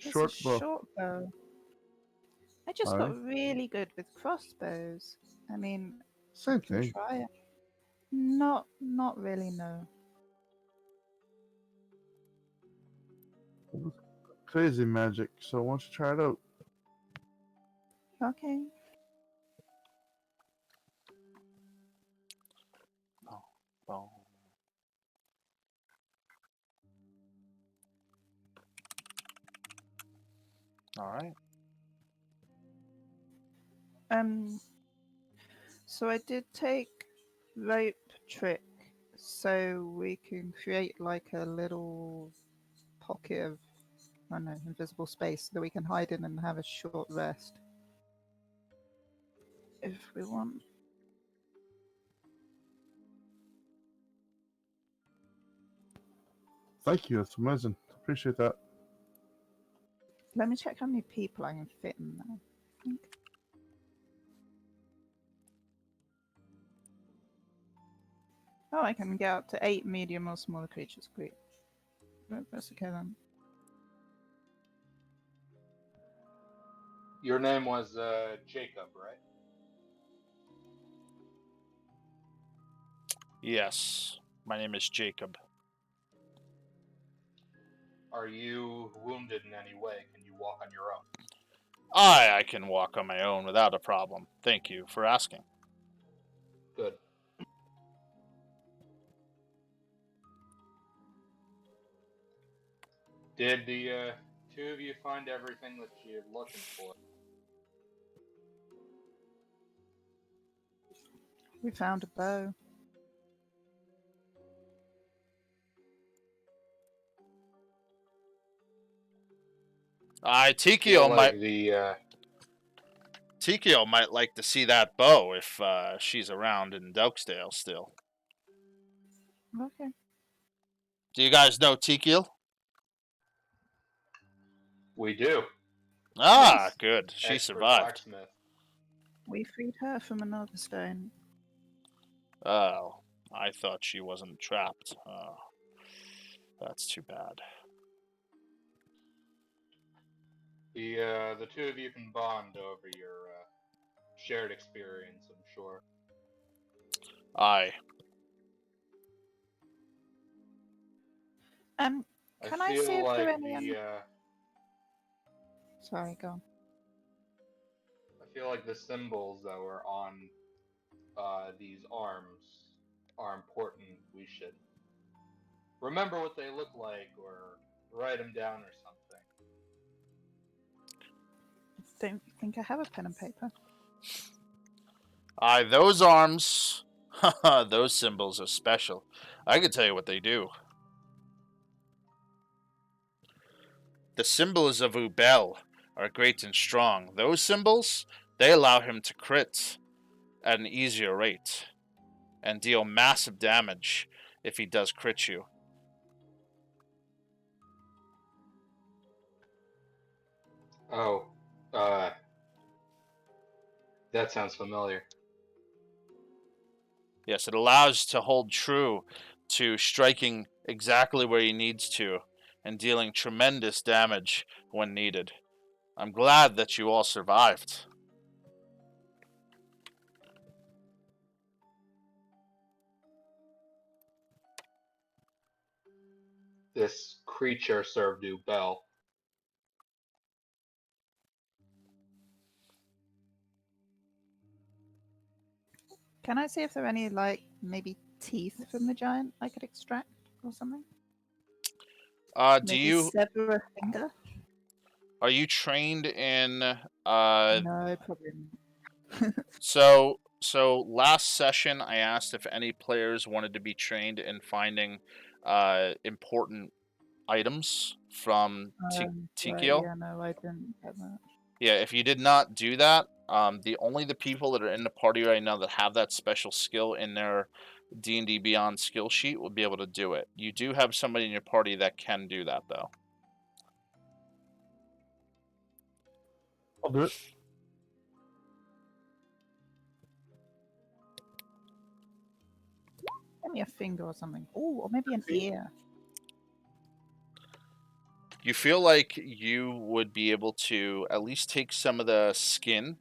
it's Short a bow. short bow. I just Alright. got really good with crossbows. I mean, Same I can thing. try it. Not really. No. Crazy magic. So why don't you try it out? Okay. Well, all right. So I did take rope trick, so we can create like a little pocket of, I don't know, invisible space that we can hide in and have a short rest. If we want. Thank you. That's amazing. Appreciate that. Let me check how many people I can fit in there. I think. Oh, I can get up to 8 medium or smaller creatures. Great. That's okay then. Your name was Jacob, right? Yes, my name is Jacob. Are you wounded in any way? Can you walk on your own? I can walk on my own without a problem. Thank you for asking. Good. Did the two of you find everything that you're looking for? We found a bow. Tikio might the Tikio might like to see that bow if she's around in Doaksdale still. Okay. Do you guys know Tikio? we do. Ah, Yes. good. She Expert survived. blacksmith. We freed her from another stone. Oh, I thought she wasn't trapped. Oh, that's too bad. The two of you can bond over your shared experience, I'm sure. Aye. Can I feel see if like there are any? Sorry, go on. I feel like the symbols that were on these arms are important. We should remember what they look like or write them down or something. I don't think I have a pen and paper. Aye, those arms, those symbols are special. I can tell you what they do. The symbols of Ubel are great and strong. Those symbols, they allow him to crit at an easier rate and deal massive damage if he does crit you. Oh, that sounds familiar. Yes, it allows to hold true to striking exactly where he needs to and dealing tremendous damage when needed. I'm glad that you all survived. This creature served you Bell. Can I see if there are any, like, maybe teeth from the giant I could extract or something? Maybe sever a finger? Are you trained in No, probably not. So last session I asked if any players wanted to be trained in finding important items from Right, Tikio. yeah, no, I didn't get that. Yeah, if you did not do that, the people that are in the party right now that have that special skill in their D&D Beyond skill sheet will be able to do it. You do have somebody in your party that can do that though. I'll do it. Give me a finger or something. Oh, or maybe an ear. You feel like you would be able to at least take some of the skin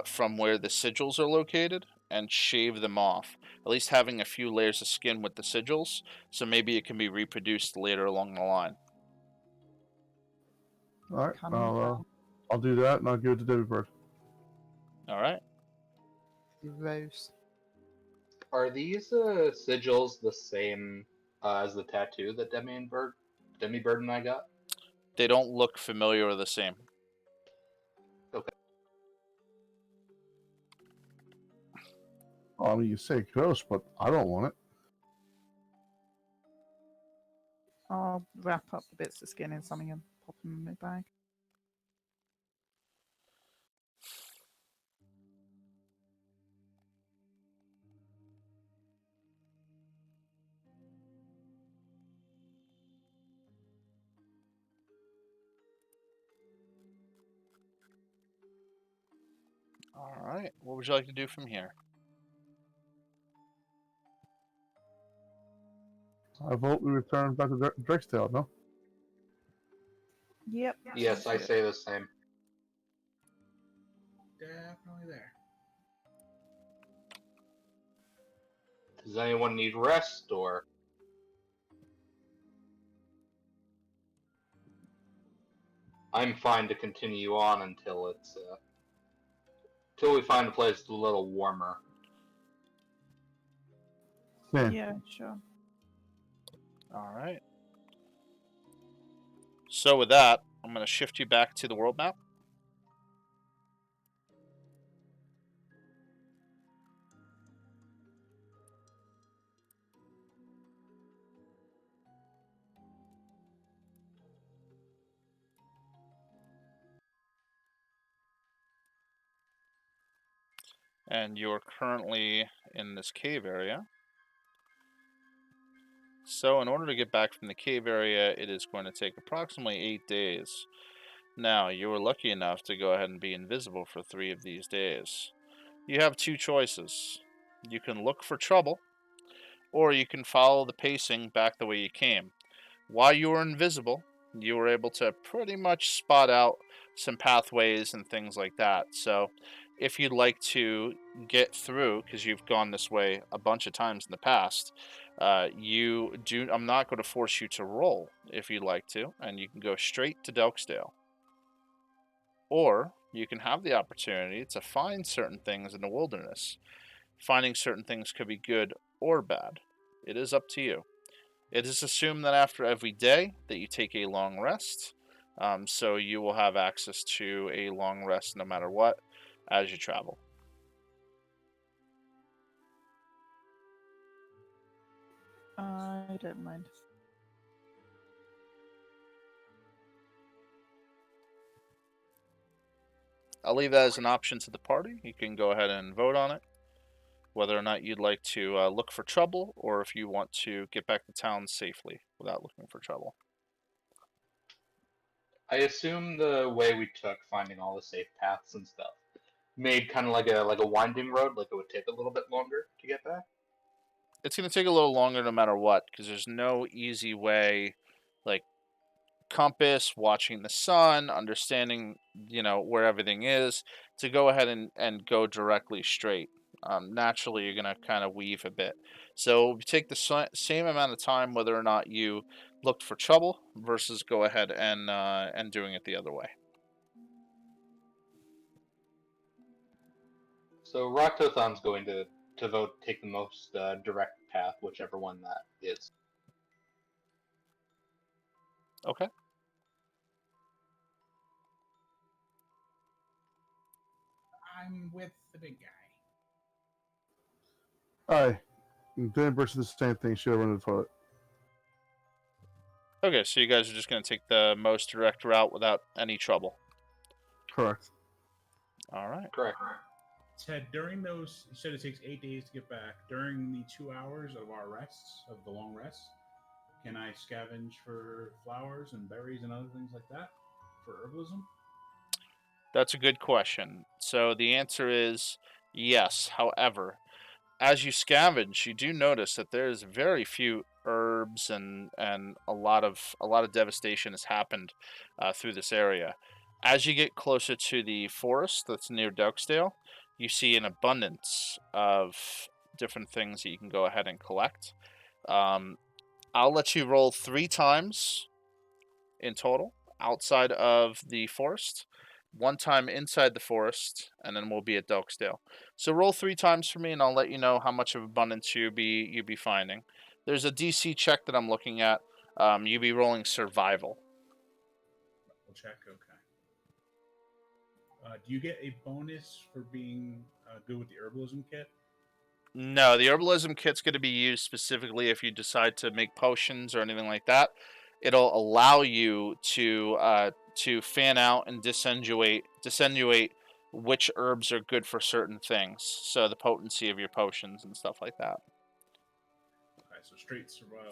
from where the sigils are located and shave them off. At least having a few layers of skin with the sigils, so maybe it can be reproduced later along the line. All right. Cunning. I'll do that, and I'll give it to Debbie Bird. All right. Gross. Are these sigils the same as the tattoo that Demi Bird and I got? They don't look familiar or the same. Okay. Well, I mean, you say gross, but I don't want it. I'll wrap up the bits of skin in something and pop them in my bag. All right. What would you like to do from here? I vote we return back to Drakesdale, no? Yep. Yes, sounds I good. say the same. Definitely there. Does anyone need rest, or? I'm fine to continue on until it's, till we find a place that's a little warmer. Same. Yeah, sure. All right. So with that, I'm going to shift you back to the world map. And you're currently in this cave area. So in order to get back from the cave area, it is going to take approximately 8 days. Now, you were lucky enough to go ahead and be invisible for 3 of these days. You have 2 choices. You can look for trouble, or you can follow the pacing back the way you came. While you were invisible, you were able to pretty much spot out some pathways and things like that. So, if you'd like to get through, because you've gone this way a bunch of times in the past, I'm not going to force you to roll if you'd like to, and you can go straight to Delksdale. Or you can have the opportunity to find certain things in the wilderness. Finding certain things could be good or bad. It is up to you. It is assumed that after every day that you take a long rest, so you will have access to a long rest no matter what as you travel. I don't mind. I'll leave that as an option to the party. You can go ahead and vote on it, whether or not you'd like to look for trouble, or if you want to get back to town safely without looking for trouble. I assume the way we took finding all the safe paths and stuff made kind of like a winding road, like it would take a little bit longer to get back. It's going to take a little longer no matter what, because there's no easy way, like compass, watching the sun, understanding, where everything is, to go ahead and go directly straight. Naturally, you're going to kind of weave a bit. So take the same amount of time whether or not you looked for trouble versus go ahead and doing it the other way. So Raktothon's going to vote take the most direct path, whichever one that is. Okay. I'm with the big guy. Aye. Dan versus the same thing. Should have run the toilet. Okay, so you guys are just going to take the most direct route without any trouble. Correct. All right. Correct. Ted, during those, you said it takes 8 days to get back. During the 2 hours of our rests, of the long rests, can I scavenge for flowers and berries and other things like that for herbalism? That's a good question. So the answer is yes. However, as you scavenge, you do notice that there's very few herbs and a lot of devastation has happened through this area. As you get closer to the forest that's near Doakesdale, you see an abundance of different things that you can go ahead and collect. Um, I'll let you roll 3 times in total outside of the forest, 1 time inside the forest, and then we'll be at Doakesdale. So roll 3 times for me, and I'll let you know how much of abundance you'll be finding. There's a DC check that I'm looking at. You'll be rolling survival. We'll check. Okay. Do you get a bonus for being good with the herbalism kit? No, the herbalism kit's going to be used specifically if you decide to make potions or anything like that. It'll allow you to fan out and dissenuate which herbs are good for certain things. So the potency of your potions and stuff like that. Okay, so straight survival.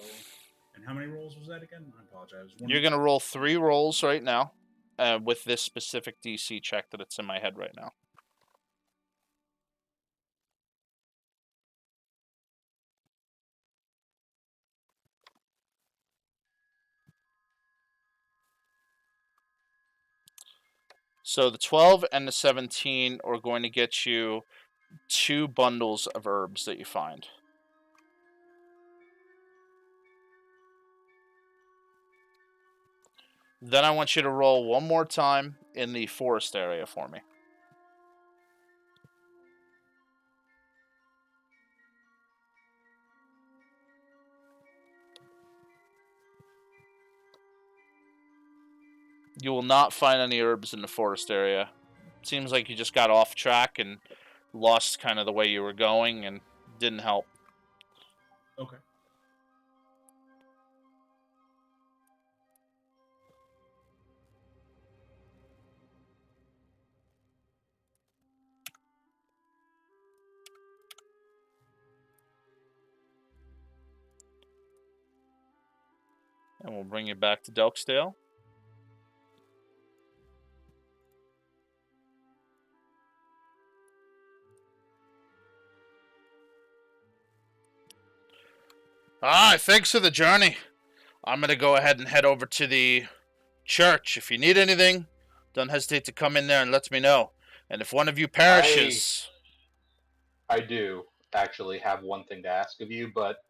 And how many rolls was that again? I apologize. You're going to roll 3 rolls right now with this specific DC check that it's in my head right now. So the 12 and the 17 are going to get you 2 bundles of herbs that you find. Then I want you to roll one more time in the forest area for me. You will not find any herbs in the forest area. Seems like you just got off track and lost kind of the way you were going and didn't help. Okay. And we'll bring you back to Delksdale. Thanks for the journey. I'm going to go ahead and head over to the church. If you need anything, don't hesitate to come in there and let me know. And if one of you perishes... I do actually have one thing to ask of you, but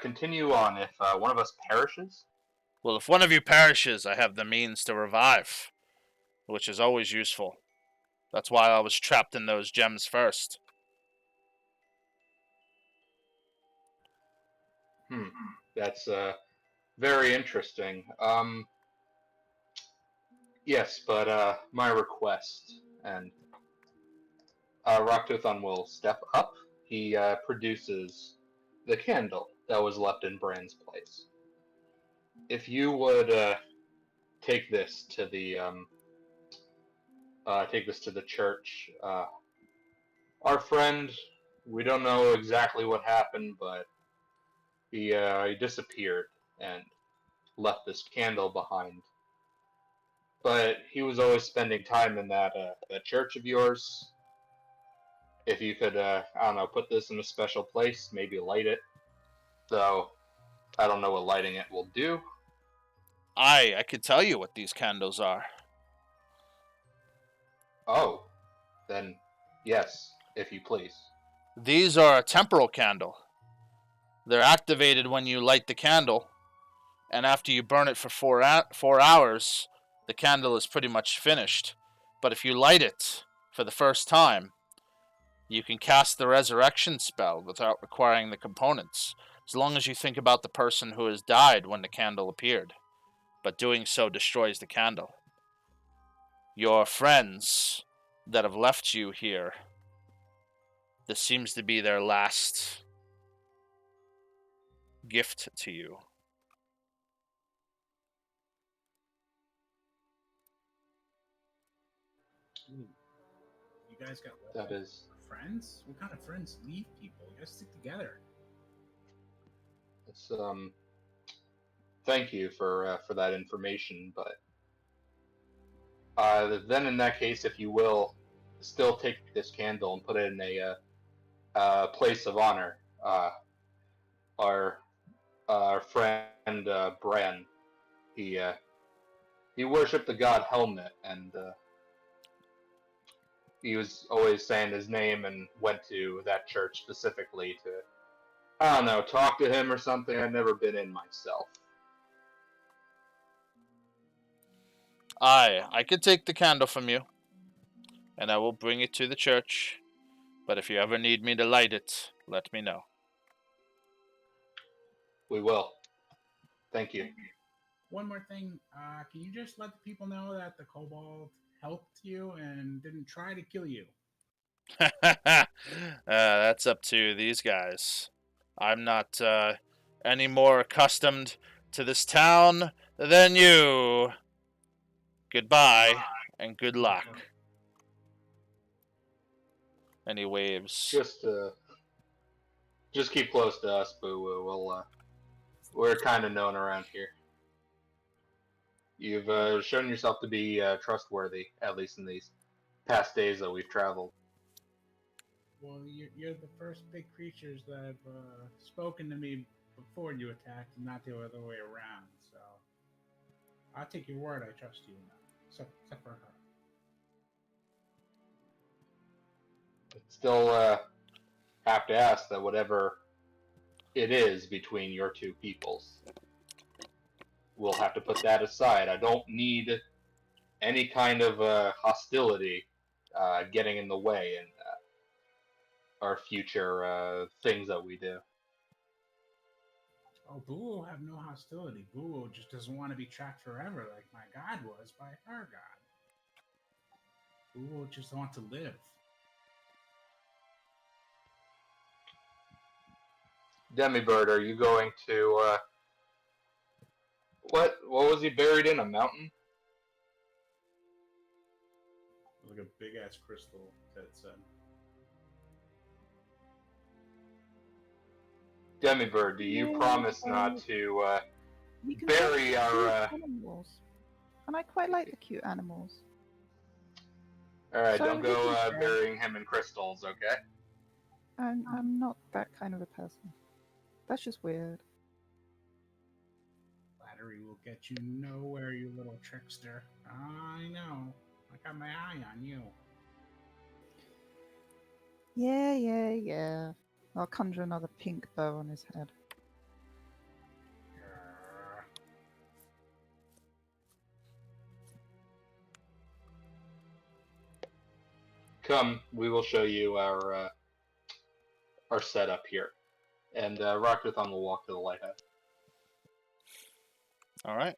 continue on. If one of us perishes? Well, if one of you perishes, I have the means to revive, which is always useful. That's why I was trapped in those gems first. That's very interesting. Yes, but my request, and Rocktoothon will step up. He produces the candle that was left in Bran's place. If you would take this to the church, our friend, we don't know exactly what happened, but he disappeared and left this candle behind. But he was always spending time in that church of yours. If you could, I don't know, put this in a special place, maybe light it. Though, I don't know what lighting it will do. I could tell you what these candles are. Oh, then yes, if you please. These are a temporal candle. They're activated when you light the candle, and after you burn it for 4 hours, the candle is pretty much finished. But if you light it for the first time, you can cast the resurrection spell without requiring the components, as long as you think about the person who has died when the candle appeared. But doing so destroys the candle. Your friends that have left you here, this seems to be their last gift to you. Ooh. You guys got That is. friends? What kind of friends leave people? You guys stick together. It's Thank you for that information, but then in that case, if you will, still take this candle and put it in a place of honor. Our friend Bran, he worshipped the god Helmet, and he was always saying his name and went to that church specifically to, I don't know, talk to him or something. I've never been in myself. I could take the candle from you, and I will bring it to the church. But if you ever need me to light it, let me know. We will. Thank you. One more thing, can you just let the people know that the kobold helped you and didn't try to kill you? That's up to these guys. I'm not any more accustomed to this town than you. Goodbye and good luck. And he waves. Just keep close to us, Boo. We're kind of known around here. You've shown yourself to be trustworthy, at least in these past days that we've traveled. Well, you're the first big creatures that have spoken to me before you attacked, and not the other way around. So I'll take your word. I trust you now, except for her. still have to ask that whatever it is between your two peoples, we'll have to put that aside. I don't need any kind of hostility getting in the way in our future things that we do. Oh, Boo will have no hostility. Boo just doesn't want to be trapped forever like my god was by her god. Boo will just want to live. Demibird, are you going to what was he buried in? A mountain? Like a big ass crystal, Ted said. Demibird, do you promise not to You can bury have our cute animals. And I quite like the cute animals. Alright, So don't he go can share. burying him in crystals, okay? I'm not that kind of a person. That's just weird. Flattery will get you nowhere, you little trickster. I know. I got my eye on you. Yeah. I'll conjure another pink bow on his head. Grr. Come, we will show you our setup here. And Rockthon will walk to the lighthouse. All right.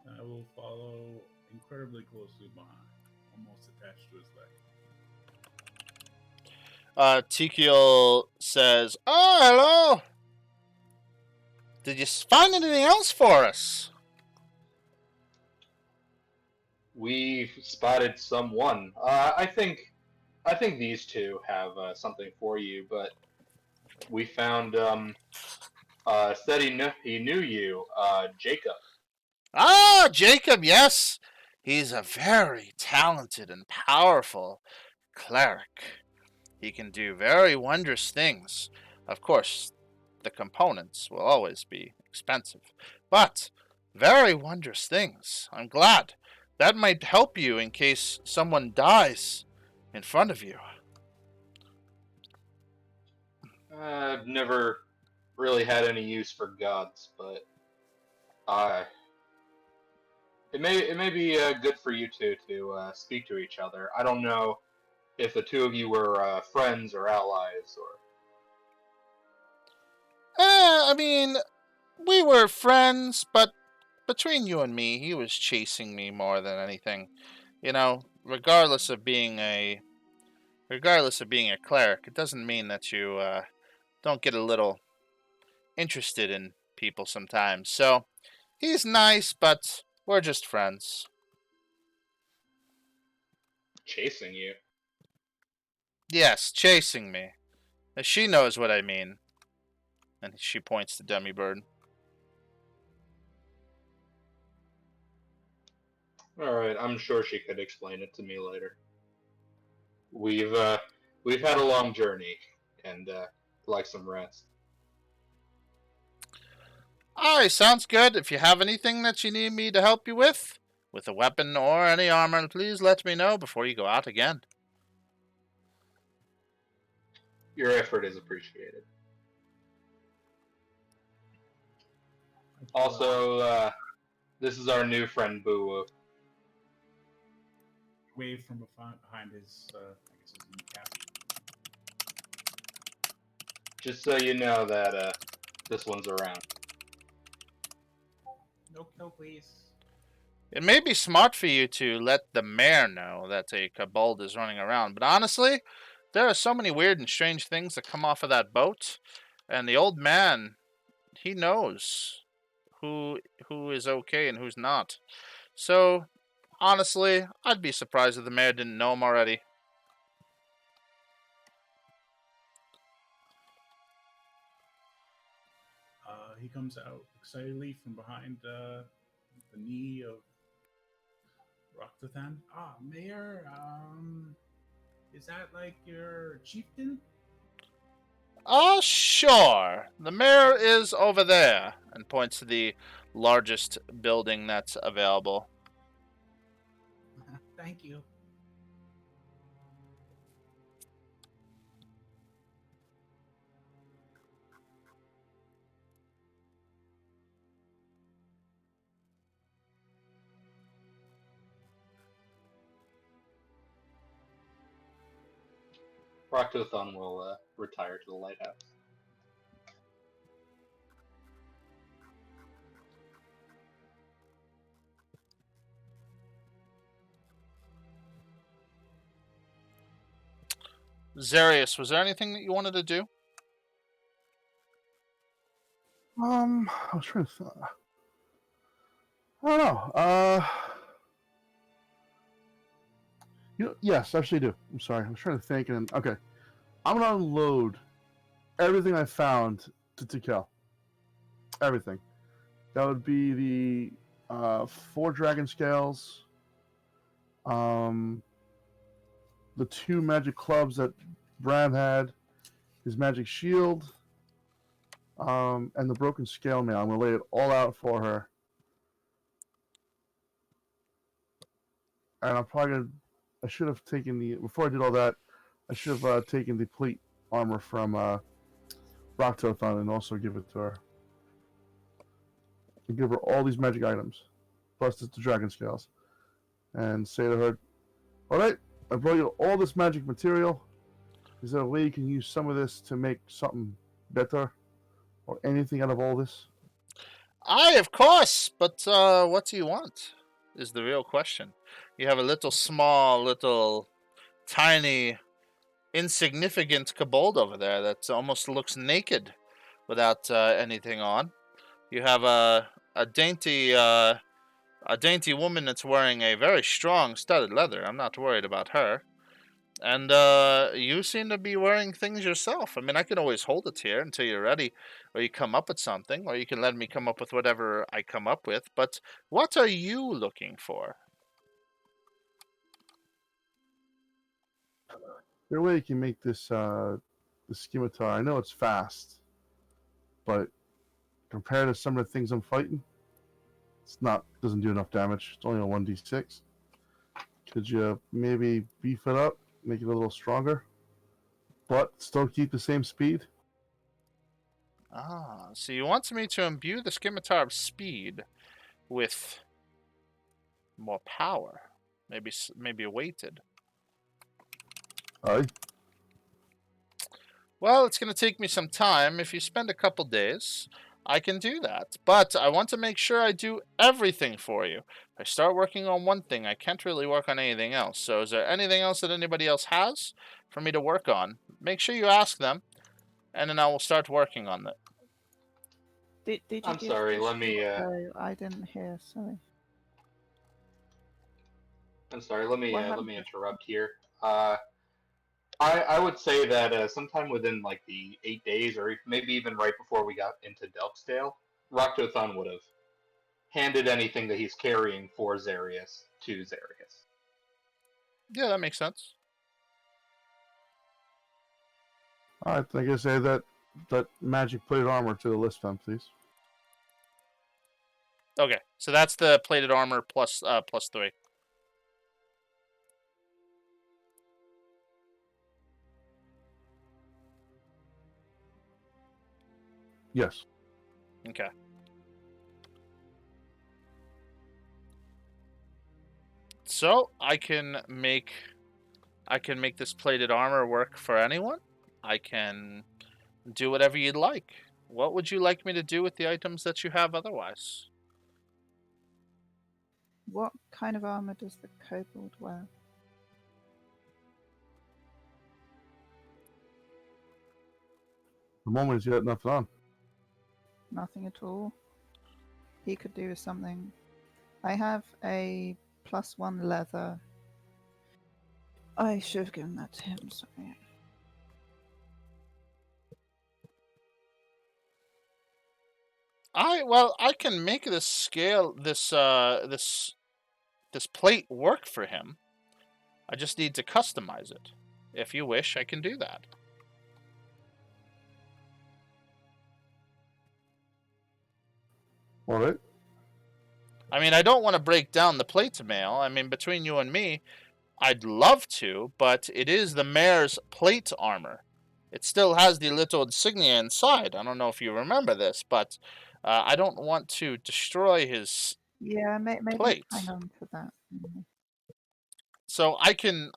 I will follow incredibly closely behind, almost attached to his leg. Tikiel says, "Oh, hello. Did you find anything else for us?" We've spotted someone. I think these two have something for you, but we found said he knew you, Jacob. Ah, Jacob, yes. He's a very talented and powerful cleric. He can do very wondrous things. Of course, the components will always be expensive, but very wondrous things. I'm glad. That might help you in case someone dies in front of you. I've never really had any use for gods, but it may be good for you two to speak to each other. I don't know if the two of you were friends or allies or. I mean, we were friends, but between you and me, he was chasing me more than anything. You know, regardless of being a cleric, it doesn't mean that you don't get a little interested in people sometimes. So he's nice, but we're just friends. Chasing you? Yes, chasing me. She knows what I mean. And she points to Demibird. Alright, I'm sure she could explain it to me later. We've had a long journey, and like some rest. Alright, sounds good. If you have anything that you need me to help you with a weapon or any armor, please let me know before you go out again. Your effort is appreciated. Also, this is our new friend Boo. Wave from behind his, I guess his kneecap. Just so you know that this one's around. No kill, please. It may be smart for you to let the mayor know that a kobold is running around, but honestly, there are so many weird and strange things that come off of that boat, and the old man, he knows who is okay and who's not. So, honestly, I'd be surprised if the mayor didn't know him already. He comes out excitedly from behind the knee of Rokthathan. Ah, Mayor, is that like your chieftain? Oh, sure. The mayor is over there, and points to the largest building that's available. Thank you. Roctothon will retire to the lighthouse. Zarius, was there anything that you wanted to do? I was trying to. I don't know. Yes, I actually do. I'm sorry. I was trying to think. And okay, I'm gonna unload everything I found to Tikel. Everything. That would be the 4 dragon scales, the 2 magic clubs that Bram had, his magic shield, and the broken scale mail. I'm gonna lay it all out for her, and I'm probably gonna. I should have taken the before I did all that. I should have taken the plate armor from Roctothon and also give it to her. And give her all these magic items, plus the dragon scales, and say to her, "All right, I brought you all this magic material. Is there a way you can use some of this to make something better, or anything out of all this?" Aye, of course. But what do you want? Is the real question. You have a little small, little tiny, insignificant kobold over there that almost looks naked without anything on. You have a dainty woman that's wearing a very strong studded leather. I'm not worried about her. And you seem to be wearing things yourself. I mean, I can always hold it here until you're ready, or you come up with something, or you can let me come up with whatever I come up with. But what are you looking for? There a way you can make this the scimitar? I know it's fast, but compared to some of the things I'm fighting, it's not doesn't do enough damage. It's only a 1d6. Could you maybe beef it up, make it a little stronger, but still keep the same speed? Ah, so you want me to imbue the scimitar of speed with more power, maybe weighted. Aye. Well, it's going to take me some time. If you spend a couple days, I can do that. But I want to make sure I do everything for you. If I start working on one thing, I can't really work on anything else. So is there anything else that anybody else has for me to work on? Make sure you ask them, and then I will start working on it. Did you I'm give sorry, this- let me Oh, I didn't hear. Sorry. I'm sorry, let me What let happened? me interrupt here. I would say that sometime within like the 8 days, or maybe even right before we got into Delpsdale, Roctothon would have handed anything that he's carrying for Zarius to Zarius. Yeah, that makes sense. All right, I guess add that magic plated armor to the list, then, please. Okay, so that's the plated armor plus 3. Yes. Okay. So I can make this plated armor work for anyone. I can do whatever you'd like. What would you like me to do with the items that you have otherwise? What kind of armor does the kobold wear? The moment he's got nothing on. Nothing at all. He could do with something. I have a +1 leather. I should have given that to him. Sorry. I can make this scale this plate work for him. I just need to customize it. If you wish, I can do that. All right. I mean, I don't want to break down the plate mail. I mean, between you and me, I'd love to, but it is the mayor's plate armor. It still has the little insignia inside. I don't know if you remember this, but I don't want to destroy his Yeah, maybe plate. hang on to that. So I can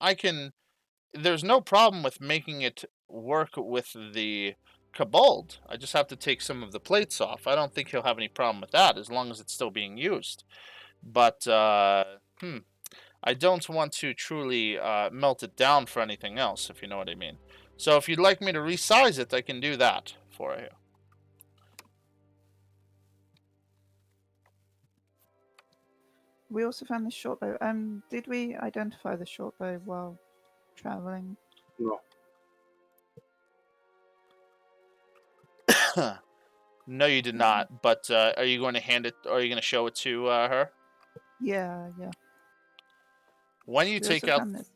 there's no problem with making it work with the kobold. I just have to take some of the plates off. I don't think he'll have any problem with that as long as it's still being used. But I don't want to truly melt it down for anything else, if you know what I mean. So if you'd like me to resize it, I can do that for you. We also found the short bow. Did we identify the short bow while traveling? No. No, you did not. But are you going to hand it, or are you going to show it to her? Yeah. When you We take also out, found this.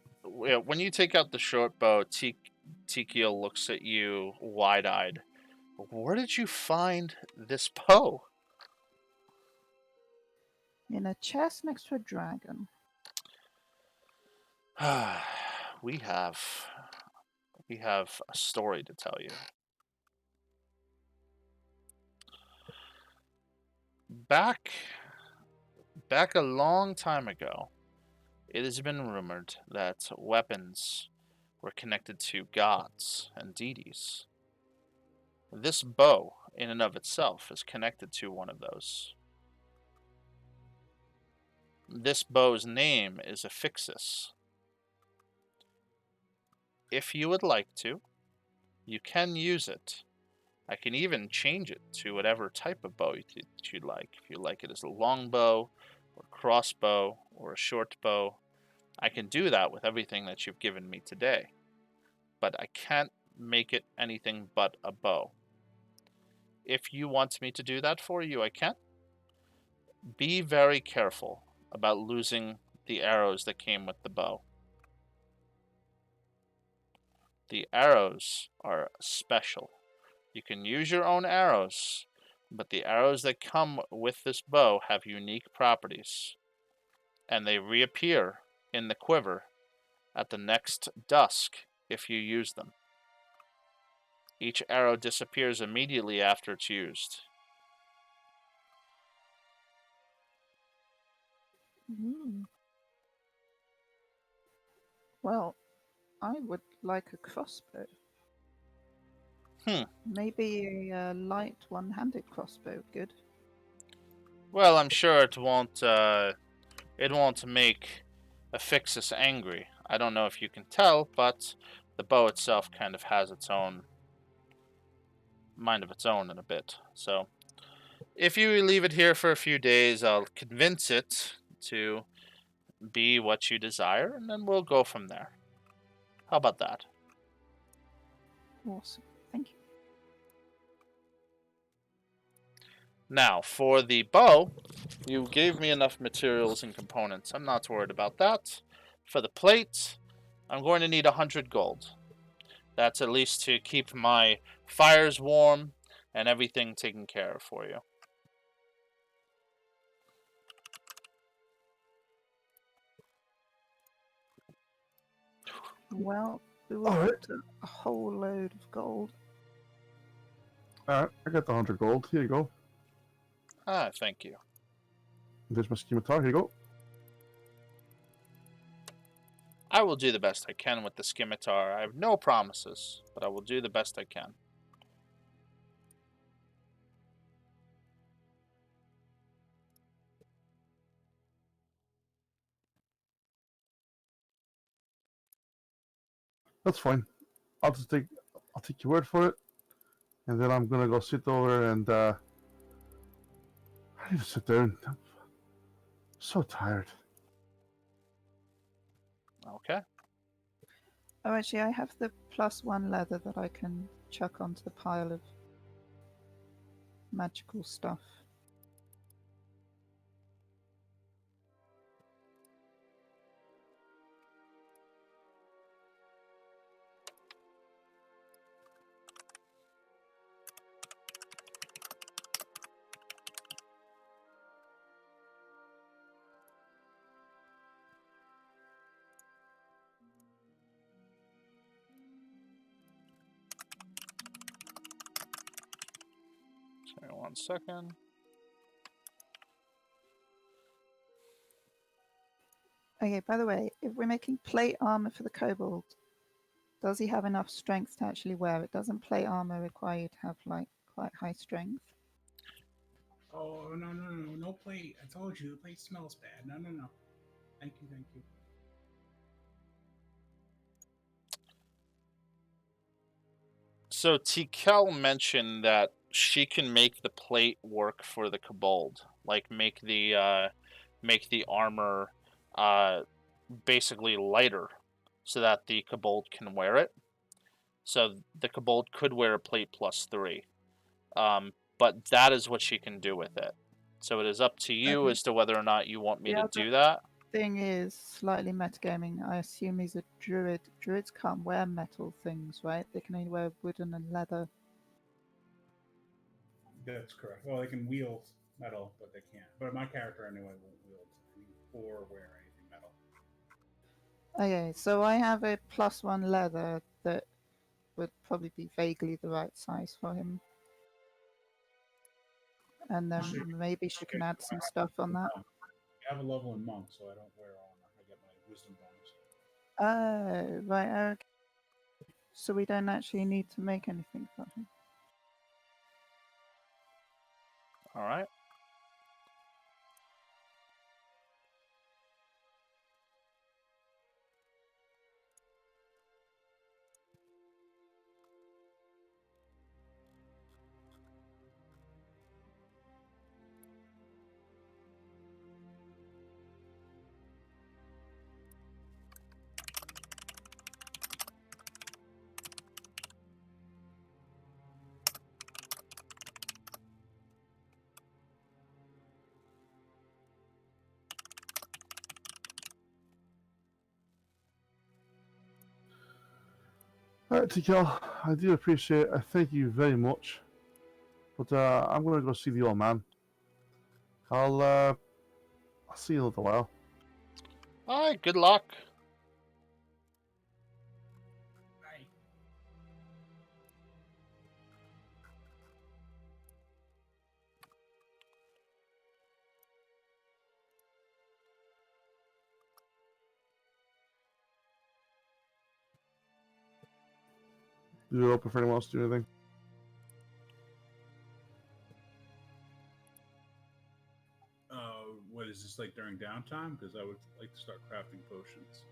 when you take out the short bow, Tikio looks at you wide-eyed. Where did you find this bow? In a chest next to a dragon. we have a story to tell you. Back a long time ago, it has been rumored that weapons were connected to gods and deities. This bow, in and of itself, is connected to one of those. This bow's name is Affixis. If you would like to, you can use it. I can even change it to whatever type of bow you'd like. If you like it as a long bow, or crossbow, or a short bow, I can do that with everything that you've given me today. But I can't make it anything but a bow. If you want me to do that for you, I can. Be very careful about losing the arrows that came with the bow. The arrows are special. You can use your own arrows, but the arrows that come with this bow have unique properties, and they reappear in the quiver at the next dusk if you use them. Each arrow disappears immediately after it's used. Well, I would like a crossbow. Maybe a light one-handed crossbow. Good. Well, I'm sure it won't make Affixis angry. I don't know if you can tell, but the bow itself kind of has its own mind of its own in a bit. So, if you leave it here for a few days, I'll convince it to be what you desire, and then we'll go from there. How about that? Awesome. Thank you. Now, for the bow, you gave me enough materials and components. I'm not worried about that. For the plate, I'm going to need 100 gold. That's at least to keep my fires warm and everything taken care of for you. Well, we will Alright. put a whole load of gold. Alright, I got the 100 gold. Here you go. Ah, thank you. There's my scimitar. Here you go. I will do the best I can with the scimitar. I have no promises, but I will do the best I can. That's fine. I'll take your word for it, and then I'm gonna go sit over and I need to sit down. I'm so tired. Okay. Oh, actually, I have the +1 leather that I can chuck onto the pile of magical stuff. Sorry, 1 second. Okay, by the way, if we're making plate armor for the kobold, Does he have enough strength to actually wear it? Doesn't plate armor require you to have like quite high strength? Oh, no plate. I told you, the plate smells bad. No. Thank you. So Tikel mentioned that she can make the plate work for the kobold, like make the armor basically lighter, so that the kobold can wear it. So the kobold could wear a plate +3, but that is what she can do with it. So it is up to you Okay. as to whether or not you want me The to other do that. thing is slightly metagaming. I assume he's a druid. Druids can't wear metal things, right? They can only wear wooden and leather. That's correct. Well, they can wield metal, but they can't. But my character anyway won't wield or wear anything metal. Okay, so I have a +1 leather that would probably be vaguely the right size for him. And then Sure. maybe she can add some stuff on that. I have a level in monk, so I don't wear armor. I get my wisdom bonus. Oh, right, okay. So we don't actually need to make anything for him. All right. All right, Tikel, I do appreciate it. I thank you very much. But I'm going to go see the old man. I'll see you in a little while. All right. Good luck. Bye. Do it open for anyone else to do anything. What is this like during downtime? Because I would like to start crafting potions.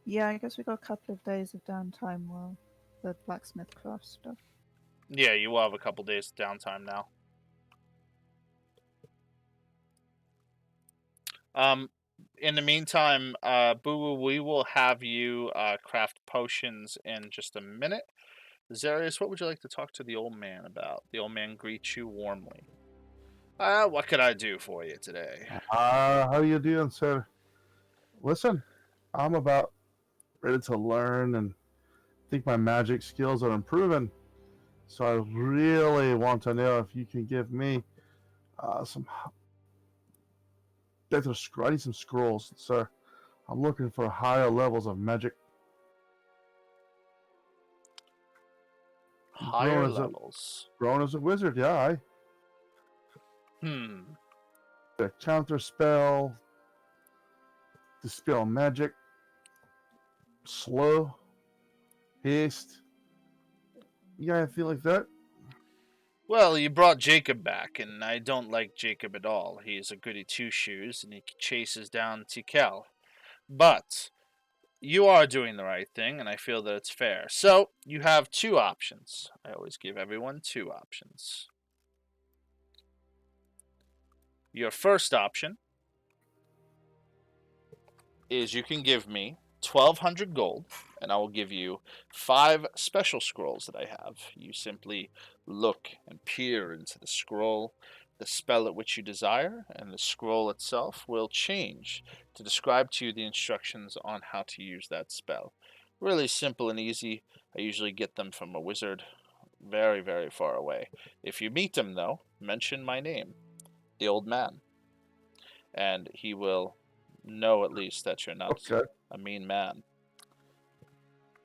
Yeah, I guess we got a couple of days of downtime while the blacksmith craft stuff. Yeah, you will have a couple days of downtime now. In the meantime, Boo, we will have you craft potions in just a minute. Zarius, what would you like to talk to the old man about? The old man greets you warmly. What could I do for you today? How you doing, sir? Listen, I'm about ready to learn and think my magic skills are improving. So I really want to know if you can give me some better. I need some scrolls, sir. I'm looking for higher levels of magic. Higher levels. Grown as a wizard, yeah. The counter spell, dispel magic, slow, haste. Yeah, I feel like that. Well, you brought Jacob back, and I don't like Jacob at all. He is a goody two-shoes, and he chases down Tikel. But you are doing the right thing, and I feel that it's fair. So, you have two options. I always give everyone two options. Your first option is you can give me 1,200 gold, and I will give you 5 special scrolls that I have. You simply look and peer into the scroll, the spell at which you desire, and the scroll itself will change to describe to you the instructions on how to use that spell. Really simple and easy. I usually get them from a wizard very, very far away. If you meet him, though, mention my name, the old man, and he will know at least that you're not Okay. a mean man.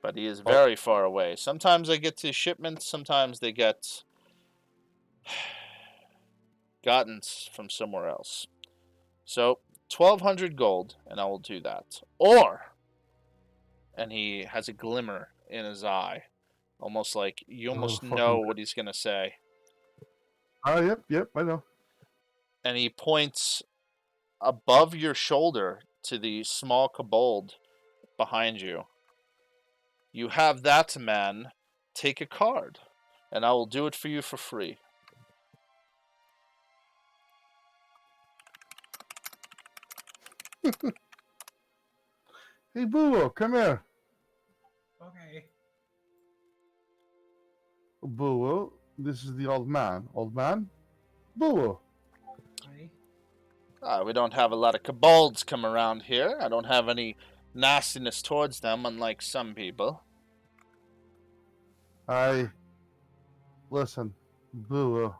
But he is very far away. Sometimes I get to shipments, sometimes they get gotten from somewhere else. So 1,200 gold, and I will do that. Or and he has a glimmer in his eye, almost like you almost fucking know what he's gonna say. Oh, yep, I know. And he points above your shoulder to the small kobold behind you. You have that man take a card, and I will do it for you for free. Hey, Boo, come here. Okay. Boo, this is the old man. Old man? Boo. Hi. We don't have a lot of kobolds come around here. I don't have any nastiness towards them, unlike some people. Listen, Boo.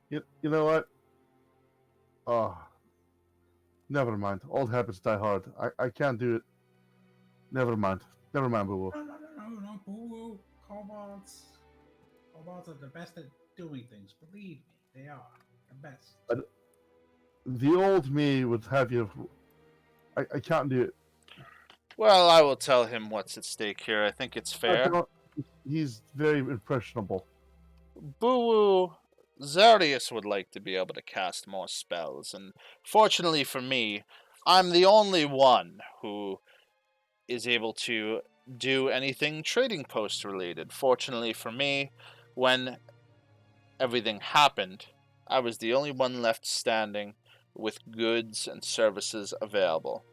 You know what? Oh, never mind. Old habits die hard. I can't do it. Never mind. Never mind, Boo. No, boo-woo. Kobolds. Kobolds are the best at doing things. Believe me, they are the best. The old me would have you. I can't do it. Well, I will tell him what's at stake here. I think it's fair. He's very impressionable. Boo-woo, Zarius would like to be able to cast more spells, and fortunately for me, I'm the only one who is able to do anything trading post related. Fortunately for me, when everything happened, I was the only one left standing with goods and services available.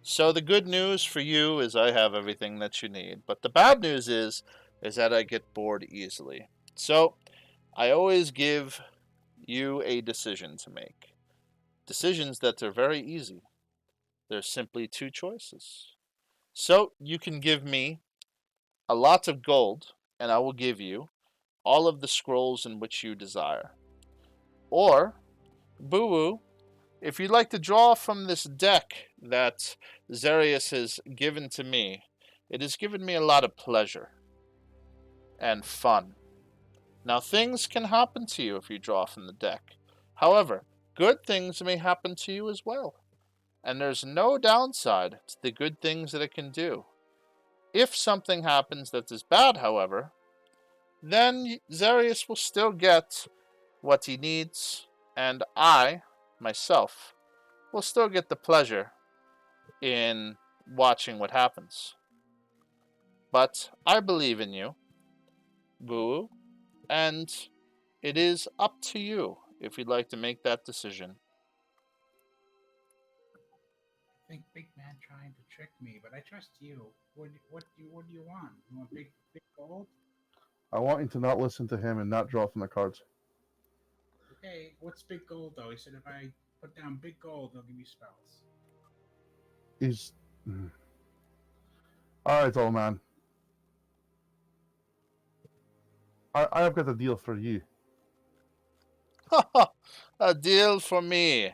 So the good news for you is I have everything that you need, but the bad news is that I get bored easily. So I always give you a decision to make. Decisions that are very easy. There's simply two choices. So you can give me a lot of gold, and I will give you all of the scrolls in which you desire. Or, Boo, if you'd like to draw from this deck that Zarius has given to me, it has given me a lot of pleasure and fun. Now, things can happen to you if you draw from the deck. However, good things may happen to you as well. And there's no downside to the good things that it can do. If something happens that is bad, however, then Zarius will still get what he needs, and I, myself, will still get the pleasure in watching what happens. But I believe in you, Boo, and it is up to you if you'd like to make that decision. I think big man trying to trick me, but I trust you. What do you want? You want big gold? I want you to not listen to him and not draw from the cards. Okay, what's big gold though? He said if I put down big gold, they'll give you spells. He's. Alright, old man. I've got a deal for you. A deal for me.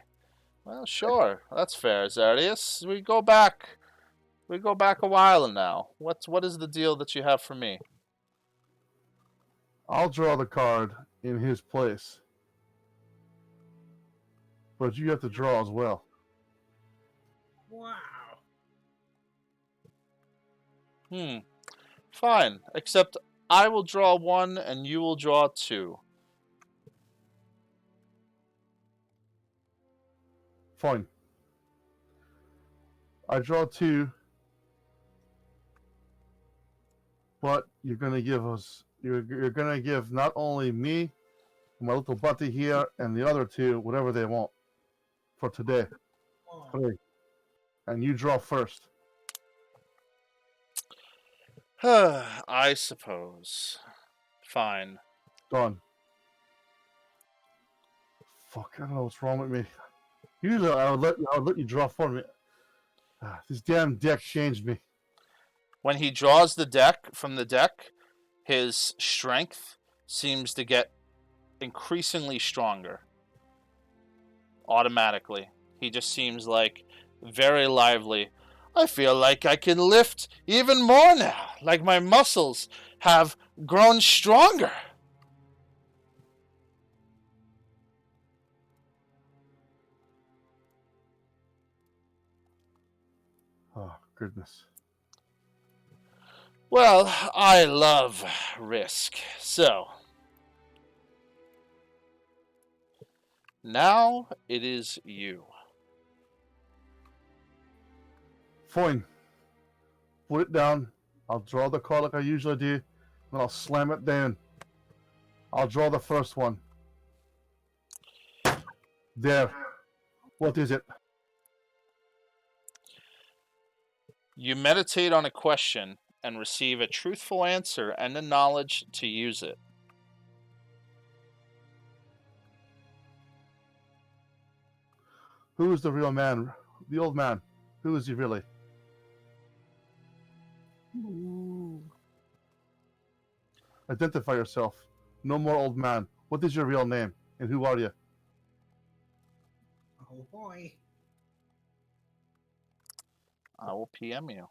Well, sure, that's fair, Zarius. We go back a while now. What is the deal that you have for me? I'll draw the card in his place. But you have to draw as well. Wow. Fine, except I will draw one and you will draw two. Fine. I draw two, but you're gonna give us. You're gonna give not only me, my little buddy here, and the other two whatever they want for today. Oh, Three. And you draw first. I suppose. Fine. Done. Fuck, I don't know what's wrong with me. Usually I would let you draw for me. This damn deck changed me. When he draws the deck from the deck, his strength seems to get increasingly stronger. Automatically. He just seems like very lively. I feel like I can lift even more now, like my muscles have grown stronger. Oh, goodness. Well, I love risk. So, now it is you. Fine. Put it down. I'll draw the card like I usually do, and I'll slam it down. I'll draw the first one. There. What is it? You meditate on a question and receive a truthful answer and the knowledge to use it. Who is the real man? The old man. Who is he really? Ooh. Identify yourself. No more old man. What is your real name? And who are you? Oh boy. I will PM you.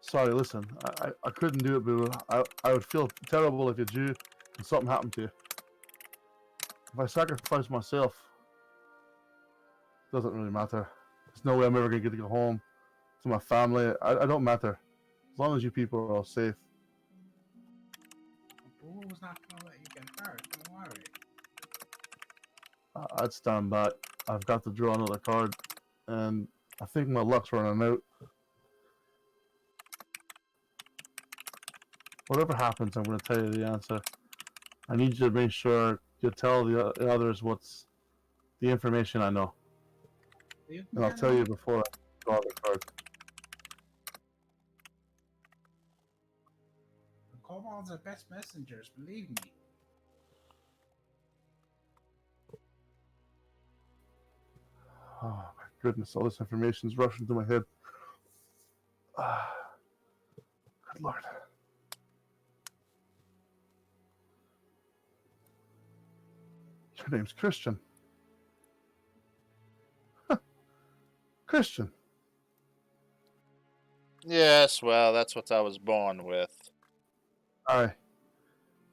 Sorry, listen. I couldn't do it, Boo. I would feel terrible if you do and something happened to you. If I sacrifice myself, doesn't really matter. There's no way I'm ever going to get to go home to my family. I don't matter. As long as you people are all safe. Boo's not gonna let you get hurt. Don't worry. I'd stand back. I've got to draw another card, and I think my luck's running out. Whatever happens, I'm going to tell you the answer. I need you to make sure you tell the others what's the information I know. And I'll tell you before I draw the card. The kobolds are best messengers, believe me. Oh my goodness, all this information is rushing to my head. Good Lord. Your name's Christian. Huh. Christian. Yes, well, that's what I was born with. Aye.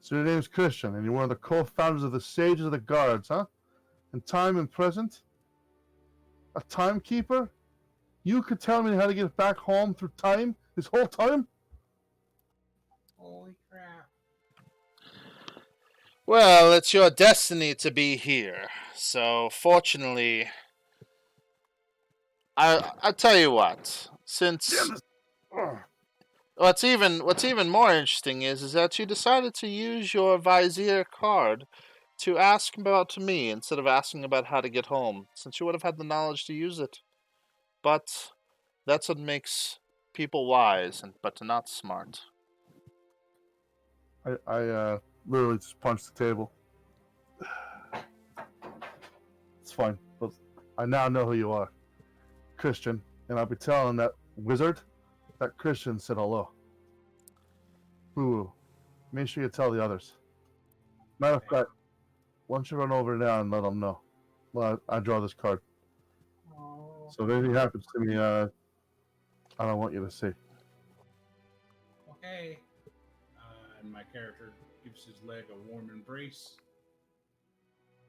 So your name's Christian, and you're one of the co-founders of the Sages of the Guards, huh? In time and present? A timekeeper? You could tell me how to get back home through time this whole time? Holy crap. Well, it's your destiny to be here. So, fortunately, I tell you what. Since what's even more interesting is that you decided to use your vizier card to ask about me instead of asking about how to get home, since you would have had the knowledge to use it. But that's what makes people wise, but not smart. I literally just punched the table. It's fine. But I now know who you are. Christian. And I'll be telling that wizard that Christian said hello. Ooh. Make sure you tell the others. Matter of fact, why don't you run over now and let them know? Well, I draw this card. Oh. So if anything happens to me, I don't want you to see. Okay. And my character gives his leg a warm embrace,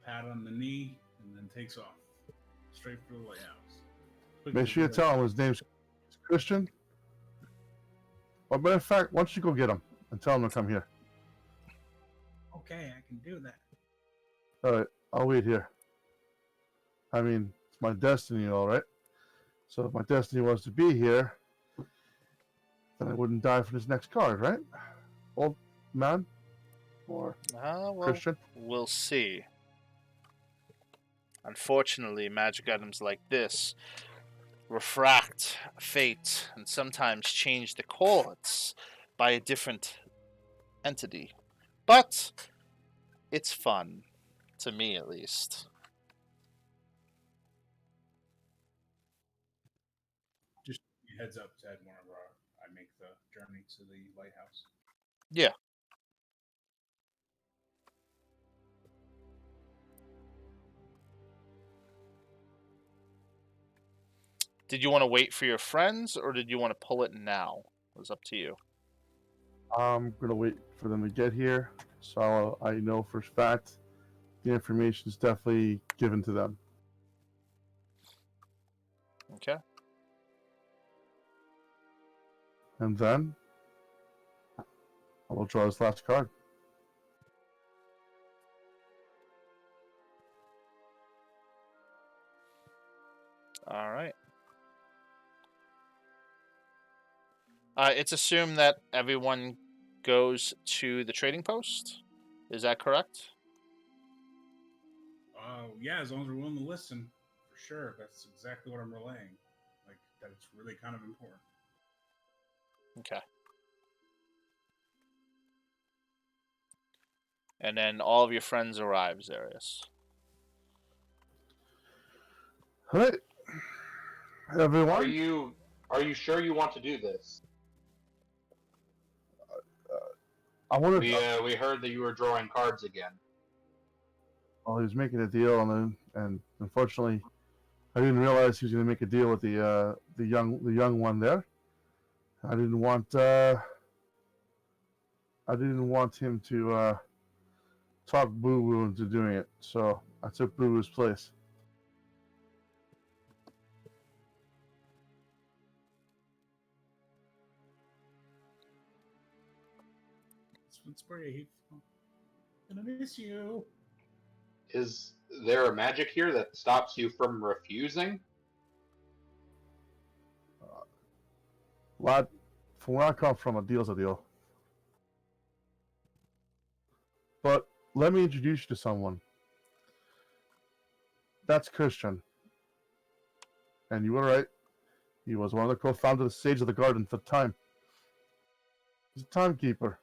pat on the knee, and then takes off. Straight for the lighthouse. Make sure you tell him his name's Christian. Or matter of fact, why don't you go get him and tell him to come here? Okay, I can do that. Alright, I'll wait here. I mean, it's my destiny, alright? So if my destiny was to be here, then I wouldn't die for this next card, right? Old man? Or Well, Christian? we'll see. Unfortunately, magic items like this refract fate and sometimes change the chords by a different entity. But it's fun, to me at least. heads up to head whenever I make the journey to the lighthouse. Yeah. Did you want to wait for your friends, or did you want to pull it now? It was up to you. I'm gonna wait for them to get here, so I know for a fact the information is definitely given to them. Okay. And then I will draw his last card. All right. It's assumed that everyone goes to the trading post. Is that correct? Yeah, as long as we're willing to listen, for sure. That's exactly what I'm relaying. Like, that it's really kind of important. Okay. And then all of your friends arrive, Zarius. All right, everyone. Are you sure you want to do this? I wanted. We heard that you were drawing cards again. Well, he was making a deal, and unfortunately, I didn't realize he was going to make a deal with the young one there. I didn't want him to talk Boo Boo into doing it, so I took Boo Boo's place. It's pretty hateful. Gonna miss you. Is there a magic here that stops you from refusing? Lad, from where I come from, a deal's a deal. But let me introduce you to someone. That's Christian. And you were right. He was one of the co-founders of the Sage of the Garden for the time. He's a timekeeper.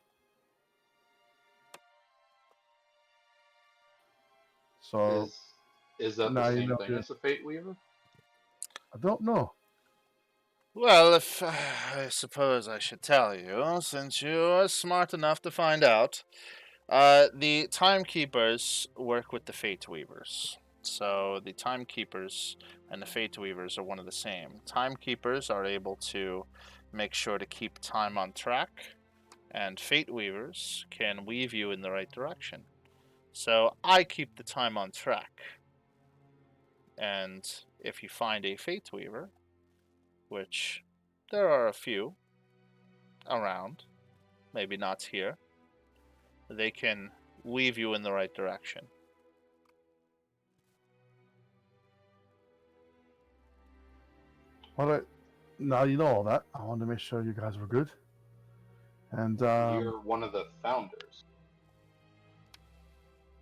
So Is that now the you same know thing it. as a Fate Weaver? I don't know. Well, if I suppose I should tell you, since you are smart enough to find out, the timekeepers work with the Fate Weavers. So the timekeepers and the Fate Weavers are one of the same. Timekeepers are able to make sure to keep time on track, and Fate Weavers can weave you in the right direction. So I keep the time on track. And if you find a Fate Weaver, which there are a few around, maybe not here, they can weave you in the right direction. All right. Now you know all that. I wanted to make sure you guys were good. And You're one of the founders.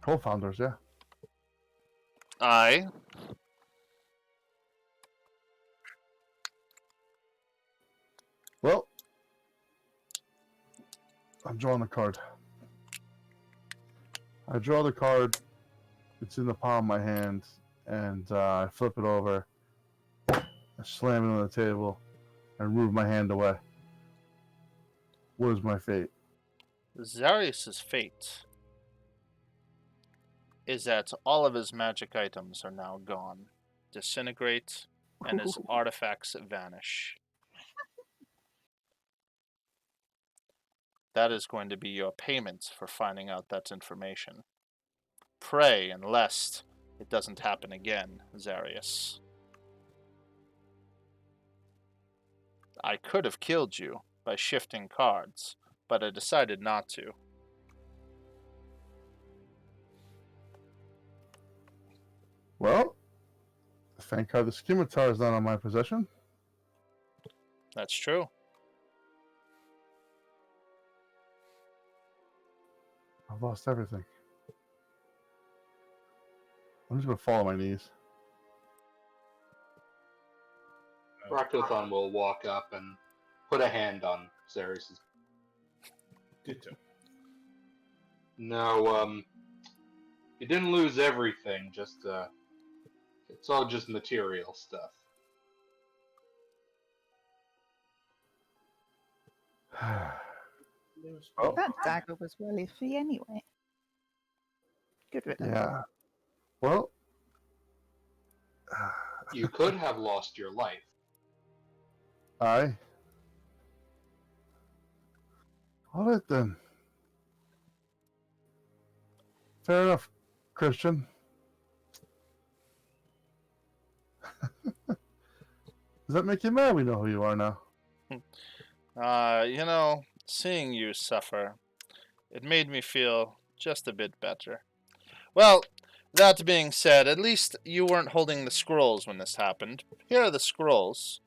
co-founders, yeah. I Well, I'm drawing the card. I draw the card. It's in the palm of my hand, and I flip it over. I slam it on the table, and move my hand away. What is my fate? Zarius's fate is that all of his magic items are now gone, disintegrate, and his artifacts vanish. That is going to be your payment for finding out that information. Pray and lest it doesn't happen again, Zarius. I could have killed you by shifting cards, but I decided not to. Well, thank God the scimitar is not on my possession. That's true. I've lost everything. I'm just gonna fall on my knees. Raktothon will walk up and put a hand on Zarius'. Ditto. No, you didn't lose everything, just, it's all just material stuff. Oh. That dagger was well iffy anyway. Good riddance. Yeah. Well, You could have lost your life. aye. All right then. Fair enough, Christian. Does that make you mad? We know who you are now. Seeing you suffer, it made me feel just a bit better. Well, that being said, at least you weren't holding the scrolls when this happened. Here are the scrolls,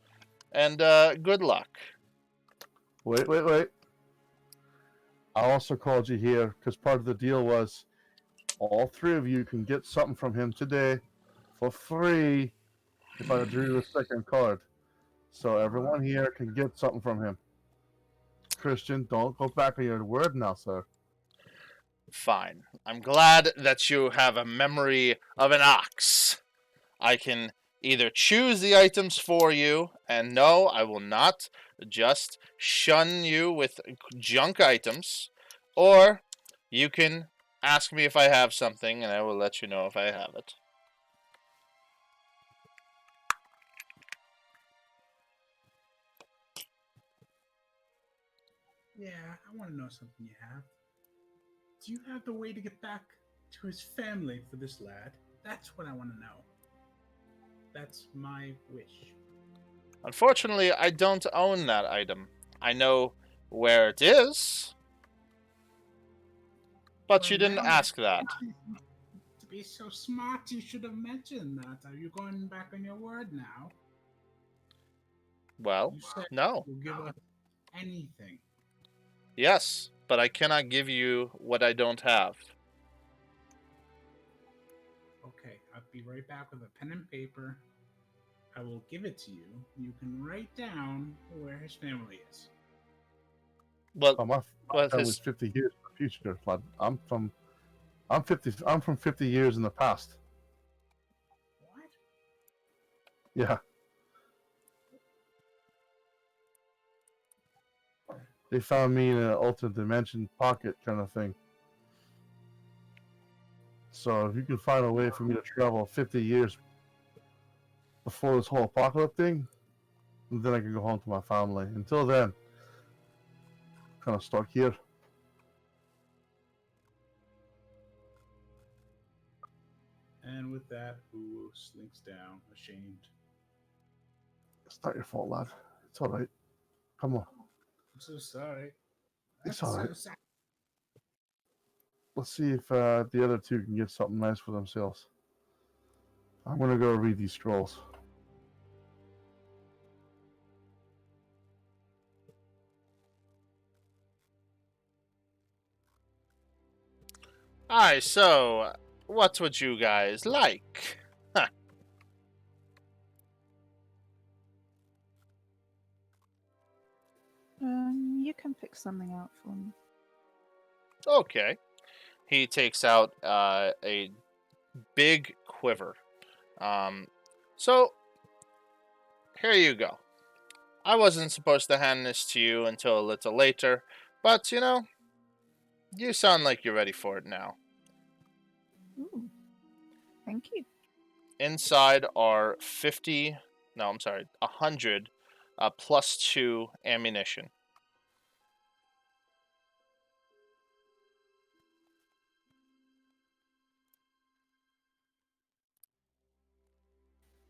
and good luck. Wait. I also called you here because part of the deal was all three of you can get something from him today for free if I drew the second card. So everyone here can get something from him. Christian, don't go back on your word now, sir. Fine. I'm glad that you have a memory of an ox. I can either choose the items for you, and no, I will not just shun you with junk items, or you can ask me if I have something, and I will let you know if I have it. Yeah, I want to know something you have. Do you have the way to get back to his family for this lad? That's what I want to know. That's my wish. Unfortunately, I don't own that item. I know where it is, but you Well, didn't now ask that. To be so smart, you should have mentioned that. Are you going back on your word now? Well, You said no. you'll give us anything. Yes, but I cannot give you what I don't have. Okay, I'll be right back with a pen and paper. I will give it to you. You can write down where his family is. Well, Oh, my well, family's 50 years in the future, lad. I'm from 50 years in the past. What? Yeah. They found me in an alternate dimension pocket kind of thing. So if you can find a way for me to travel 50 years before this whole apocalypse thing, then I can go home to my family. Until then, kind of stuck here. And with that, Uwu slinks down, ashamed. It's not your fault, lad. It's all right. Come on. I'm so sorry. It's I'm all so right. sorry. Let's see if the other two can get something nice for themselves. I'm gonna go read these scrolls. Aye, so, what would you guys like? You can pick something out for me. Okay. He takes out a big quiver. So, here you go. I wasn't supposed to hand this to you until a little later, but, you sound like you're ready for it now. Ooh, thank you. Inside are 100 +2 ammunition.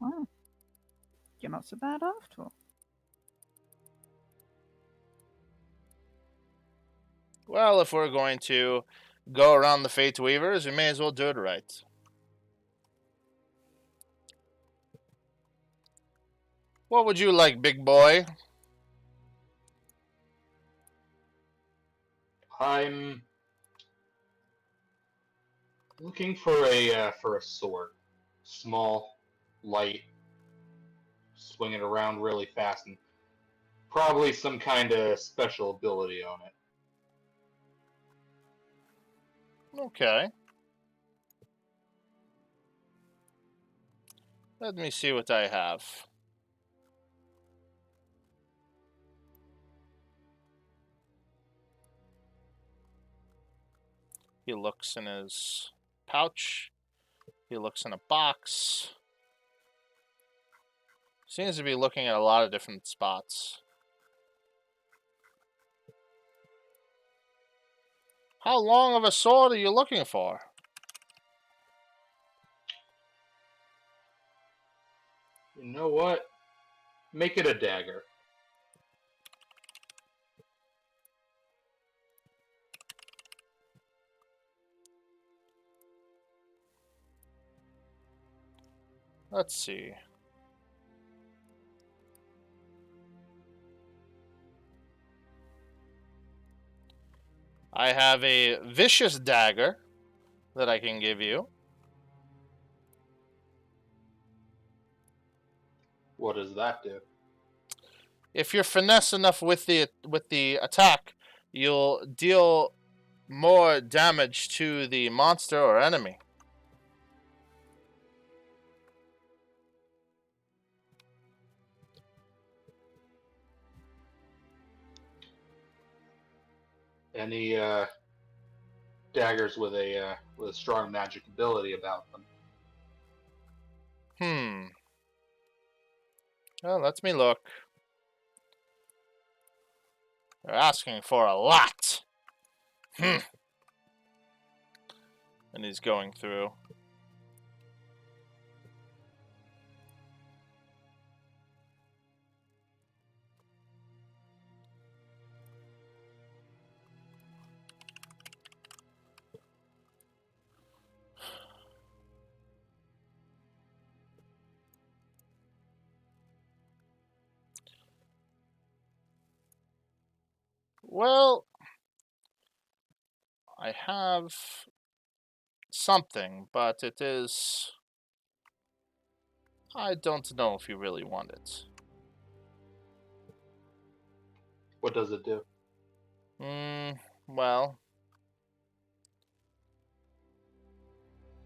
Wow, you're not so bad after all. Well, if we're going to go around the Fate Weavers, we may as well do it right. What would you like, big boy? I'm looking for a sword, small, light, swing it around really fast, and probably some kind of special ability on it. Okay. Let me see what I have. He looks in his pouch. He looks in a box. Seems to be looking at a lot of different spots. How long of a sword are you looking for? You know what? Make it a dagger. Let's see. I have a vicious dagger that I can give you. What does that do? If you're finesse enough with the attack, you'll deal more damage to the monster or enemy. Any daggers with a strong magic ability about them? Well, let me look. They're asking for a lot. And he's going through. Well, I have something, but it is... I don't know if you really want it. What does it do? Well...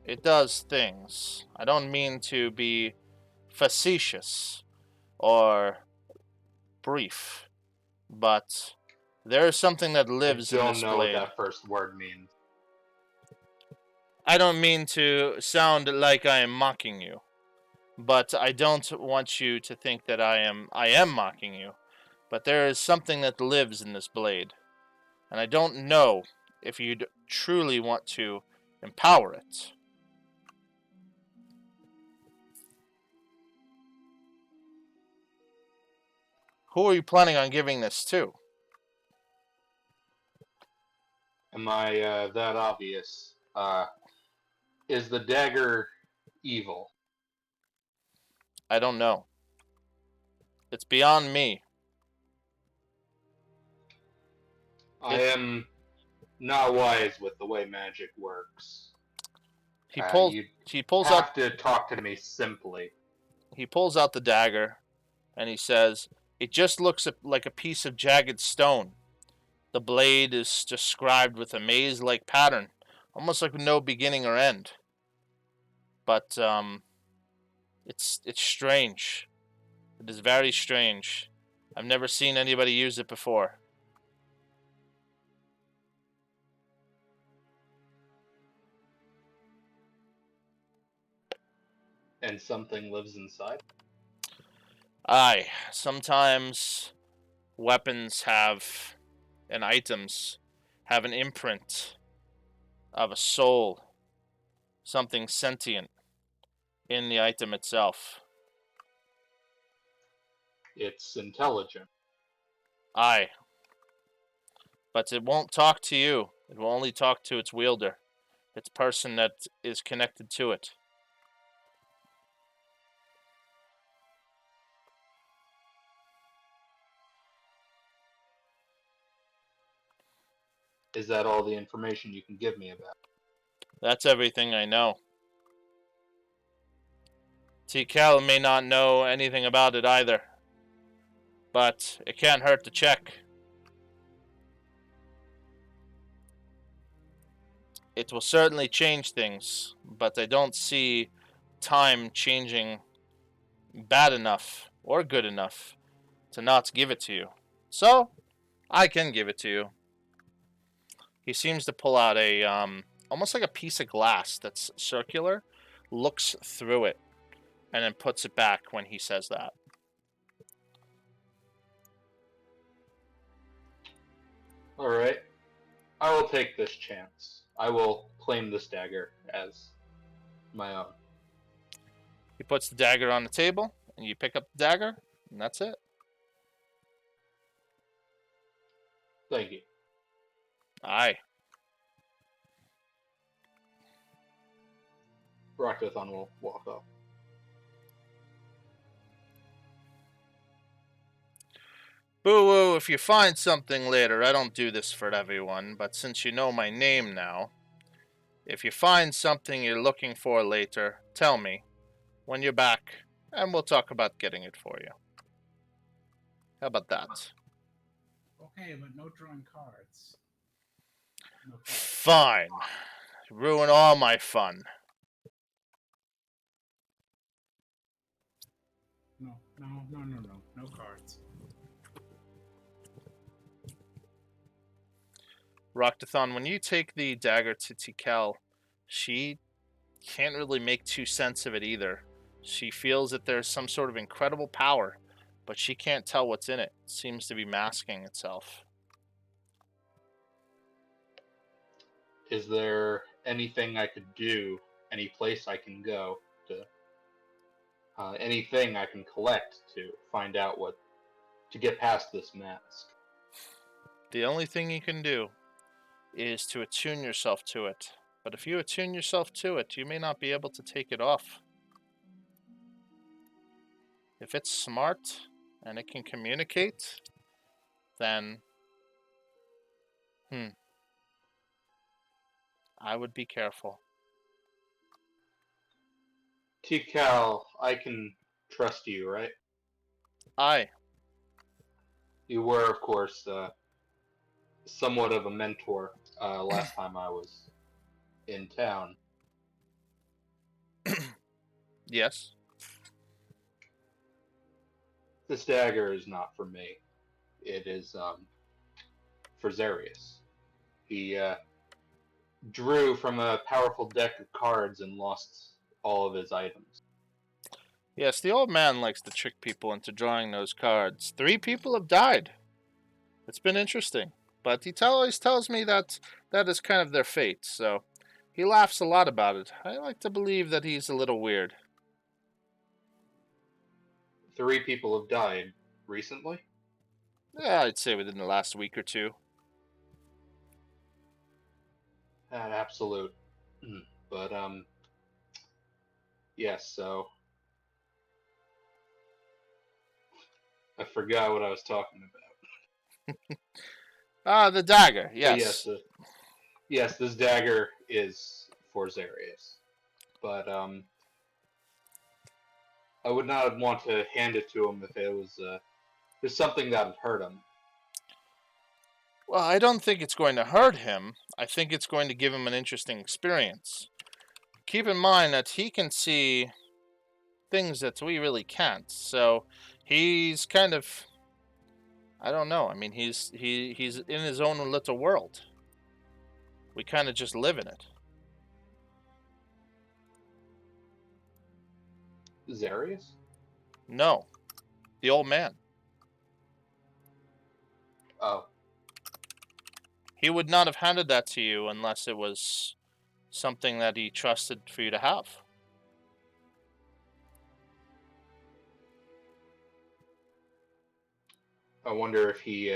It does things. I don't mean to be facetious or brief, but there is something that lives I in don't this know what blade. that first word means. I don't mean to sound like I am mocking you, but I don't want you to think that I am mocking you. But there is something that lives in this blade, and I don't know if you'd truly want to empower it. Who are you planning on giving this to? Am I that obvious? Is the dagger evil? I don't know. It's beyond me. I am not wise with the way magic works. He You pulls out have to talk to me simply. he pulls out the dagger and he says, "It just looks like a piece of jagged stone. The blade is described with a maze-like pattern, almost like no beginning or end. But it's strange. It is very strange. I've never seen anybody use it before." And something lives inside? Aye, sometimes weapons have, and items have an imprint of a soul, something sentient in the item itself. It's intelligent. Aye, but it won't talk to you. It will only talk to its wielder, its person that is connected to it. Is that all the information you can give me about it? That's everything I know. T-Cal may not know anything about it either, but it can't hurt to check. It will certainly change things, but I don't see time changing bad enough or good enough to not give it to you. So, I can give it to you. He seems to pull out a almost like a piece of glass that's circular, looks through it, and then puts it back when he says that. All right. I will take this chance. I will claim this dagger as my own. He puts the dagger on the table, and you pick up the dagger, and that's it. Thank you. Aye. Rakutathon will walk off. Boo-woo, if you find something later, I don't do this for everyone, but since you know my name now, if you find something you're looking for later, tell me when you're back, and we'll talk about getting it for you. How about that? Okay, but no drawing cards. No cards. Fine. Ruin all my fun. No cards. Rakutathon, when you take the dagger to Tikal, she can't really make too sense of it either. She feels that there's some sort of incredible power, but she can't tell what's in it. It seems to be masking itself. Is there anything I could do? Any place I can go to? Anything I can collect to find out to get past this mask? The only thing you can do is to attune yourself to it. But if you attune yourself to it, you may not be able to take it off. If it's smart and it can communicate, then I would be careful. Tikal, I can trust you, right? Aye. You were, of course, somewhat of a mentor last time I was in town. Yes. This dagger is not for me. It is for Xerius. He drew from a powerful deck of cards and lost all of his items. Yes, the old man likes to trick people into drawing those cards. 3 people have died. It's been interesting. But he always tells me that that is kind of their fate, so he laughs a lot about it. I like to believe that he's a little weird. 3 people have died recently? Yeah, I'd say within the last week or 2. An absolute. But, yes, so. I forgot what I was talking about. The dagger, But yes. yes, this dagger is for Xerius. But, I would not want to hand it to him if it was, there's something that would hurt him. Well, I don't think it's going to hurt him. I think it's going to give him an interesting experience. Keep in mind that he can see things that we really can't. So he's kind of, I don't know. I mean, he's in his own little world. We kind of just live in it. Xerius? No, the old man. Oh. He would not have handed that to you unless it was something that he trusted for you to have. I wonder if he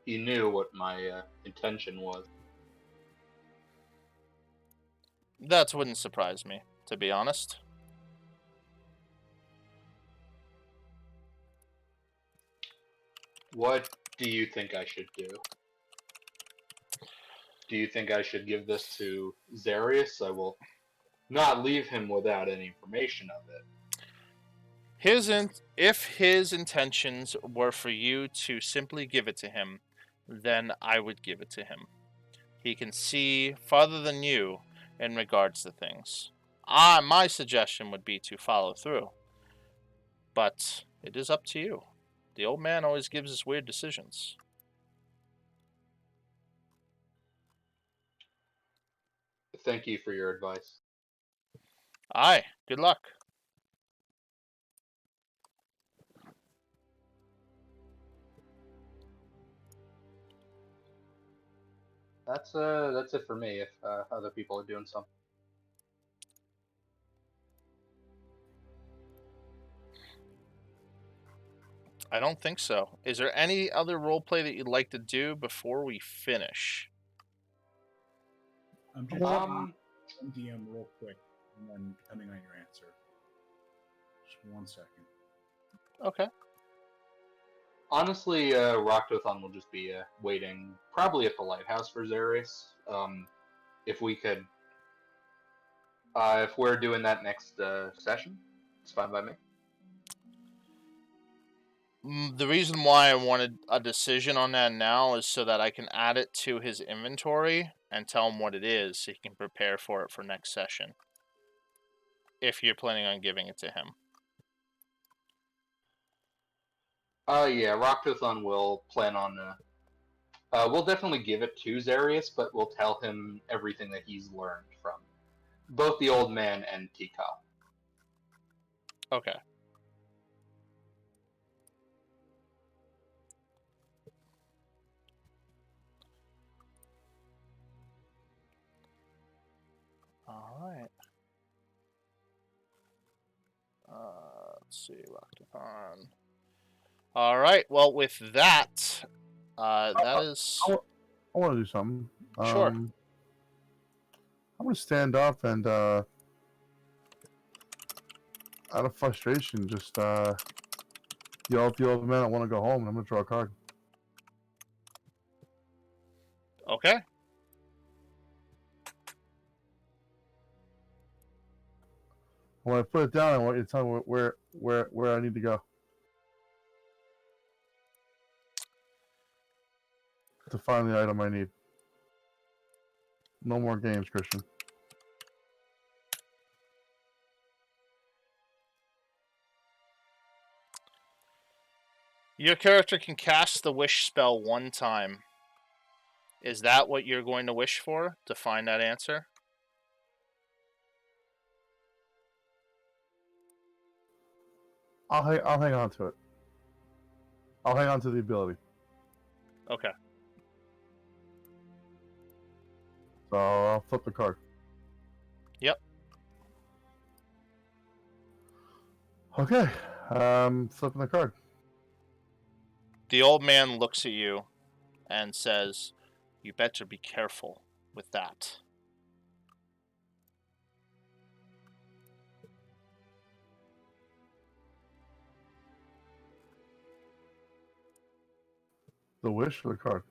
knew what my intention was. That wouldn't surprise me, to be honest. What do you think I should do? Do you think I should give this to Xerius? I will not leave him without any information of it. If his intentions were for you to simply give it to him, then I would give it to him. He can see farther than you in regards to things. My suggestion would be to follow through. But it is up to you. The old man always gives us weird decisions. thank you for your advice. Aye, good luck. That's it for me. If other people are doing something. I don't think so. Is there any other roleplay that you'd like to do before we finish? I'm just DM real quick, and then depending on your answer. Just 1 second. Okay. Honestly, Roctothon will just be waiting, probably at the lighthouse for Xerius. If we could, if we're doing that next session, it's fine by me. The reason why I wanted a decision on that now is so that I can add it to his inventory and tell him what it is so he can prepare for it for next session. If you're planning on giving it to him. Yeah, Roctothon will plan on. We'll definitely give it to Xerius, but we'll tell him everything that he's learned from both the old man and Tikal. Okay. Alright. Let's see, Roctathon. Alright, well, with that, that is... I want to do something. Sure. I'm going to stand up and, out of frustration, just yell at the old man, I want to go home, and I'm going to draw a card. Okay. When I put it down, I want you to tell me where I need to go to find the item I need. No more games, Christian. Your character can cast the wish spell 1 time. Is that what you're going to wish for, to find that answer? I'll hang on to it. I'll hang on to the ability. Okay. So I'll flip the card. Yep. Okay. Flipping the card. The old man looks at you and says, "You better be careful with that." The wish or the card?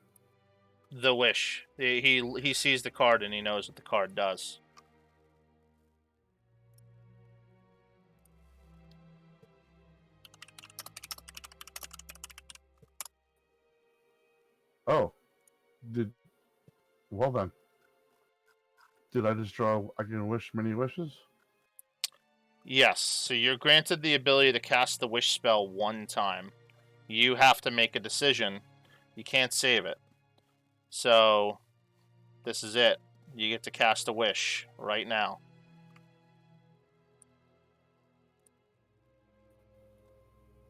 The wish. He sees the card and he knows what the card does. Oh. Well then. Did I just draw, I can wish many wishes? Yes, so you're granted the ability to cast the wish spell 1 time. You have to make a decision. You can't save it. So, this is it. You get to cast a wish right now.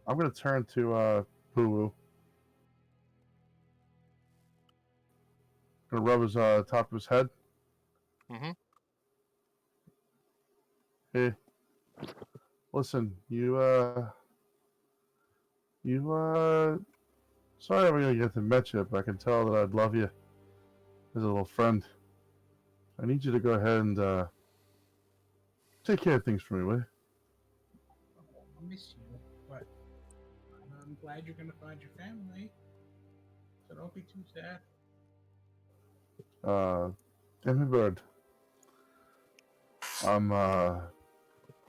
I'm going to turn to Poo-Woo. Going to rub his top of his head. Mm-hmm. Hey, listen, sorry I'm gonna get to met you, but I can tell that I'd love you as a little friend. I need you to go ahead and take care of things for me, will you? I'll miss you, but I'm glad you're gonna find your family. So don't be too sad. Emmy Bird, I'm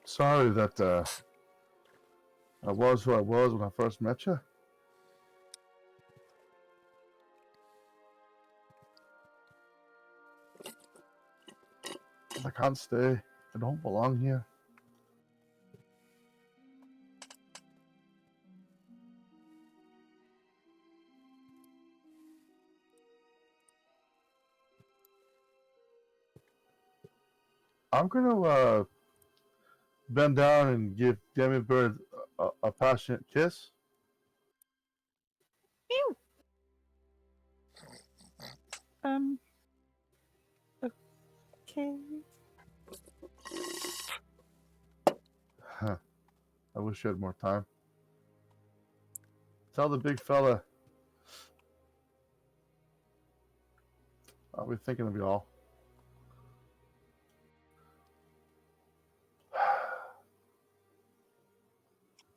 sorry that I was who I was when I first met you. I can't stay. I don't belong here. I'm gonna bend down and give Demi Bird a passionate kiss. Ew. Okay. Huh. I wish you had more time. Tell the big fella I'll be thinking of you all.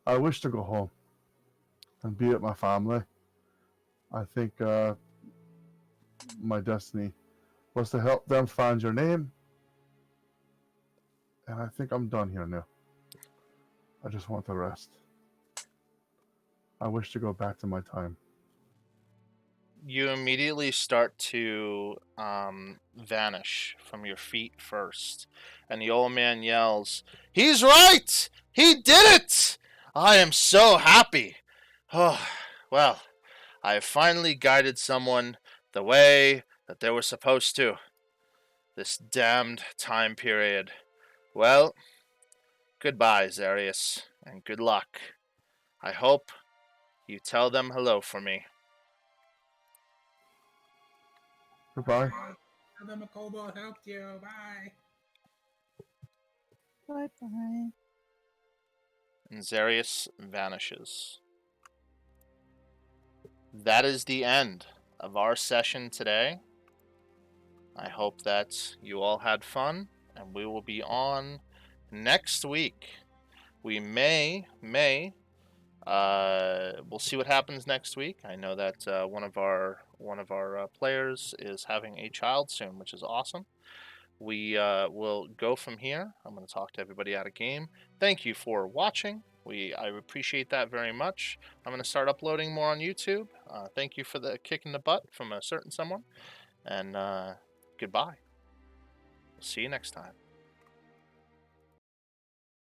I wish to go home and be with my family. I think my destiny was to help them find your name. And I think I'm done here now. I just want to rest. I wish to go back to my time. You immediately start to vanish from your feet first. And the old man yells, "He's right! He did it! I am so happy! Oh, well, I have finally guided someone the way that they were supposed to. This damned time period. Well, goodbye, Zarius, and good luck. I hope you tell them hello for me." Goodbye. Tell them a kobold helped you. Bye. Bye bye. And Zarius vanishes. That is the end of our session today. I hope that you all had fun, and we will be on next week. We we'll see what happens next week. I know that one of our players is having a child soon, which is awesome. We will go from here. I'm going to talk to everybody out of game. Thank you for watching. I appreciate that very much. I'm going to start uploading more on YouTube. Thank you for the kick in the butt from a certain someone. And goodbye. See you next time.